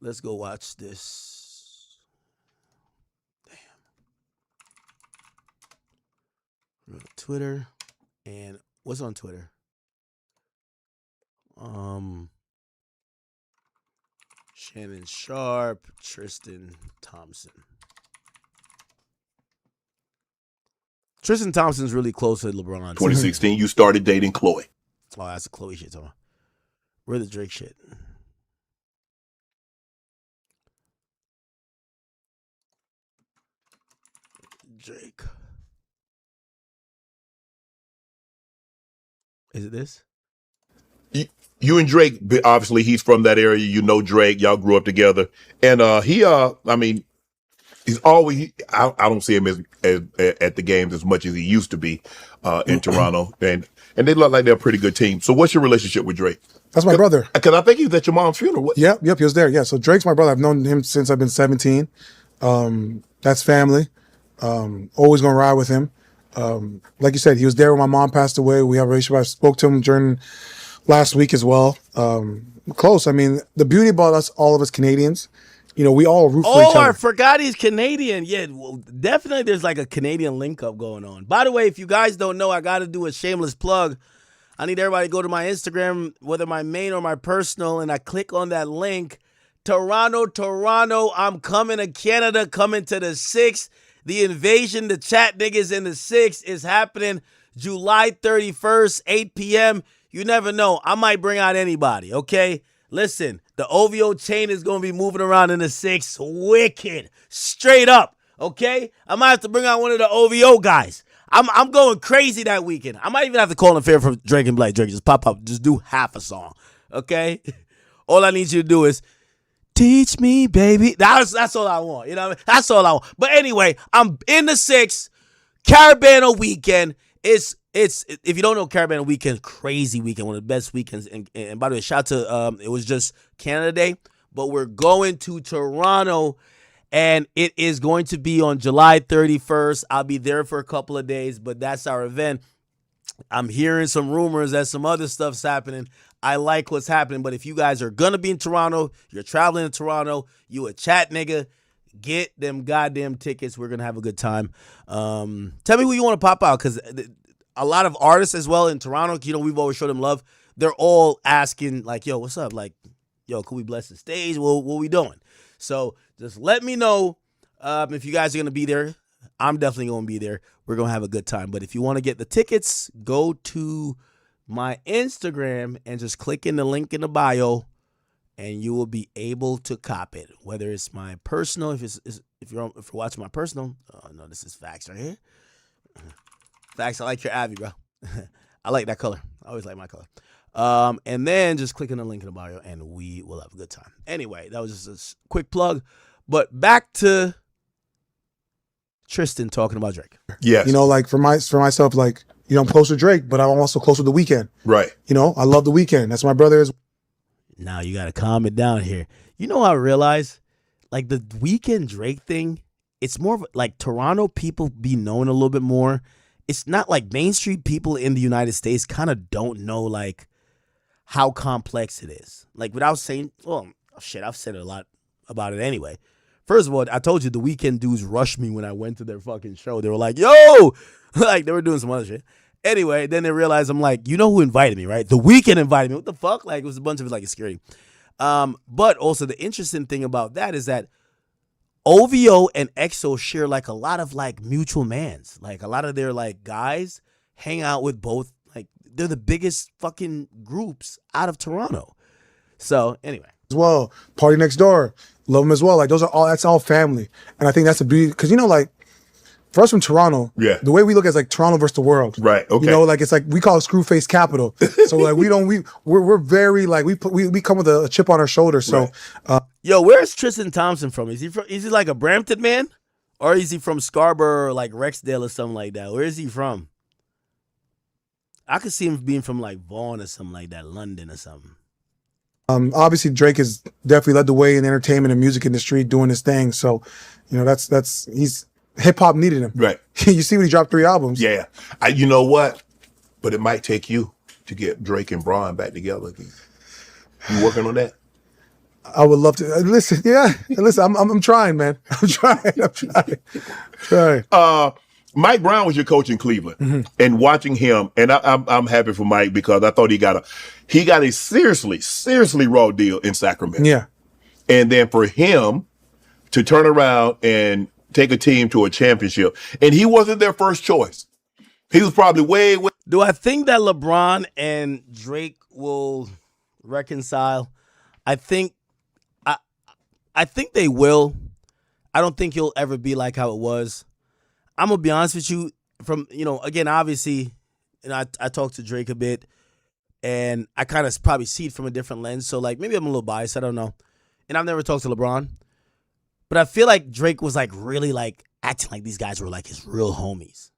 let's go watch this. Damn. Twitter, and what's on Twitter? Shannon Sharp, Tristan Thompson. Tristan Thompson's really close to LeBron on
2016, you started dating Chloe.
Oh, that's a Chloe shit. Where the Drake shit? Drake. Is it this?
You and Drake, obviously he's from that area. You know Drake. Y'all grew up together. And He's always. I don't see him as at the games as much as he used to be in Toronto, and they look like they're a pretty good team. So, what's your relationship with Drake?
That's my brother.
Because I think he was at your mom's funeral. What?
Yep, he was there. Yeah, so Drake's my brother. I've known him since I've been 17. That's family. Always gonna ride with him. Like you said, he was there when my mom passed away. We have a relationship. I spoke to him during last week as well. Close. I mean, the beauty about us, all of us Canadians, we all root for each
Oh,
other.
I forgot he's Canadian. Yeah, well, definitely there's like a Canadian link up going on. By the way, if you guys don't know, I got to do a shameless plug. I need everybody to go to my Instagram, whether my main or my personal, and I click on that link. Toronto, I'm coming to Canada, coming to the 6th. The invasion, the chat niggas in the 6th is happening July 31st, 8 p.m. You never know. I might bring out anybody, okay? Listen, the OVO chain is going to be moving around in the 6th. Wicked. Straight up, okay? I might have to bring out one of the OVO guys. I'm going crazy that weekend. I might even have to call in fair for Drake and Blake. Drake, just pop up. Just do half a song, okay? All I need you to do is teach me, baby. That's all I want. You know what I mean? That's all I want. But anyway, I'm in the 6th. Carabana weekend. It's if you don't know, Carabana weekend, crazy weekend, one of the best weekends. And by the way, shout out to it was just Canada Day, but we're going to Toronto, and it is going to be on July 31st. I'll be there for a couple of days, but that's our event. I'm hearing some rumors that some other stuff's happening. I like what's happening, but if you guys are gonna be in Toronto, you're traveling to Toronto, you a chat nigga, get them goddamn tickets. We're gonna have a good time. Tell me who you want to pop out, because a lot of artists as well in Toronto, we've always showed them love. They're all asking like, yo, what's up? Like, yo, could we bless the stage? What we doing? So just let me know if you guys are gonna be there. I'm definitely gonna be there. We're gonna have a good time. But if you want to get the tickets, go to my Instagram and just click in the link in the bio, and you will be able to cop it. Whether it's my personal, if you're watching my personal, oh no, this is Facts right here. Facts, I like your Abby, bro. I like that color. I always like my color. And then just click on the link in the bio, and we will have a good time. Anyway, that was just a quick plug. But back to Tristan talking about Drake.
Yes.
Like for myself, like, I'm close to Drake, but I'm also close to The Weeknd.
Right.
I love The Weeknd. That's my brother is.
Now you gotta calm it down here. I realize, like, the Weeknd Drake thing, it's more of like Toronto people be known a little bit more. It's not like Main Street people in the United States kind of don't know like how complex it is. Like, without saying, well, shit, I've said a lot about it anyway. First of all, I told you the Weeknd dudes rushed me when I went to their fucking show. They were like, yo, like they were doing some other shit. Anyway, then they realized I'm like, you know who invited me, right? The Weeknd invited me. What the fuck? Like, it was a bunch of like security. But also the interesting thing about that is that OVO and EXO share like a lot of like mutual mans. Like a lot of their like guys hang out with both. Like they're the biggest fucking groups out of Toronto. So anyway.
As well, Party Next Door, love them as well. Like that's all family. And I think that's a beauty, because like, for us from Toronto, the way we look at it is like Toronto versus the world.
Right. Okay.
Like it's like we call it Screwface Capital. So like we're very like we come with a chip on our shoulder. So
yo, where's Tristan Thompson from? Is he like a Brampton man? Or is he from Scarborough or like Rexdale or something like that? Where is he from? I could see him being from like Vaughan or something like that, London or something.
Obviously Drake has definitely led the way in the entertainment and music industry doing his thing. So, he's hip hop needed him.
Right.
You see when he dropped 3 albums.
Yeah. You know what? But it might take you to get Drake and Braun back together again. You working on that?
I would love to. Listen, I'm trying, man. I'm trying.
Mike Brown was your coach in Cleveland, and watching him, and I'm happy for Mike because I thought he got a seriously raw deal in Sacramento.
Yeah.
And then for him to turn around and take a team to a championship, and he wasn't their first choice. He was probably way.
Do I think that LeBron and Drake will reconcile? I think they will. I don't think he'll ever be like how it was. I'm gonna be honest with you. From again, obviously, I talked to Drake a bit, and I kind of probably see it from a different lens. So like maybe I'm a little biased. I don't know. And I've never talked to LeBron, But I feel like Drake was like really like acting like these guys were like his real homies.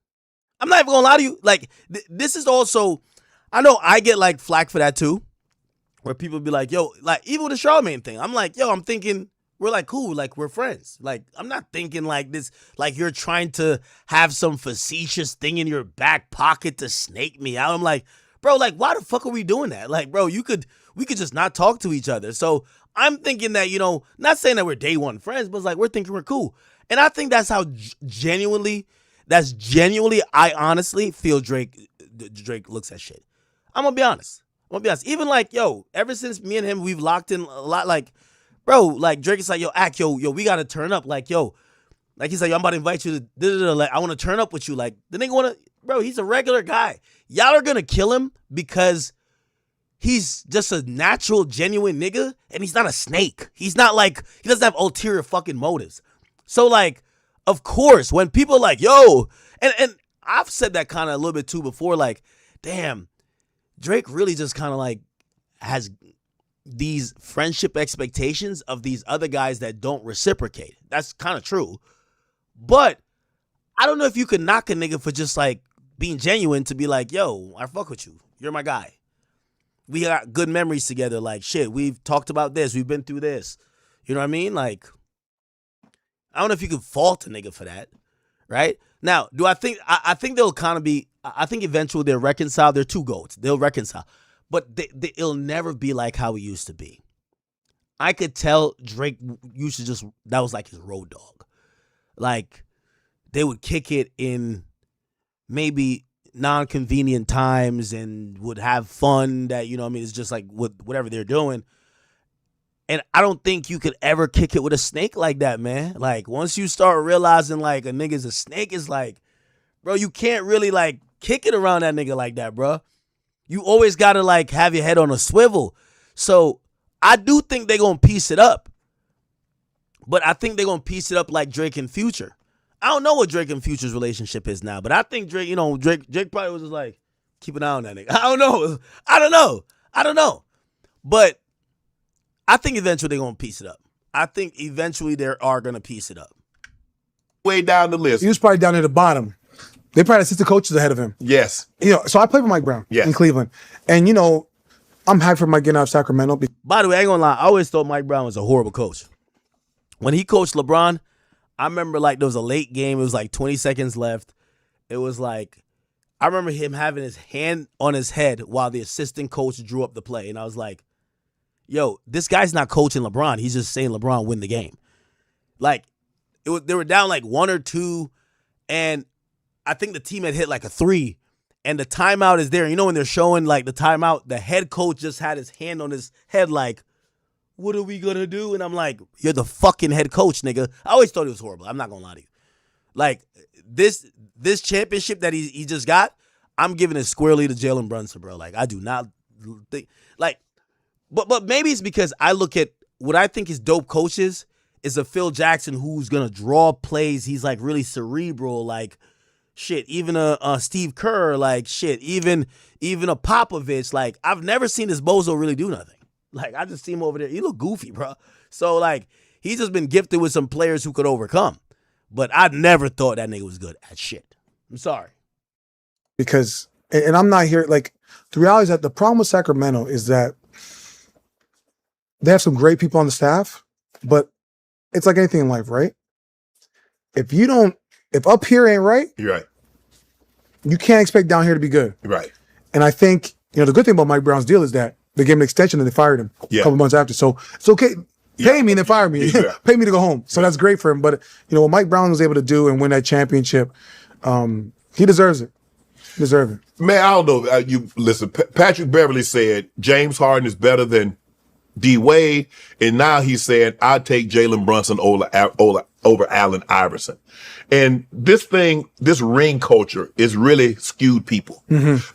I'm not even gonna lie to you. Like this is also, I know I get like flack for that too, where people be like, yo, like even with the Charlamagne thing, I'm like, yo, I'm thinking we're like cool, like we're friends. Like I'm not thinking like this, like you're trying to have some facetious thing in your back pocket to snake me out. I'm like, bro, like why the fuck are we doing that? Like, bro, we could just not talk to each other. So I'm thinking that, you know, not saying that we're day one friends, but it's like we're thinking we're cool. And I think that's how genuinely, I honestly feel Drake looks at shit. I'm gonna be honest. Even like, yo, ever since me and him, we've locked in a lot. Like, bro, like Drake is like, yo, we gotta turn up. Like, yo, like he's like, yo, I'm about to invite you to, like, I want to turn up with you. Like, the nigga wanna, bro, he's a regular guy. Y'all are gonna kill him because he's just a natural, genuine nigga, and he's not a snake. He's not like, he doesn't have ulterior fucking motives. So like, of course, when people are like, yo, and I've said that kind of a little bit too before, like, damn, Drake really just kind of like has these friendship expectations of these other guys that don't reciprocate. That's kind of true. But I don't know if you could knock a nigga for just like being genuine to be like, yo, I fuck with you. You're my guy. We got good memories together. Like, shit, we've talked about this. We've been through this. You know what I mean? Like, I don't know if you could fault a nigga for that, right? Now, do I think, I think they'll kind of be, I think eventually they'll reconcile. They're two goats. They'll reconcile. But it'll never be like how it used to be. I could tell Drake used to just, that was like his road dog. Like, they would kick it in maybe non-convenient times and would have fun that, you know what I mean, it's just like whatever they're doing. And I don't think you could ever kick it with a snake like that, man. Like, once you start realizing, like, a nigga's a snake, it's like, bro, you can't really, like, kick it around that nigga like that, bro. You always got to, like, have your head on a swivel. So, I do think they're going to piece it up. But I think they're going to piece it up like Drake and Future. I don't know what Drake and Future's relationship is now, but I think Drake, you know, Drake probably was just like, keep an eye on that nigga. I don't know. But I think eventually they're going to piece it up. I think eventually they are going to piece it up.
Way down the list.
He was probably down at the bottom. They probably had assistant coaches ahead of him.
Yes.
You know, so I played with Mike Brown in Cleveland. And, you know, I'm happy for Mike getting out of Sacramento.
By the way, I ain't going to lie. I always thought Mike Brown was a horrible coach. When he coached LeBron, I remember like there was a late game. It was like 20 seconds left. It was like, I remember him having his hand on his head while the assistant coach drew up the play. And I was like, yo, this guy's not coaching LeBron. He's just saying LeBron win the game. Like, they were down like 1 or 2, and I think the team had hit like a 3, and the timeout is there. You know when they're showing like the timeout, the head coach just had his hand on his head like, what are we going to do? And I'm like, you're the fucking head coach, nigga. I always thought he was horrible. I'm not going to lie to you. Like, this championship that he just got, I'm giving it squarely to Jalen Brunson, bro. Like, I do not think, like, but maybe it's because I look at what I think is dope coaches is a Phil Jackson who's going to draw plays. He's, like, really cerebral, like, shit. Even a Steve Kerr, like, shit. Even a Popovich, like, I've never seen this bozo really do nothing. Like, I just see him over there. He look goofy, bro. So, like, he's just been gifted with some players who could overcome. But I never thought that nigga was good at shit. I'm sorry.
Because, and I'm not here, like, the reality is that the problem with Sacramento is that they have some great people on the staff, but it's like anything in life, right? If up here ain't right,
you're right.
You can't expect down here to be good.
Right.
And I think, you know, the good thing about Mike Brown's deal is that they gave him an extension and they fired him a couple months after. So it's okay. Pay me and then fire me.
Yeah.
Pay me to go home. So that's great for him. But, you know, what Mike Brown was able to do and win that championship, he deserves it. Deserve it.
Man, I don't know. You listen, Patrick Beverly said James Harden is better than D-Wade, and now he's saying I'd take Jalen Brunson over Allen Iverson. And this ring culture is really skewed people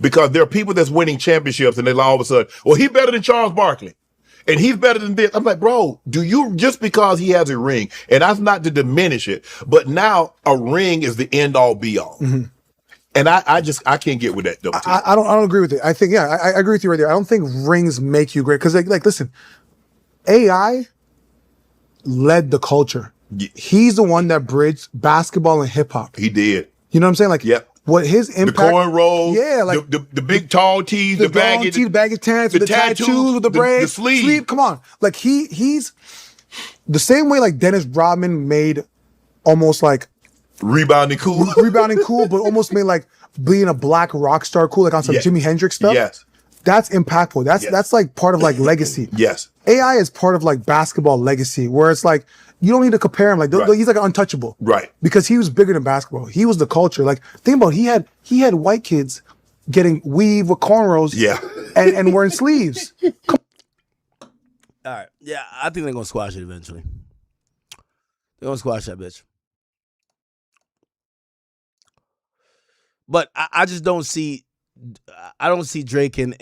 because there are people that's winning championships and they all of a sudden, well, he's better than Charles Barkley and he's better than this. I'm like, bro, just because he has a ring, and that's not to diminish it, but now a ring is the end all be all. And I can't get with that though.
I don't agree with it. I think, I agree with you right there. I don't think rings make you great. Cause like listen, AI led the culture. He's the one that bridged basketball and hip hop.
He did.
You know what I'm saying? Like, what his impact.
The cornrows.
Yeah, like
the big tall tees, the baggy
pants, the tattoos, with the braids,
the sleeve.
Come on, like he's the same way like Dennis Rodman made almost like
rebounding cool,
but almost made like being a black rock star cool, like on some Jimi Hendrix stuff.
Yes,
that's impactful. That's like part of like legacy.
Yes,
AI is part of like basketball legacy, where it's like you don't need to compare him. Like he's like an untouchable,
right?
Because he was bigger than basketball. He was the culture. Like think about it, he had white kids getting weave with cornrows, and wearing sleeves.
All right, yeah, I think they're gonna squash it eventually. They're gonna squash that bitch. But I just don't see. I don't see Drake and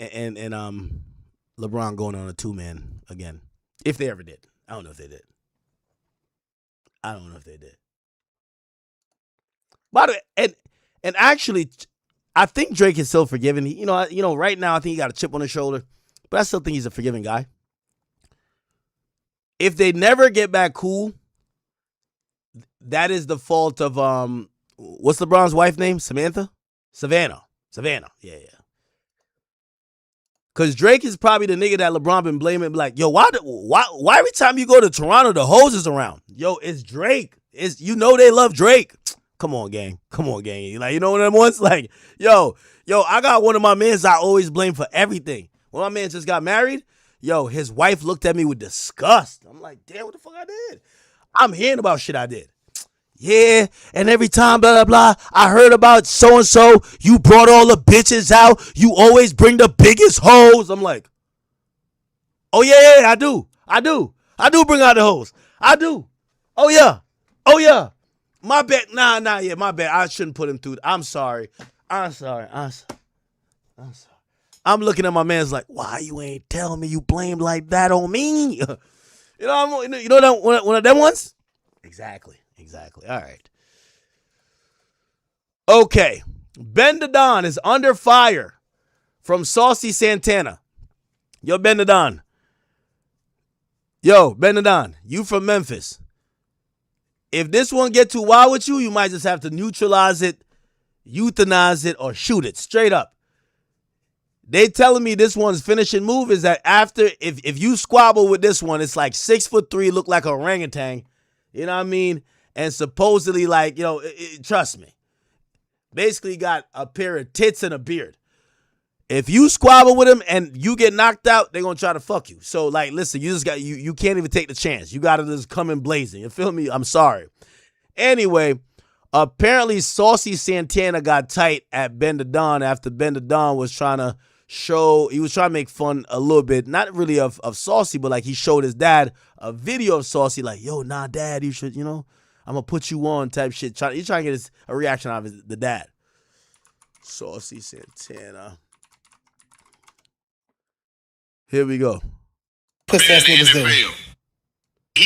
LeBron going on a 2-man again. If they ever did, I don't know if they did. By the way, and actually, I think Drake is still forgiven. You know, right now I think he got a chip on his shoulder, but I still think he's a forgiving guy. If they never get back cool, that is the fault of what's LeBron's wife name? Savannah. Yeah. Cause Drake is probably the nigga that LeBron been blaming, like, yo, why every time you go to Toronto, the hoes is around? Yo, it's Drake. They love Drake. Come on, gang. Like, you know what I'm ones? Like, yo, I got one of my mans I always blame for everything. When my man just got married, yo, his wife looked at me with disgust. I'm like, damn, what the fuck I did? I'm hearing about shit I did. Yeah, and every time, blah, blah, blah, I heard about so-and-so, you brought all the bitches out, you always bring the biggest hoes. I'm like, oh, yeah, I do. I do bring out the hoes. I do. Oh, yeah. My bad. Nah, yeah, my bad. I shouldn't put him through. I'm sorry. I'm looking at my man's like, why you ain't telling me you blame like that on me? You know one of them ones? Exactly. All right. Okay. Ben the Don is under fire from Saucy Santana. Yo, Ben the Don. You from Memphis. If this one get too wild with you, you might just have to neutralize it, euthanize it, or shoot it straight up. They telling me this one's finishing move is that after, if you squabble with this one, it's like 6'3", look like a orangutan. You know what I mean? And supposedly, like, trust me, basically got a pair of tits and a beard. If you squabble with him and you get knocked out, they're going to try to fuck you. So, like, listen, you can't even take the chance. You got to just come in blazing. You feel me? I'm sorry. Anyway, apparently Saucy Santana got tight at Ben the Don after Ben the Don was trying to make fun a little bit, not really of Saucy, but like he showed his dad a video of Saucy, like, yo, nah, dad, you should, I'm going to put you on type shit. He's trying to get a reaction out of the dad. Saucy Santana. Here we go.
Pussy ass niggas do.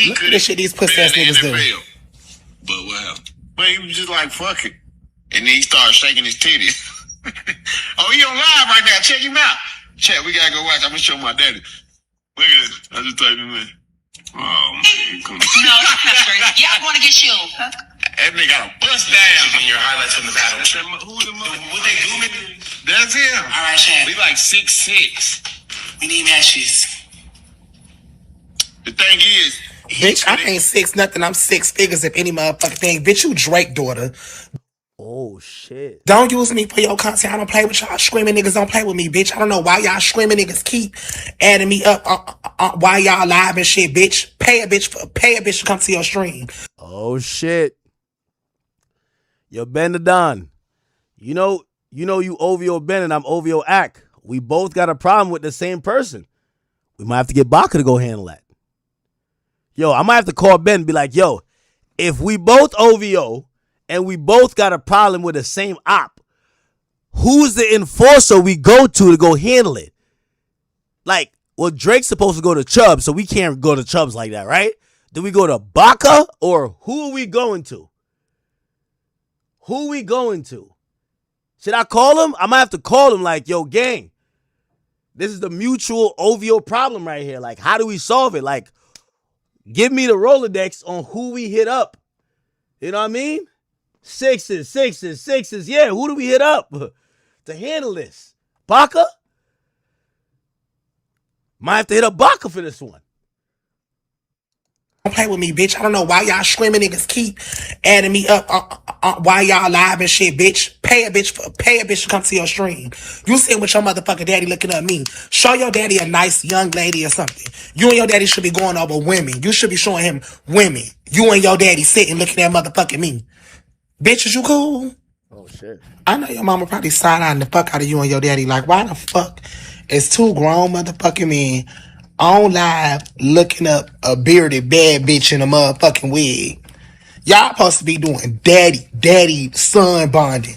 Look at the shit these pussy ass niggas do.
But what happened? Well, he was just like, fuck it. And then he started shaking his titties. Oh, he on live right now. Check him out. Chat, we gotta go watch. I'm gonna show my daddy. Look at this. I just typed him in. Oh, man. Come on. No, y'all wanna get you. Huh? That nigga got a bust down. In your highlights from the battle. What they do, man? That's him. All right, Chad. We like 6'6". We need matches. The thing is,
bitch, I ain't 6 nothing. I'm 6 figures if any motherfucking thing. Bitch, you Drake daughter.
Oh, shit.
Don't use me for your content. I don't play with y'all. Screaming niggas don't play with me, bitch. I don't know why y'all screaming niggas keep adding me up while y'all live and shit, bitch. Pay a bitch to come to your stream.
Oh, shit. Yo, Ben the Don. You know you OVO Ben and I'm OVO Ack. We both got a problem with the same person. We might have to get Baca to go handle that. Yo, I might have to call Ben and be like, yo, if we both OVO and we both got a problem with the same op, who's the enforcer we go to go handle it? Like, well, Drake's supposed to go to Chubbs, so we can't go to Chubbs like that, right? Do we go to Baca or who are we going to? Who we going to? Should I call him? I might have to call him like, yo, gang, this is the mutual OVO problem right here. Like, how do we solve it? Like, Give me the Rolodex on who we hit up. You know what I mean? Sixes. Yeah, who do we hit up to handle this? Baca? Might have to hit up Baca for this one.
Don't play with me, bitch. I don't know why y'all screaming niggas keep adding me up while y'all live and shit, bitch. Pay a bitch to come to your stream. You sitting with your motherfucking daddy looking at me. Show your daddy a nice young lady or something. You and your daddy should be going over women. You should be showing him women. You and your daddy sitting looking at motherfucking me. Bitch, is you cool?
Oh, shit.
I know your mama probably side-eyeing the fuck out of you and your daddy. Like, why the fuck is two grown motherfucking men on live looking up a bearded bad bitch in a motherfucking wig? Y'all supposed to be doing daddy son bonding.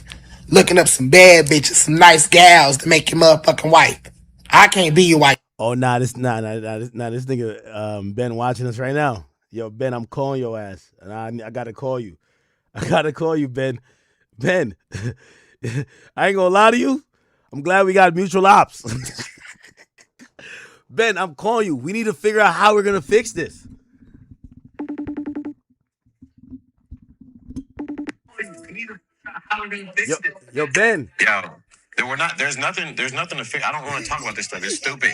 Looking up some bad bitches, some nice gals to make your motherfucking wife. I can't be your wife.
Oh, this nigga Ben watching us right now. Yo, Ben, I'm calling your ass. And I gotta call you. I gotta call you, Ben. Ben, I ain't gonna lie to you. I'm glad we got mutual ops. Ben, I'm calling you. We need to figure out how we're gonna fix this. Yo, Ben.
Yo, there's nothing to fix. I don't want to talk about this stuff. It's stupid.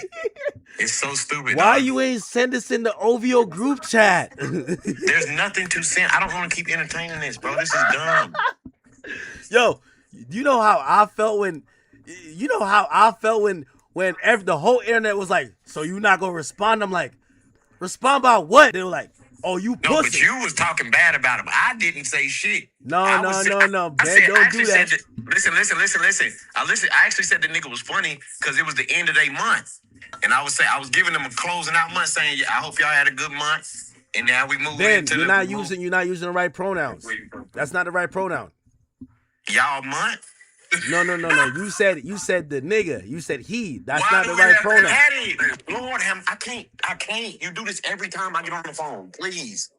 It's so stupid.
Why
dog.
you ain't send us in the OVO group chat?
There's nothing to send. I don't want to keep entertaining this, bro. This is dumb.
Yo, you know how I felt when the whole internet was like, so you not gonna respond? I'm like, respond about what? They were like, oh, you pussy.
No, but you was talking bad about him. I didn't say shit.
No, Ben, don't do that.
Listen. I actually said the nigga was funny because it was the end of their month. And I was giving them a closing out month saying, I hope y'all had a good month. And now we move
Ben,
into
you're not using the right pronouns. That's not the right pronoun.
Y'all month?
No. You said the nigga. You said he. That's not the right pronoun.
Lord, I can't. You do this every time I get on the phone. Please.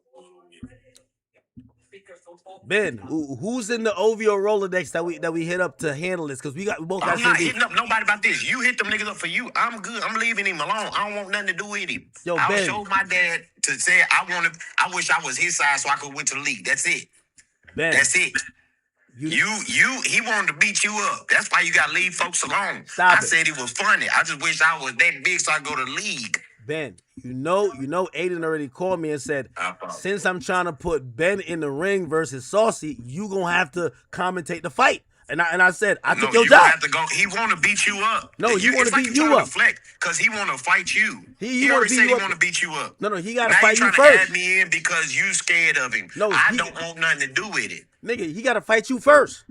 Ben, who's in the OVO Rolodex that we hit up to handle this? Because we both got.
I'm not hitting up nobody about this. You hit them niggas up for you. I'm good. I'm leaving him alone. I don't want nothing to do with him.
Yo,
I
Ben.
showed my dad to say I wish I was his side so I could win to the league. That's it.
Ben.
That's it. He wanted to beat you up. That's why you gotta leave folks alone. I said it was funny. I just wish I was that big so I go to the league.
Ben, you know, Aiden already called me and said, since I'm trying to put Ben in the ring versus Saucy, you gonna have to commentate the fight. And I said, I took your job.
Have to go. He want to beat you up.
No, he want to beat you up.
Because he want to fight you.
He
already said he want to beat you up.
No, he got to fight you
first.
first.
To add me in because you scared of him. No, I don't want nothing to do with it.
Nigga, he got to fight you first.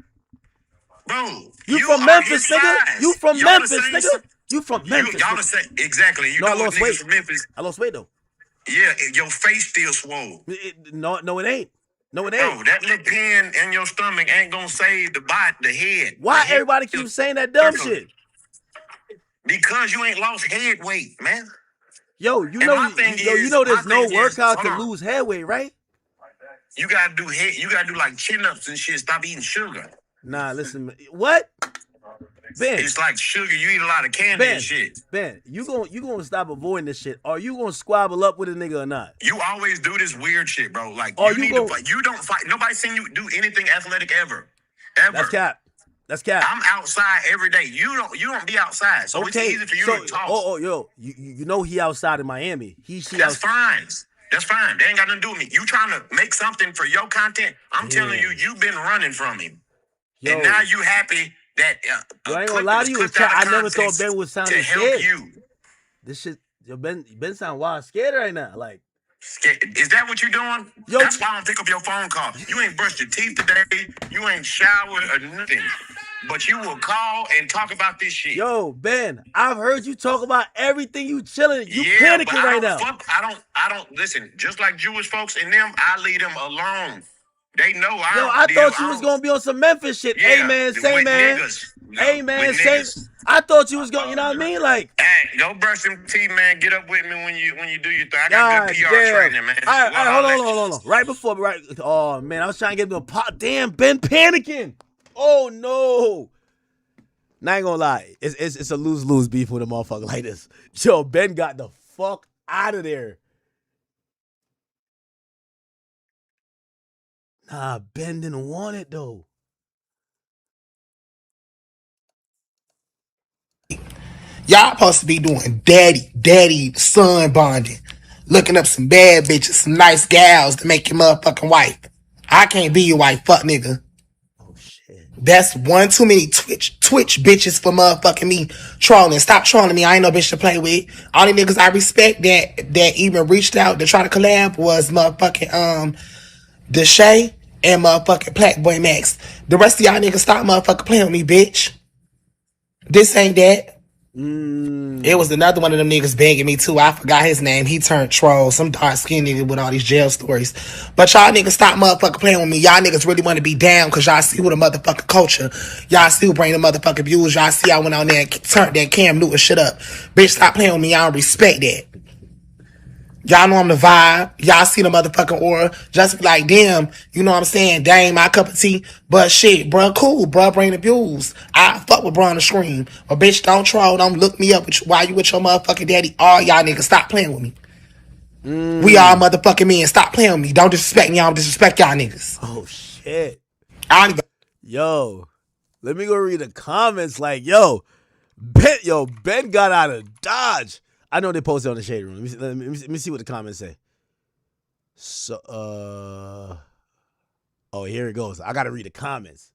Bro,
you from Memphis, nigga. You from Memphis, nigga. You from Memphis.
Y'all the same. Exactly. You
know
I lost weight from Memphis.
I lost weight though.
Yeah, your face still swole.
No, it ain't. No, it ain't.
No, that little pin in your stomach ain't gonna save the head.
Why everybody keep saying that dumb shit?
Because you ain't lost head weight, man.
Yo, you know there's no workout to lose head weight, right?
You gotta do like chin-ups and shit. Stop eating sugar.
Nah, listen, what? Ben,
it's like sugar. You eat a lot of candy and shit.
Ben, you gonna stop avoiding this shit? Are you gonna squabble up with a nigga or not?
You always do this weird shit, bro. Like you need to fight. You don't fight. Nobody's seen you do anything athletic ever.
That's cap. That's cap.
I'm outside every day. You don't be outside, so it's easy for you to talk.
Yo, you know he outside in Miami.
That's fine. That's fine. They ain't got nothing to do with me. You trying to make something for your content? I'm telling you, you've been running from him, and now you happy. That
I ain't gonna lie to you. I never thought Ben would sound scared. This shit, Ben sound wild scared right now. Like,
scared. Is that what you doing? Yo, that's why I don't pick up your phone call. You ain't brushed your teeth today. You ain't showered or nothing. But you will call and talk about this shit.
Yo, Ben, I've heard you talk about everything. You chilling. You panicking right now.
I don't listen. Just like Jewish folks and them, I leave them alone. They know
I thought you was gonna be on some Memphis shit.
Yeah,
Amen, say man. Amen, say. I thought you was going. You know what I mean? Like,
hey, go brush them teeth, man. Get up with me when you do your thing. I got good PR training, man.
All right, hold on. Right before, oh man, I was trying to get him a pop. Damn, Ben panicking. Oh no. Not ain't gonna lie, it's a lose beef with a motherfucker like this. Yo, Ben got the fuck out of there. Nah, Ben didn't want it though.
Y'all supposed to be doing daddy, son bonding. Looking up some bad bitches, some nice gals to make your motherfucking wife. I can't be your wife, fuck nigga.
Oh shit.
That's one too many Twitch bitches for motherfucking me trolling. Stop trolling me. I ain't no bitch to play with. Only niggas I respect that even reached out to try to collab was motherfucking Deshae and motherfucking Blackboy Max. The rest of y'all niggas stop motherfucking playing with me, bitch. This ain't that. It was another one of them niggas begging me too. I forgot his name. He turned troll. Some dark skinned nigga with all these jail stories. But y'all niggas stop motherfucking playing with me. Y'all niggas really want to be down because y'all see with a motherfucking culture. Y'all still bring the motherfucking views. Y'all see I went on there and turned that Cam Newton shit up. Bitch, stop playing with me. Y'all don't respect that. Y'all know I'm the vibe. Y'all see the motherfucking aura. Just be like, damn, you know what I'm saying? That ain't my cup of tea. But shit, bruh, cool. Bruh, bring the views. I fuck with bruh on the screen. But bitch, don't troll. Don't look me up while you with your motherfucking daddy. All y'all niggas, stop playing with me. We all motherfucking men. Stop playing with me. Don't disrespect me. I don't disrespect y'all niggas.
Oh shit.
I don't even...
Yo, let me go read the comments. Like, Ben got out of Dodge. I know they posted on the Shade Room. Let me see what the comments say. So, here it goes. I gotta read the comments.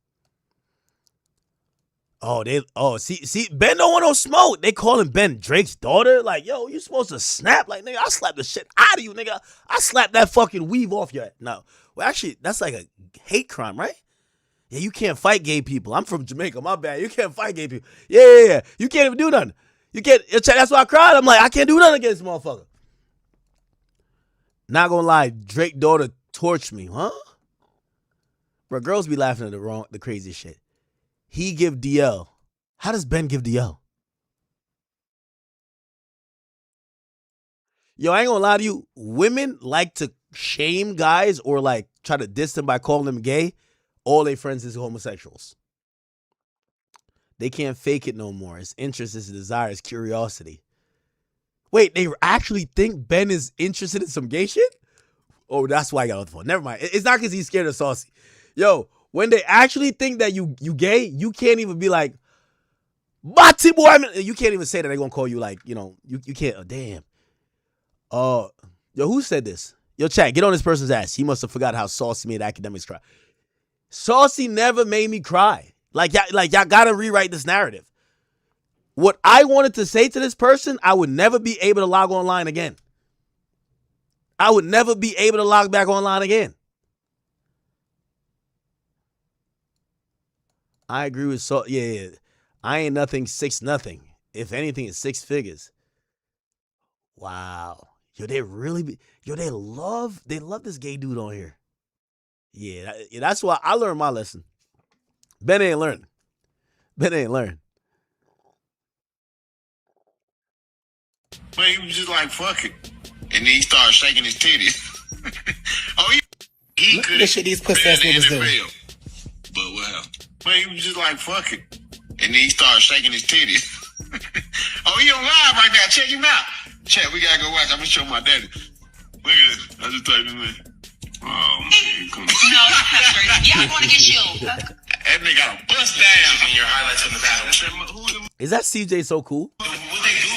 See, Ben don't want no smoke. They calling Ben Drake's daughter. Like, yo, you supposed to snap? Like, nigga, I slap the shit out of you, nigga. I slap that fucking weave off your head. No, well, actually, that's like a hate crime, right? Yeah, you can't fight gay people. I'm from Jamaica. My bad. You can't fight gay people. Yeah. You can't even do nothing. You can't. That's why I cried. I'm like, I can't do nothing against this motherfucker. Not gonna lie, Drake daughter torched me, huh? Bro, girls be laughing at the crazy shit. He give DL. How does Ben give DL? Yo, I ain't gonna lie to you. Women like to shame guys or like try to diss them by calling them gay. All their friends is homosexuals. They can't fake it no more. It's interest, it's desire, it's curiosity. Wait, they actually think Ben is interested in some gay shit? Oh, that's why I got off the phone. Never mind. It's not because he's scared of Saucy. Yo, when they actually think that you gay, you can't even be like, Bati boy. You can't even say that. They're going to call you like, you can't. Oh, damn. Yo, who said this? Yo, chat, get on this person's ass. He must have forgot how Saucy made academics cry. Saucy never made me cry. Like y'all gotta rewrite this narrative. What I wanted to say to this person, I would never be able to log online again. I would never be able to log back online again. I agree with yeah. I ain't nothing 6-0. If anything, it's 6 figures. Wow. Yo, they love this gay dude on here. Yeah, that's why I learned my lesson. Ben ain't learning.
But he was just like, fuck it. And then he started shaking his titties. He could have
shit these pussy ass niggas do.
But what happened? But he was just like, fuck it. And then he started shaking his titties. He on live right now. Check him out. Chat, we gotta go watch. I'm gonna show my daddy. Look at this. I just typed him in. Oh, man, come on. No, y'all gonna get you. That nigga got a bust down. In your highlights from the battle.
Is that CJ so cool?
What they do,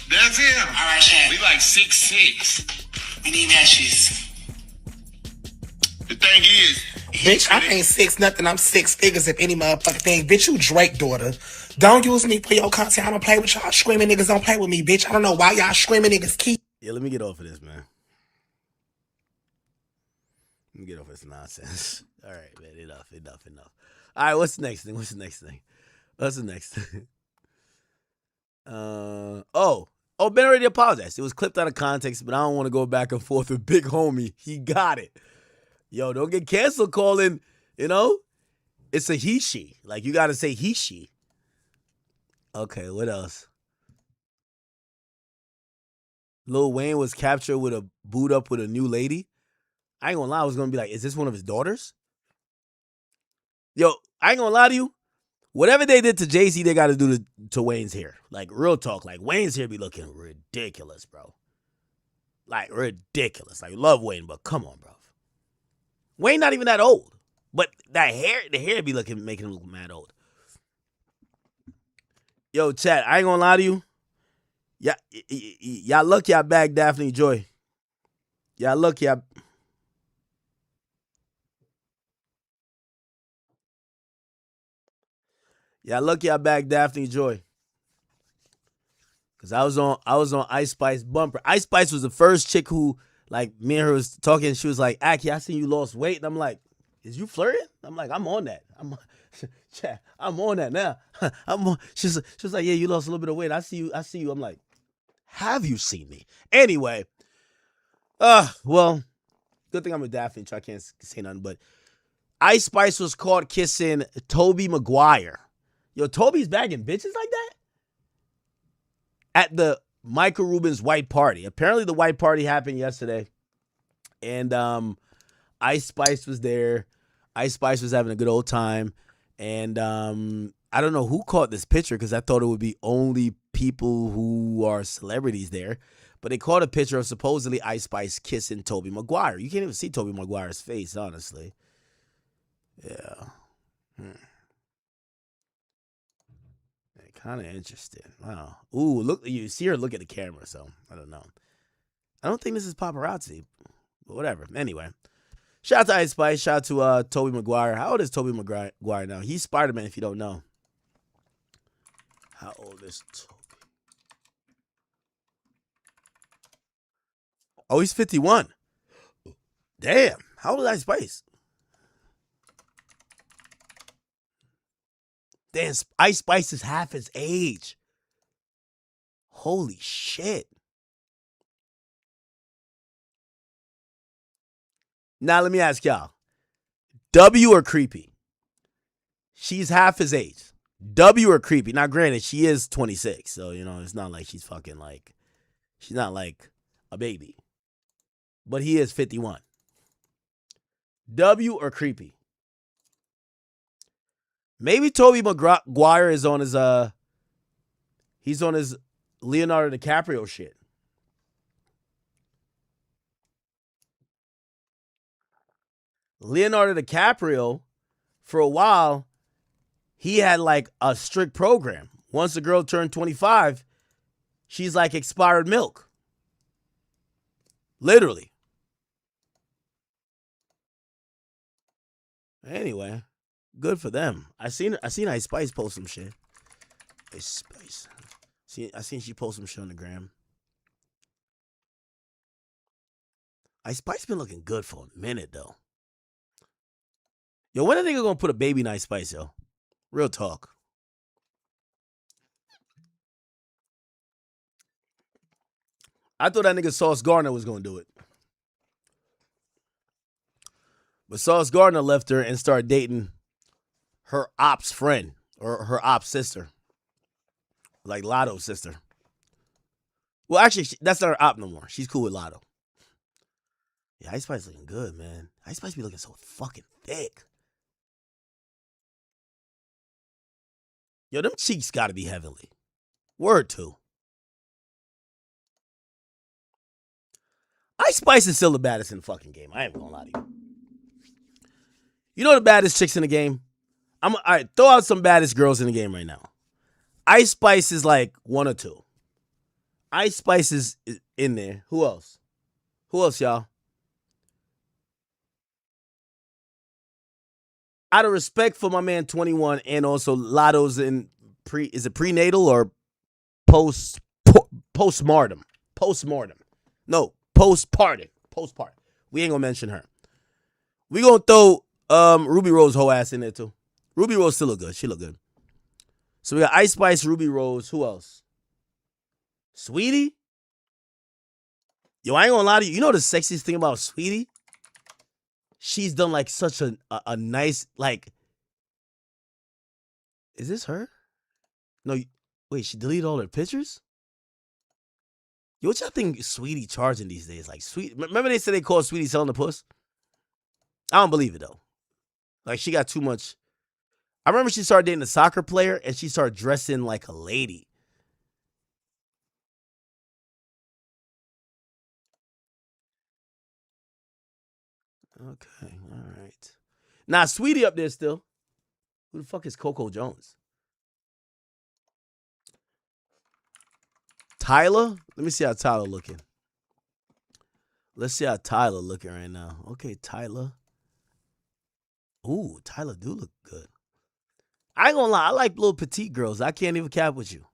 that's him. All right, Shaq. We like 6'6".
We need matches.
The thing is,
bitch, I ain't 6-0. I'm 6 figures if any motherfucking thing. Bitch, you Drake daughter. Don't use me for your content. I don't play with y'all screaming niggas. Don't play with me, bitch. I don't know why y'all screaming niggas keep.
Yeah, let me get off of this, man. Let me get off this nonsense. All right, man. Enough. All right, what's the next thing? Ben already apologized. It was clipped out of context, but I don't want to go back and forth with Big Homie. He got it. Yo, don't get canceled calling, it's a he, she. Like, you got to say he, she. Okay, what else? Lil Wayne was captured with a boot up with a new lady. I ain't gonna lie, I was gonna be like, is this one of his daughters? Yo, I ain't gonna lie to you. Whatever they did to Jay-Z, they got to do to Wayne's hair. Like, real talk. Like, Wayne's hair be looking ridiculous, bro. Like, ridiculous. Like, love Wayne, but come on, bro. Wayne not even that old. But that hair, the hair be making him look mad old. Yo, chat, I ain't gonna lie to you. Y'all lucky I bagged Daphne Joy. Y'all lucky I... Y'all lucky I bagged Daphne Joy. Cause I was on Ice Spice bumper. Ice Spice was the first chick who, like, me and her was talking. She was like, Aki, I seen you lost weight. And I'm like, is you flirting? I'm like, I'm on that. I'm on that now. She was like, yeah, you lost a little bit of weight. I see you. I'm like, have you seen me? Anyway, well, good thing I'm with Daphne, so I can't say nothing. But Ice Spice was caught kissing Tobey Maguire. Yo, Toby's bagging bitches like that? At the Michael Rubin's white party. Apparently the white party happened yesterday. And Ice Spice was there. Ice Spice was having a good old time. And I don't know who caught this picture because I thought it would be only people who are celebrities there. But they caught a picture of supposedly Ice Spice kissing Tobey Maguire. You can't even see Tobey Maguire's face, honestly. Yeah. Kind of interesting. Wow. Ooh, look, you see her look at the camera, so I don't know. I don't think this is paparazzi, but whatever. Anyway, shout out to Ice Spice. Shout out to Tobey Maguire. How old is Tobey Maguire now? He's Spider-Man, if you don't know. How old is Tobey? Oh, he's 51. Damn. How old is Ice Spice? Damn, Ice Spice is half his age. Holy shit. Now, let me ask y'all. W or creepy? She's half his age. W or creepy? Now, granted, she is 26, so, you know, it's not like she's fucking like, she's not like a baby. But he is 51. W or creepy? Maybe Tobey Maguire is on his, he's on his Leonardo DiCaprio shit. Leonardo DiCaprio, for a while, he had like a strict program. Once the girl turned 25, she's like expired milk. Literally. Anyway, good for them. I seen Ice Spice post some shit. Ice Spice. I seen she post some shit on the gram. Ice Spice been looking good for a minute though. Yo, when are they gonna put a baby in Ice Spice, yo? Real talk. I thought that nigga Sauce Gardner was gonna do it. But Sauce Gardner left her and started dating her ops friend or her ops sister. Like Lotto's sister. Well, actually, that's not her op no more. She's cool with Lotto. Yeah, Ice Spice looking good, man. Ice Spice be looking so fucking thick. Yo, them cheeks gotta be heavenly. Word too. Ice Spice is still the baddest in the fucking game. I ain't gonna lie to you. You know the baddest chicks in the game? All right, throw out some baddest girls in the game right now. Ice Spice is like 1 or 2. Ice Spice is in there. Who else? Who else, y'all? Out of respect for my man 21 and also Lotto's in is it prenatal or postmortem? Postmortem. No, postpartum. Postpartum. We ain't gonna mention her. We gonna throw Ruby Rose whole ass in there too. Ruby Rose still look good. She look good. So we got Ice Spice, Ruby Rose. Who else? Sweetie? Yo, I ain't gonna lie to you. You know the sexiest thing about Sweetie? She's done like such a nice, like, is this her? No, wait, she deleted all her pictures? Yo, what y'all think Sweetie charging these days? Like, remember they said they called Sweetie selling the puss? I don't believe it though. Like, she got too much. I remember she started dating a soccer player and she started dressing like a lady. Okay, all Nah, Sweetie up there still. Who the fuck is Coco Jones? Tyler? Let me see how Tyler looking. Let's see how Tyler looking right now. Okay, Tyler. Ooh, Tyler do look good. I ain't gonna lie, I like little petite girls. I can't even cap with you.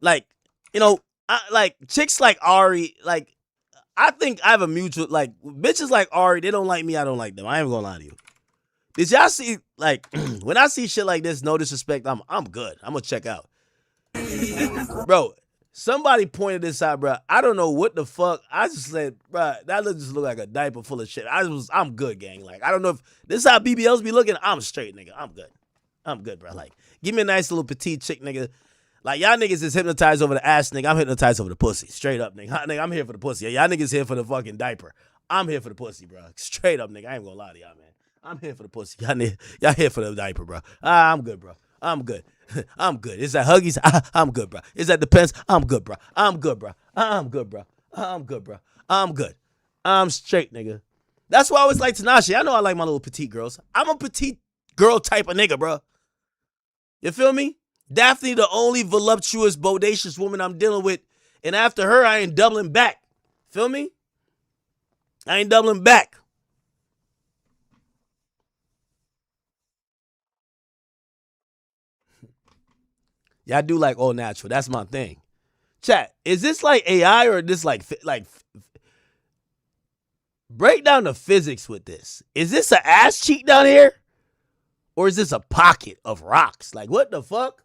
Like, you know, like chicks like Ari, like I think I have a mutual, like bitches like Ari, they don't like me, I don't like them. I ain't gonna lie to you. Did y'all see, like, when I see shit like this, no disrespect, I'm good. I'm gonna check out. Bro, somebody pointed this out, bro. I don't know what the fuck. I just said, bro, that just look like a diaper full of shit. I'm good, gang. Like, I don't know if this is how BBLs be looking. I'm straight, nigga. I'm good, bro. Like, give me a nice little petite chick, nigga. Like, y'all niggas is hypnotized over the ass, nigga. I'm hypnotized over the pussy. Straight up, nigga. Nigga, I'm here for the pussy. Y'all niggas here for the fucking diaper. I'm here for the pussy, bro. Straight up, nigga. I ain't gonna lie to y'all, man. I'm here for the pussy. Y'all here for the diaper, bro. I'm good, bro. I'm good. I'm good. Is that Huggies? I'm good, bro. Is that Depends? I'm good, bro. I'm good, bro. I'm good, bro. I'm good, bro. I'm good. I'm straight, nigga. That's why I always like Tinashe. I know I like my little petite girls. I'm a petite girl type of nigga, bro. You feel me? Daphne, the only voluptuous, bodacious woman I'm dealing with. And after her, I ain't doubling back. Feel me? I ain't doubling back. Y'all do like all natural. That's my thing. Chat, is this like AI or this like break down the physics with this? Is this an ass cheek down here? Or is this a pocket of rocks? Like, what the fuck?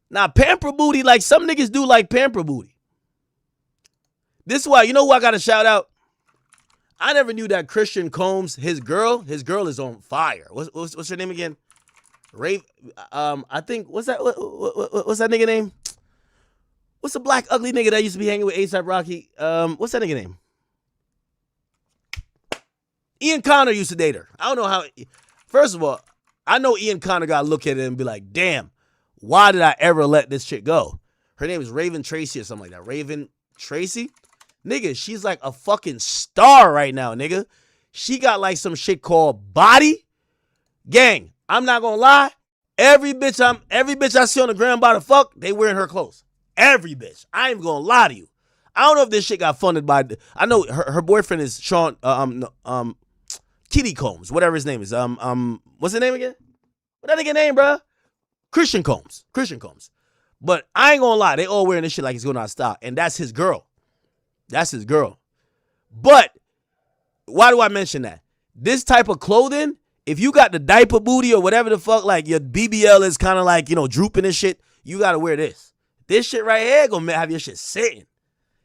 Now, pamper booty, like some niggas do like pamper booty. This is why, you know who I got to shout out? I never knew that Christian Combs, his girl is on fire. What's her name again? I think, what's that nigga name? What's the black ugly nigga that used to be hanging with A$AP Rocky? What's that nigga name? Ian Connor used to date her. I don't know how. First of all, I know Ian Connor got to look at it and be like, damn, why did I ever let this chick go? Her name is Raven Tracy or something like that. Raven Tracy? Nigga, she's like a fucking star right now, nigga. She got like some shit called Body. Gang, I'm not gonna lie. Every bitch I see on the ground by the fuck, they wearing her clothes. Every bitch. I ain't gonna lie to you. I don't know if this shit got funded by. I know her boyfriend is Sean. Kitty Combs, whatever his name is. What's his name again? What that nigga name, bro? Christian Combs. But I ain't gonna lie, they all wearing this shit like it's going out of style, and that's his girl. But why do I mention that? This type of clothing, if you got the diaper booty or whatever the fuck, like your BBL is kind of like, you know, drooping and shit, you gotta wear this. This shit right here gonna have your shit sitting.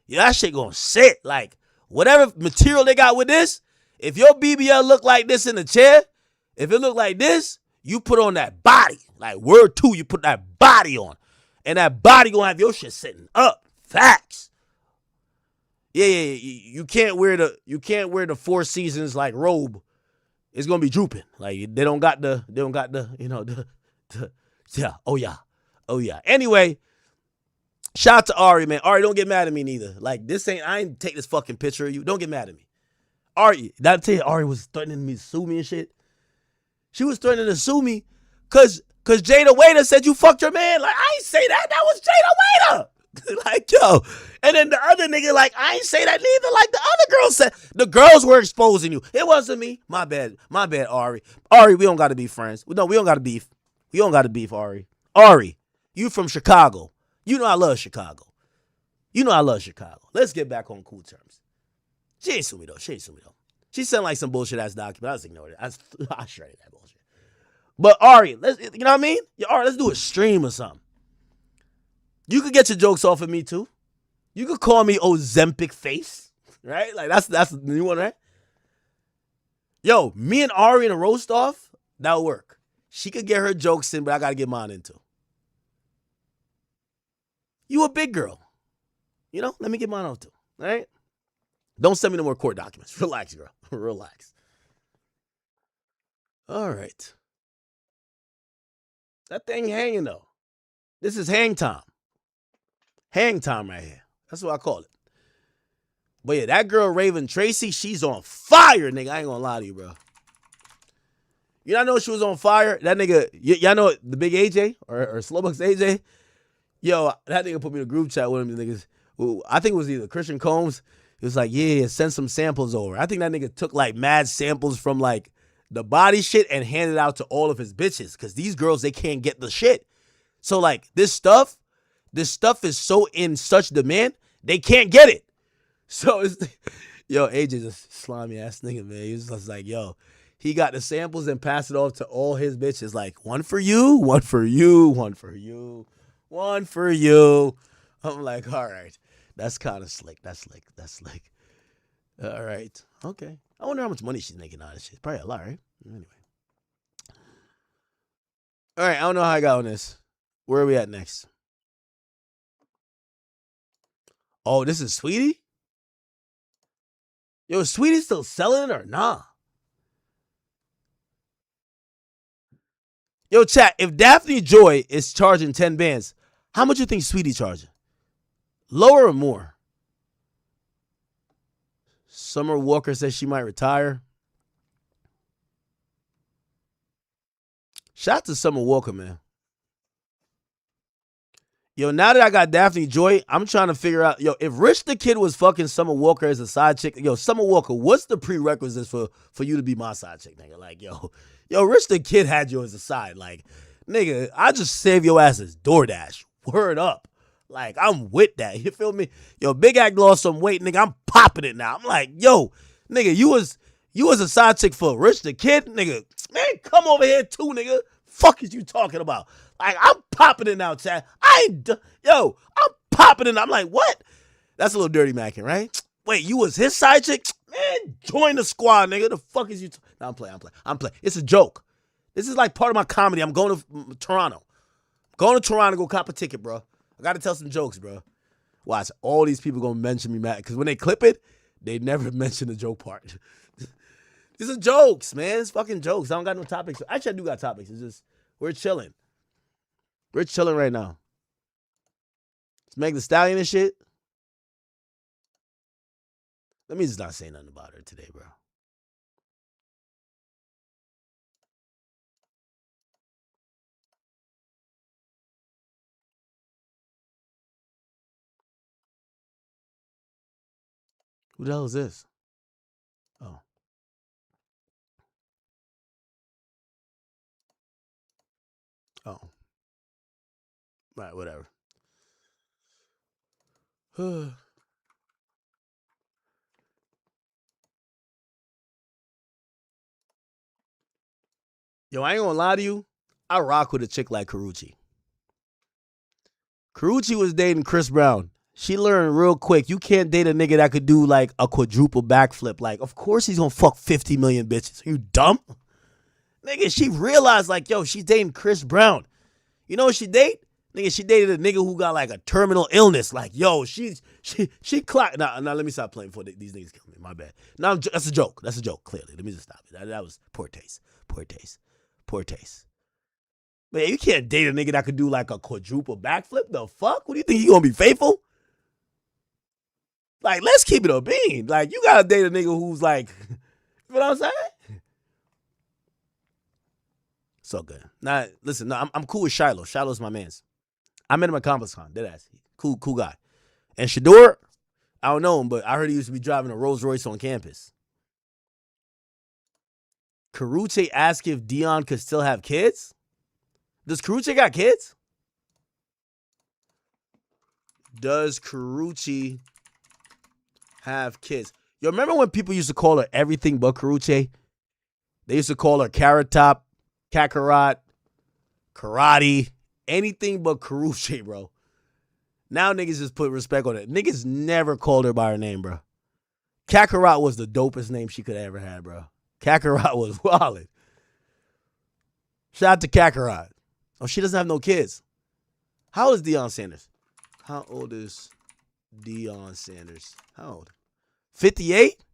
Yeah, that shit gonna sit. Like, whatever material they got with this, if your BBL look like this in the chair, if it look like this, you put on that body. Like, word 2, you put that body on. And that body gonna have your shit sitting up. Facts. Yeah. You can't wear the Four Seasons like robe. It's gonna be drooping. Like, they don't got the, you know, yeah. Oh yeah. Anyway, shout out to Ari, man. Ari, don't get mad at me neither. Like, I ain't take this fucking picture of you. Don't get mad at me. Ari, did I tell you Ari was threatening me to sue me and shit? She was threatening to sue me because Jada Waiter said you fucked your man. Like, I ain't say that. That was Jada Waiter. Like, yo. And then the other nigga, like, I ain't say that neither. Like, the other girl said. The girls were exposing you. It wasn't me. My bad, Ari. Ari, we don't got to be friends. No, we don't got to beef. We don't got to beef, Ari. Ari, you from Chicago. You know I love Chicago. Let's get back on cool terms. She ain't sue me, though. She sent like some bullshit ass document. I just ignored it. I shredded that bullshit. But Ari, you know what I mean? Ari, let's do a stream or something. You could get your jokes off of me too. You could call me Ozempic face, right? Like that's the new one, right? Yo, me and Ari in a roast off, that'll work. She could get her jokes in, but I gotta get mine in too. You a big girl. You know, let me get mine off too. All right? Don't send me no more court documents. Relax, girl. Relax. All right. That thing hanging, though. This is hang time. Hang time right here. That's what I call it. But yeah, that girl Raven Tracy, she's on fire, nigga. I ain't gonna lie to you, bro. You know she was on fire? That nigga, y'all know the big AJ or Slowbucks AJ? Yo, that nigga put me in a group chat with him. The niggas, I think it was either Christian Combs. He was like, yeah, send some samples over. I think that nigga took like mad samples from like the body shit and handed out to all of his bitches. Cause these girls, they can't get the shit. So like this stuff is so in such demand, they can't get it. So it's, yo, AJ's a slimy ass nigga, man. He was just like, yo, he got the samples and passed it off to all his bitches. Like, one for you, one for you, one for you, one for you. I'm like, all right. That's kind of slick. That's slick. All right. Okay. I wonder how much money she's making out of this shit. Probably a lot, right? Anyway. All right. I don't know how I got on this. Where are we at next? Oh, this is Sweetie? Yo, is Sweetie still selling it or nah? Yo, chat, if Daphne Joy is charging 10 bands, how much you think Sweetie charging? Lower or more? Summer Walker says she might retire. Shout out to Summer Walker, man. Yo, now that I got Daphne Joy, I'm trying to figure out, yo, if Rich the Kid was fucking Summer Walker as a side chick, yo, Summer Walker, what's the prerequisites for you to be my side chick, nigga? Like, yo, Rich the Kid had you as a side. Like, nigga, I just save your ass as DoorDash. Word up. Like, I'm with that. You feel me? Yo, Big Act lost some weight, nigga. I'm popping it now. I'm like, yo, nigga, you was a side chick for Rich the Kid, nigga. Man, come over here too, nigga. Fuck is you talking about? Like, I'm popping it now, Chad. I'm popping it. I'm like, what? That's a little dirty macking, right? Wait, you was his side chick? Man, join the squad, nigga. The fuck is you? No, I'm playing. It's a joke. This is like part of my comedy. I'm going to Toronto. Going to Toronto, go cop a ticket, bro. I got to tell some jokes, bro. Watch, all these people going to mention me, Matt, because when they clip it, they never mention the joke part. These are jokes, man. It's fucking jokes. I don't got no topics. Actually, I do got topics. It's just, we're chilling. We're chilling right now. It's Meg Thee Stallion and shit. Let me just not say nothing about her today, bro. Who the hell is this? Oh. Oh. Right, whatever. Yo, I ain't gonna lie to you. I rock with a chick like Karuchi. Karuchi was dating Chris Brown. She learned real quick. You can't date a nigga that could do like a quadruple backflip. Like, of course he's gonna fuck 50 million bitches. Are you dumb? Nigga, she realized like, yo, she's dating Chris Brown. You know what she date? Nigga, she dated a nigga who got like a terminal illness. Like, yo, she clocked. Now, let me stop playing before these niggas kill me. My bad. No, that's a joke. That's a joke, clearly. Let me just stop it. That was poor taste. Poor taste. Poor taste. Man, you can't date a nigga that could do like a quadruple backflip. The fuck? What do you think? You gonna be faithful? Like, let's keep it a bean. Like, you gotta date a nigga who's like, you know what I'm saying? So good. Now, listen, no, I'm cool with Shiloh. Shiloh's my mans. I met him at ComplexCon. Deadass. Cool guy. And Shador, I don't know him, but I heard he used to be driving a Rolls Royce on campus. Karuchi asked if Dion could still have kids. Does Karuchi got kids? Does Karuchi have kids? Yo, remember when people used to call her everything but Karuchi? They used to call her Carrot Top, Kakarot, Karate, anything but Karuchi, bro. Now niggas just put respect on it. Niggas never called her by her name, bro. Kakarot was the dopest name she could have ever had, bro. Kakarot was wildin'. Shout out to Kakarot. Oh, she doesn't have no kids. How old is Deion Sanders? How old is Deion Sanders? How old? 58?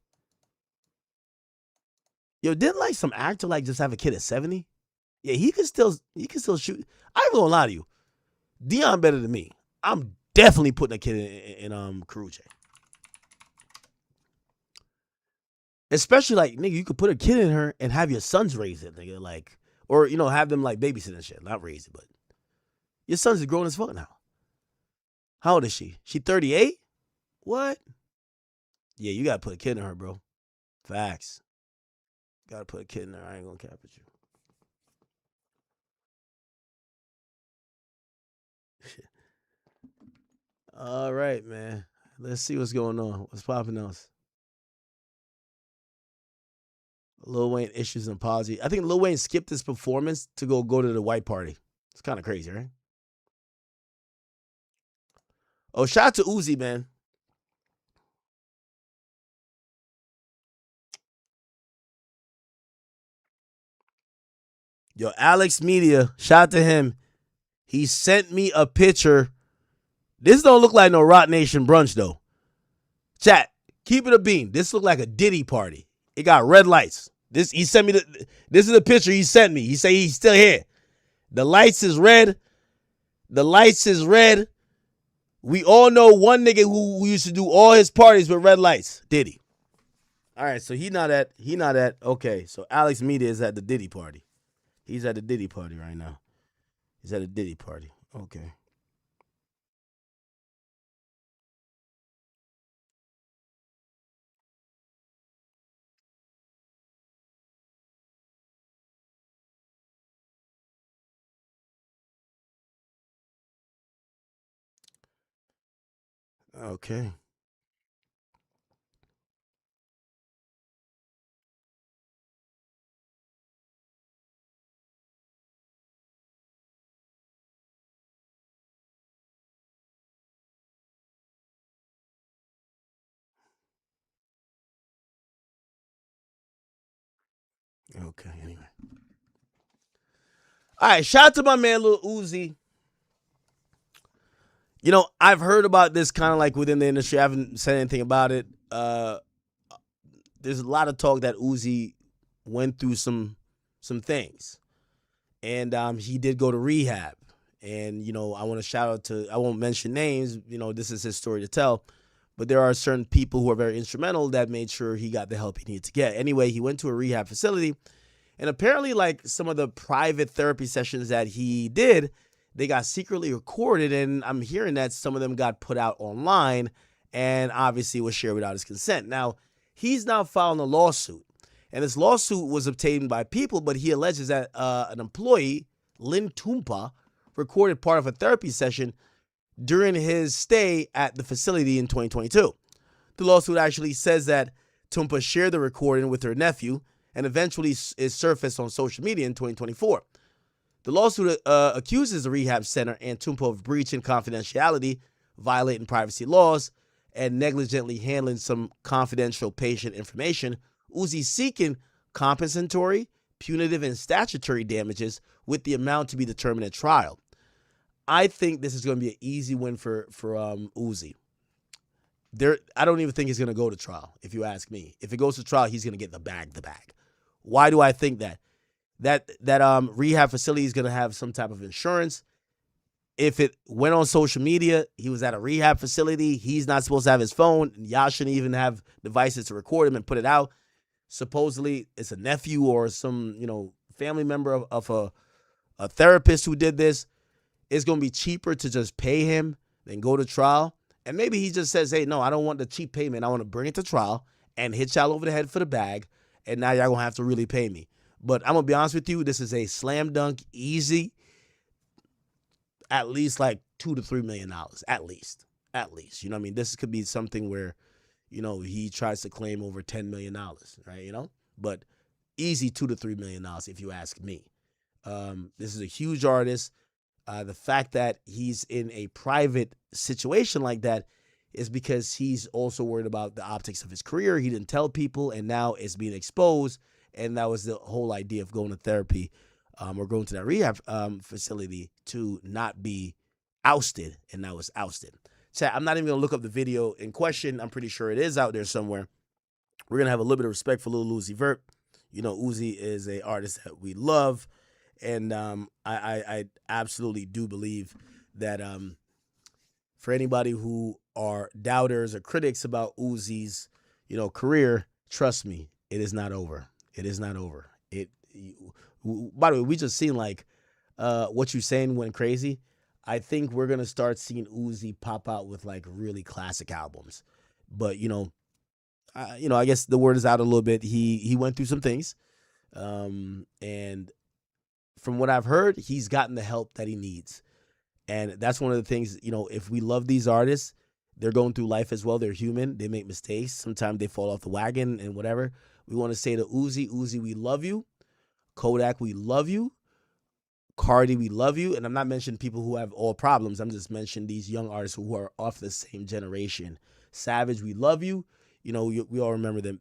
Yo, didn't like some actor like just have a kid at 70? Yeah, he can still shoot. I ain't gonna lie to you. Deion better than me. I'm definitely putting a kid in Karuchi. Especially like, nigga, you could put a kid in her and have your sons raise it, nigga. Like, or, you know, have them like babysit and shit. Not raise it, but your sons are grown as fuck now. How old is she? She 38? What? Yeah, you gotta put a kid in her, bro. Facts. Gotta put a kid in there. I ain't gonna cap with you. All right, man. Let's see what's going on. What's popping else? Lil Wayne issues an apology. I think Lil Wayne skipped his performance to go to the white party. It's kind of crazy, right? Oh, shout out to Uzi, man. Yo, Alex Media, shout out to him. He sent me a picture. This don't look like no Rock Nation brunch, though. Chat, keep it a bean. This look like a Diddy party. It got red lights. This is the picture he sent me. He say he's still here. The lights is red. The lights is red. We all know one nigga who used to do all his parties with red lights. Diddy. All right, so he not at. Okay, so Alex Media is at the Diddy party. He's at the Diddy party right now. He's at a Diddy party. Okay. Okay. Okay, anyway. All right, shout out to my man Lil Uzi. You know, I've heard about this kind of like within the industry. I haven't said anything about it. There's a lot of talk that Uzi went through some things. And he did go to rehab. And, you know, I want to shout out to, I won't mention names, you know, this is his story to tell. But there are certain people who are very instrumental that made sure he got the help he needed to get. Anyway, he went to a rehab facility. And apparently, like, some of the private therapy sessions that he did, they got secretly recorded. And I'm hearing that some of them got put out online and obviously was shared without his consent. Now, he's now filing a lawsuit. And this lawsuit was obtained by people, but he alleges that an employee, Lynn Tumpa, recorded part of a therapy session during his stay at the facility in 2022. The lawsuit actually says that Tumpa shared the recording with her nephew and eventually is surfaced on social media in 2024. The lawsuit accuses the rehab center and Tumpa of breaching confidentiality, violating privacy laws, and negligently handling some confidential patient information. Uzi seeking compensatory, punitive, and statutory damages with the amount to be determined at trial. I think this is going to be an easy win for Uzi. I don't even think he's going to go to trial, if you ask me. If it goes to trial, he's going to get the bag. Why do I think that? That rehab facility is going to have some type of insurance. If it went on social media, he was at a rehab facility, he's not supposed to have his phone. Y'all shouldn't even have devices to record him and put it out. Supposedly, it's a nephew or some, you know, family member of a therapist who did this. It's going to be cheaper to just pay him than go to trial. And maybe he just says, hey, no, I don't want the cheap payment. I want to bring it to trial and hit y'all over the head for the bag. And now y'all going to have to really pay me. But I'm going to be honest with you. This is a slam dunk, easy, at least like $2 to $3 million. At least. You know what I mean? This could be something where, you know, he tries to claim over $10 million, right? You know? But easy $2 to $3 million if you ask me. This is a huge artist. The fact that he's in a private situation like that is because he's also worried about the optics of his career. He didn't tell people, and now it's being exposed. And that was the whole idea of going to therapy or going to that rehab facility to not be ousted, and now it's ousted. So I'm not even going to look up the video in question. I'm pretty sure it is out there somewhere. We're going to have a little bit of respect for Lil Uzi Vert. You know, Uzi is an artist that we love. And I absolutely do believe that for anybody who are doubters or critics about Uzi's, you know, career, trust me, it is not over. It is not over. By the way, we just seen like what you saying went crazy. I think we're gonna start seeing Uzi pop out with like really classic albums. But I guess the word is out a little bit. He went through some things, and from what I've heard, he's gotten the help that he needs. And that's one of the things, if we love these artists, they're going through life as well. They're human. They make mistakes. Sometimes they fall off the wagon and whatever. We want to say to Uzi, we love you. Kodak, we love you. Cardi, we love you. And I'm not mentioning people who have all problems. I'm just mentioning these young artists who are off the same generation. Savage, we love you. We all remember them.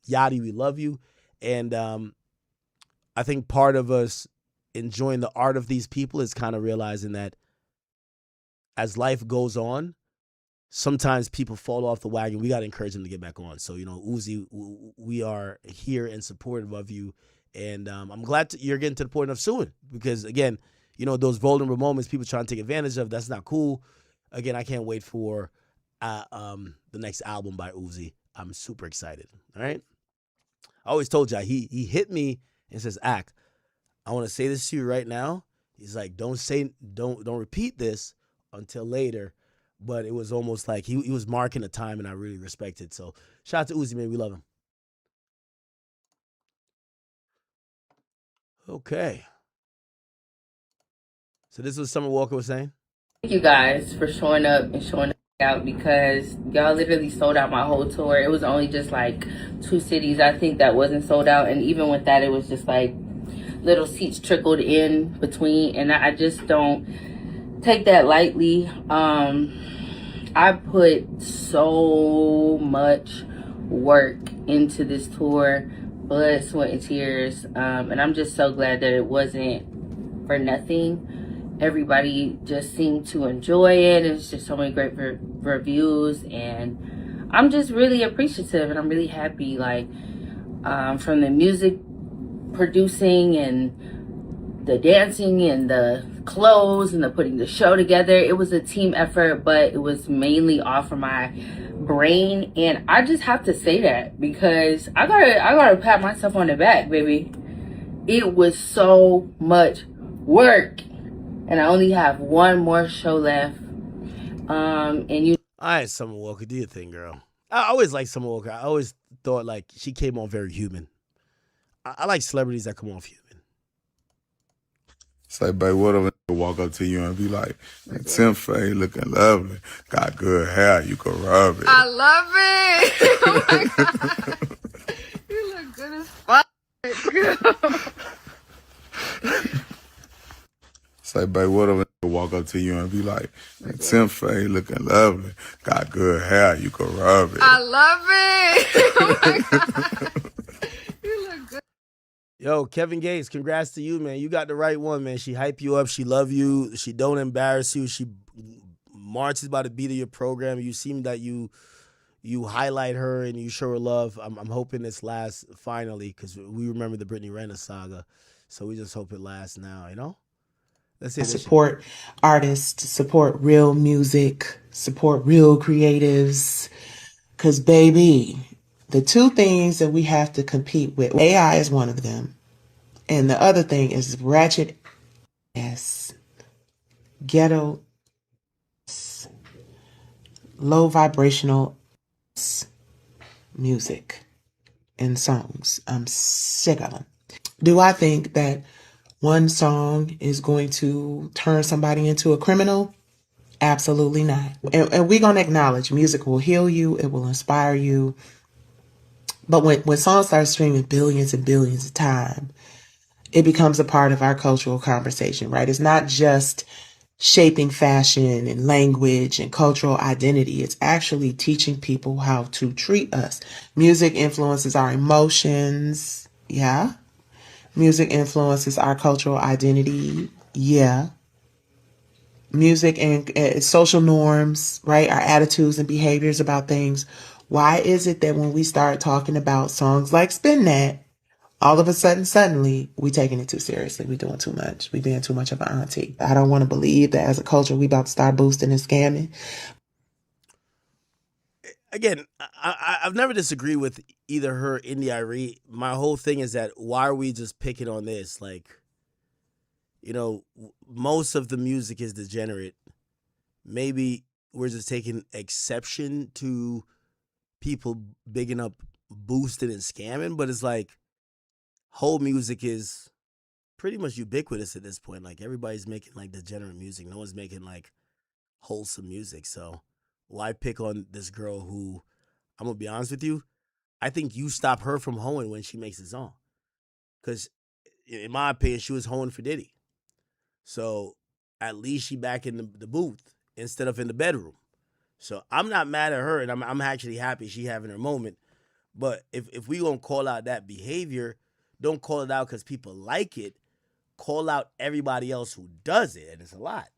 Yachty, we love you. And I think part of us enjoying the art of these people is kind of realizing that as life goes on, sometimes people fall off the wagon. We got to encourage them to get back on. So, Uzi, we are here and supportive of you. And I'm glad you're getting to the point of suing because, again, those vulnerable moments people trying to take advantage of, that's not cool. Again, I can't wait for the next album by Uzi. I'm super excited. All right. I always told y'all, he hit me and says, Ak, I want to say this to you right now. He's like, don't repeat this until later. But it was almost like he was marking the time, and I really respect it. So shout out to Uzi, man. We love him. Okay. So this is what Summer Walker was saying.
Thank you guys for showing up and showing out because y'all literally sold out my whole tour. It was only just like 2 cities, I think, that wasn't sold out. And even with that, it was just like little seats trickled in between. And I just don't take that lightly. I put so much work into this tour, blood, sweat, and tears. And I'm just so glad that it wasn't for nothing. Everybody just seemed to enjoy it. It's just so many great reviews. And I'm just really appreciative and I'm really happy. Like, from the music producing and the dancing and the clothes and the putting the show together, it was a team effort, but it was mainly off of my brain. And I just have to say that because I gotta pat myself on the back, baby. It was so much work, and I only have one more show left. All
right, Summer Walker, do your thing, girl. I always liked Summer Walker. I always thought like she came on very human. I like celebrities that come off human.
Say, babe, what if I walk up to you and be like, Tim Faye looking lovely, got good hair, you can rub it.
I love it. Oh my God. You look good as fuck.
Say, babe, what if I walk up to you and be like, Tim Faye looking lovely, got good hair, you can rub it.
I love it. Oh my God. You look good.
Yo, Kevin Gates, congrats to you, man. You got the right one, man. She hype you up. She love you. She don't embarrass you. She marches by the beat of your program. You seem that you highlight her and you show her love. I'm hoping this lasts finally because we remember the Brittany Renner saga. So we just hope it lasts now, Let's say
support artists, support real music, support real creatives. Because, baby, the 2 things that we have to compete with, AI is one of them. And the other thing is ratchet ass, ghetto, low vibrational music and songs. I'm sick of them. Do I think that one song is going to turn somebody into a criminal? Absolutely not. And we're going to acknowledge music will heal you. It will inspire you. But when songs start streaming billions and billions of time, it becomes a part of our cultural conversation, right? It's not just shaping fashion and language and cultural identity. It's actually teaching people how to treat us. Music influences our emotions. Yeah. Music influences our cultural identity. Yeah. Music and social norms, right? Our attitudes and behaviors about things. Why is it that when we start talking about songs like Spin That, all of a sudden, suddenly, we taking it too seriously. We doing too much. We being too much of an auntie. I don't want to believe that as a culture, we about to start boosting and scamming.
again, I've never disagreed with either her or Indy Irie. My whole thing is that why are we just picking on this? Like, you know, most of the music is degenerate. Maybe we're just taking exception to people bigging up boosting and scamming, but it's like whole music is pretty much ubiquitous at this point. Like everybody's making like degenerate music. No one's making like wholesome music. So why pick on this girl who, I'm gonna be honest with you, I think you stop her from hoeing when she makes a song. Cause in my opinion, she was hoeing for Diddy. So at least she back in the booth instead of in the bedroom. So I'm not mad at her, and I'm actually happy she having her moment. But if we gonna call out that behavior, don't call it out because people like it. Call out everybody else who does it, and it's a lot.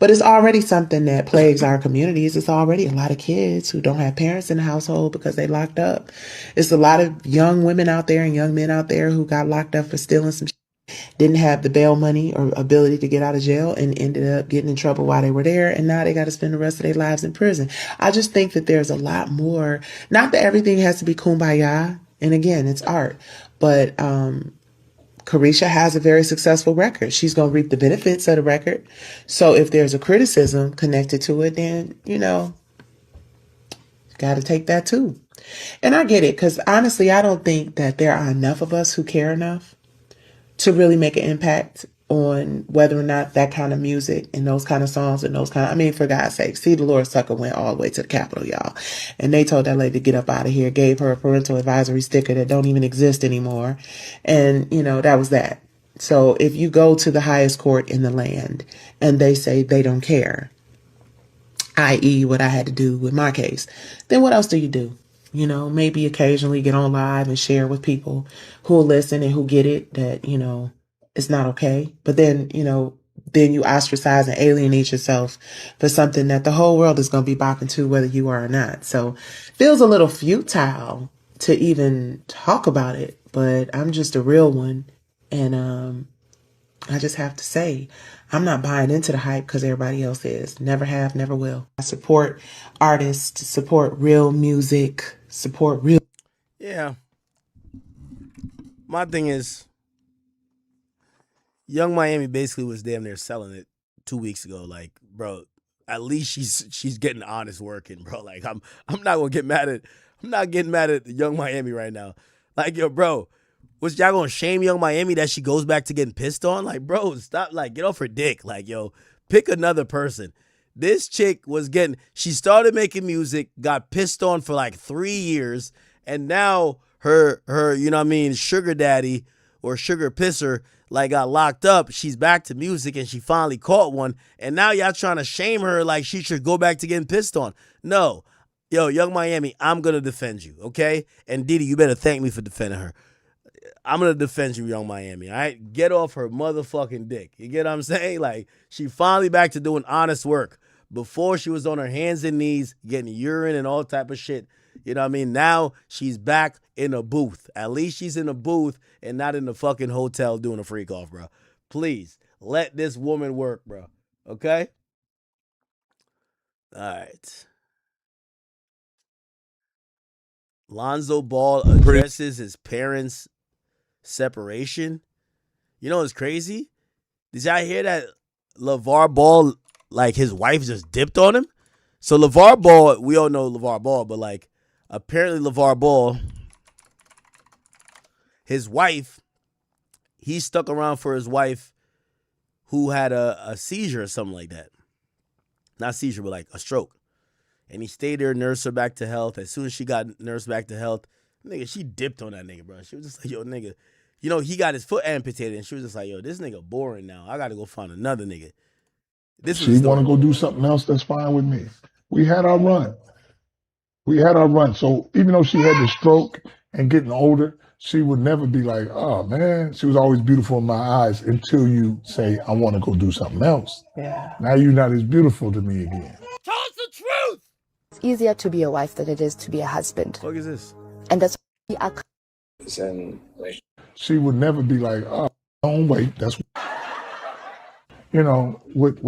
But it's already something that plagues our communities. It's already a lot of kids who don't have parents in the household because they locked up. It's a lot of young women out there and young men out there who got locked up for stealing some shit, didn't have the bail money or ability to get out of jail and ended up getting in trouble while they were there. And now they got to spend the rest of their lives in prison. I just think that there's a lot more, not that everything has to be kumbaya. And again, it's art, but, Carisha has a very successful record. She's going to reap the benefits of the record. So if there's a criticism connected to it, then, you know, got to take that too. And I get it, because honestly, I don't think that there are enough of us who care enough to really make an impact on whether or not that kind of music and those kind of songs and those kind of, I mean, for God's sake, see, Dolores Tucker went all the way to the Capitol, y'all. And they told that lady to get up out of here, gave her a parental advisory sticker that don't even exist anymore. And, you know, that was that. So if you go to the highest court in the land and they say they don't care, i.e. what I had to do with my case, then what else do you do? You know, maybe occasionally get on live and share with people who'll listen and who get it that, you know, it's not okay. But then, you know, then you ostracize and alienate yourself for something that the whole world is going to be bopping to whether you are or not. So feels a little futile to even talk about it, but I'm just a real one. And I just have to say, I'm not buying into the hype because everybody else is. Never have, never will. I support artists, support real music, support real.
Yeah. My thing is, Young Miami basically was damn near selling it 2 weeks ago. Like, bro, at least she's getting honest working, bro. Like, I'm not gonna get mad at Young Miami right now. Like, yo, bro, was y'all gonna shame Young Miami that she goes back to getting pissed on? Like, bro, stop, like, get off her dick. Like, yo, pick another person. This chick she started making music, got pissed on for like 3 years, and now her, you know what I mean, sugar daddy or sugar pisser, like, got locked up. She's back to music and she finally caught one. And now y'all trying to shame her like she should go back to getting pissed on. No. Yo, Young Miami, I'm going to defend you, okay? And Didi, you better thank me for defending her. I'm going to defend you, Young Miami, all right? Get off her motherfucking dick. You get what I'm saying? Like, she finally back to doing honest work. Before, she was on her hands and knees getting urine and all type of shit. You know what I mean? Now she's back in a booth. At least she's in a booth and not in the fucking hotel doing a freak off, bro. Please, let this woman work, bro. Okay? All right. Lonzo Ball addresses his parents' separation. You know what's crazy? Did y'all hear that LeVar Ball, like, his wife just dipped on him? So LeVar Ball, we all know LeVar Ball, but, like, apparently LeVar Ball, his wife, he stuck around for his wife who had a seizure or something like that. Not seizure, but like a stroke. And he stayed there, nursed her back to health. As soon as she got nursed back to health, nigga, she dipped on that nigga, bro. She was just like, yo, nigga, you know, he got his foot amputated, and she was just like, yo, this nigga boring now. I got to go find another nigga.
She want to go do something else, that's fine with me. We had our run. So even though she had the stroke and getting older, she would never be like, oh, man. She was always beautiful in my eyes until you say, I want to go do something else.
Yeah.
Now you're not as beautiful to me again.
Tell us the truth! It's easier to be a wife than it is to be a husband.
What is this?
And that's why
She would never be like, oh, don't wait. That's you know, with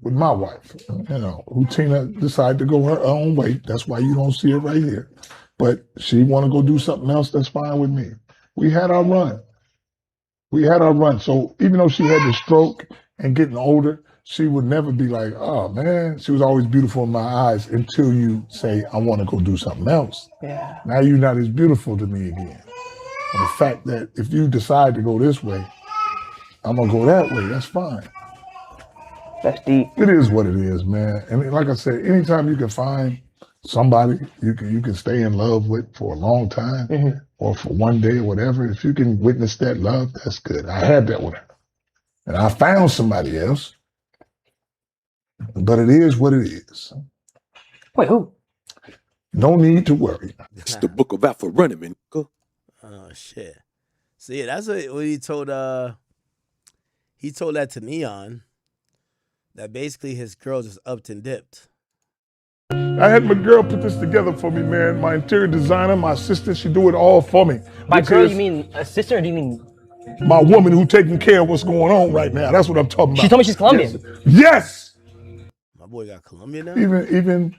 my wife, you know, who Tina decided to go her own way. That's why you don't see her right here. But she want to go do something else, that's fine with me. We had our run. So even though she had the stroke and getting older, she would never be like, oh man, she was always beautiful in my eyes until you say, I want to go do something else.
Yeah.
Now you're not as beautiful to me again. And the fact that if you decide to go this way, I'm going to go that way, that's fine.
That's deep.
It is what it is, man. And like I said, anytime you can find somebody you can stay in love with for a long time or for one day or whatever, if you can witness that love, that's good. I had that with her. And I found somebody else. But it is what it is.
Wait, who?
No need to worry.
It's the book of Alpha running, man.
Oh shit. So yeah, that's what he told that to Neon. That basically his girl just upped and dipped.
I had my girl put this together for me, man. My interior designer, my assistant, she do it all for me.
By girl, you mean a sister, or do you mean?
My woman who taking care of what's going on right now. That's what I'm talking about.
She told me she's Colombian.
Yes.
My boy got Colombian now?
Even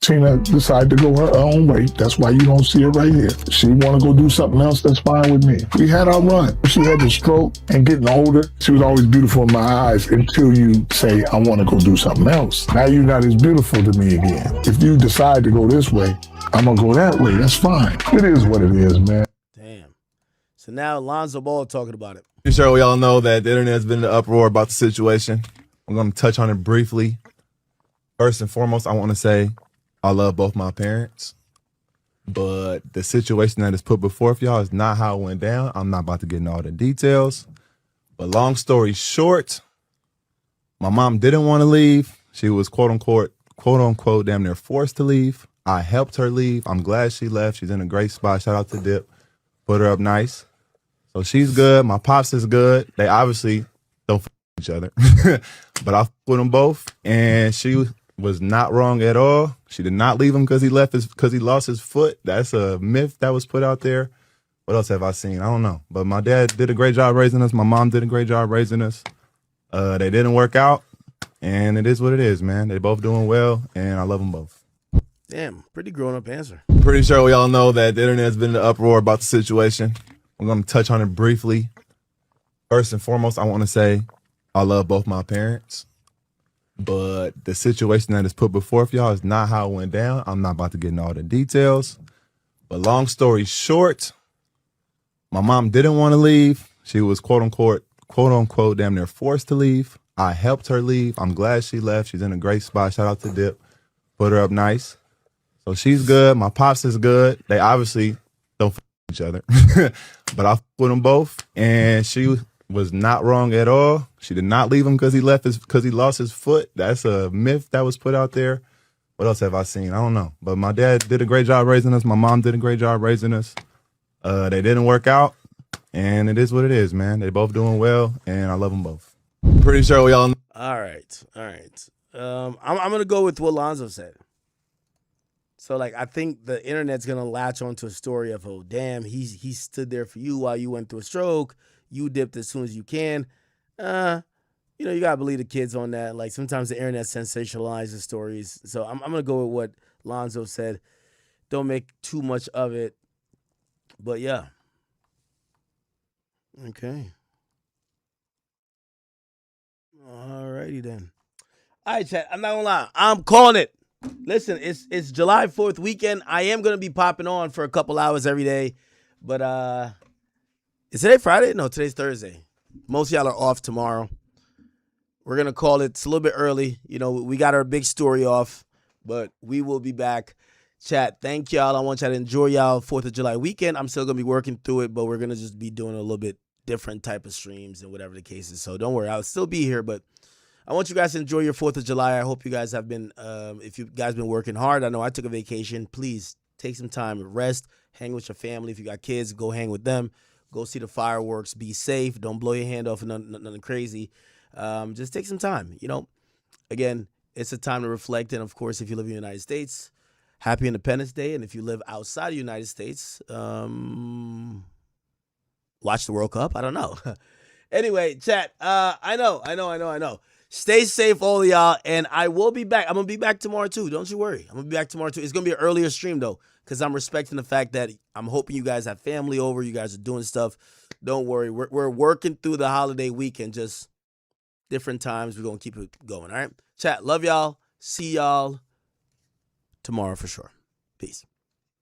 Tina decided to go her own way. That's why you don't see her right here. She want to go do something else, that's fine with me. We had our run. She had the stroke and getting older. She was always beautiful in my eyes until you say, I want to go do something else. Now you're not as beautiful to me again. If you decide to go this way, I'm going to go that way. That's fine. It is what it is, man.
Damn. So now Lonzo Ball talking about it.
Pretty sure we all know that the internet's been in an uproar about the situation. I'm going to touch on it briefly. First and foremost, I want to say I love both my parents, but the situation that is put before y'all is not how it went down. I'm not about to get into all the details, but long story short, my mom didn't want to leave. She was quote unquote, damn near forced to leave. I helped her leave. I'm glad she left. She's in a great spot. Shout out to Dip. Put her up nice. So she's good. My pops is good. They obviously don't f each other, but I f with them both, and she was not wrong at all. She did not leave him because he lost his foot. That's a myth that was put out there. What else have I seen? I don't know. But my dad did a great job raising us. My mom did a great job raising us. They didn't work out, and it is what it is, man. They both doing well, and I love them both.
Damn, pretty grown up answer.
Pretty sure we all know that the internet's been in an uproar about the situation. I'm going to touch on it briefly. First and foremost, I want to say I love both my parents, but the situation that is put before y'all is not how it went down. I'm not about to get into all the details, but long story short, my mom didn't want to leave. She was quote unquote, damn near forced to leave. I helped her leave. I'm glad she left. She's in a great spot. Shout out to Dip. Put her up nice. So she's good. My pops is good. They obviously don't f each other, but I f with them both, and she was not wrong at all. She did not leave him because he lost his foot. That's a myth that was put out there. What else have I seen? I don't know. But my dad did a great job raising us. My mom did a great job raising us. They didn't work out, and it is what it is, man. They both doing well, and I love them both. Pretty sure we all know.
All right. I'm gonna go with what Lonzo said. So like I think the internet's gonna latch onto a story of, oh damn, he stood there for you while you went through a stroke. You dipped as soon as you can. You gotta believe the kids on that. Like sometimes the internet sensationalizes stories. So I'm gonna go with what Lonzo said. Don't make too much of it. But yeah. Okay. Alrighty then. All right, chat. I'm not gonna lie. I'm calling it. Listen, it's July 4th weekend. I am gonna be popping on for a couple hours every day. But is today Friday? No, today's Thursday. Most of y'all are off tomorrow. We're going to call it. It's a little bit early. We got our big story off, but we will be back. Chat, thank y'all. I want y'all to enjoy y'all 4th of July weekend. I'm still going to be working through it, but we're going to just be doing a little bit different type of streams and whatever the case is. So don't worry. I'll still be here, but I want you guys to enjoy your 4th of July. I hope you guys have been, if you guys been working hard, I know I took a vacation. Please take some time, rest, hang with your family. If you got kids, go hang with them. Go see the fireworks. Be safe. Don't blow your hand off and nothing crazy. Just take some time. Again, it's a time to reflect. And of course, if you live in the United States, happy Independence Day. And if you live outside the United States, watch the World Cup. I don't know. Anyway, chat. I know. Stay safe, all of y'all, and I will be back. I'm going to be back tomorrow, too. Don't you worry. I'm going to be back tomorrow, too. It's going to be an earlier stream, though, because I'm respecting the fact that I'm hoping you guys have family over. You guys are doing stuff. Don't worry. We're working through the holiday weekend, just different times. We're going to keep it going, all right? Chat, love y'all. See y'all tomorrow for sure. Peace.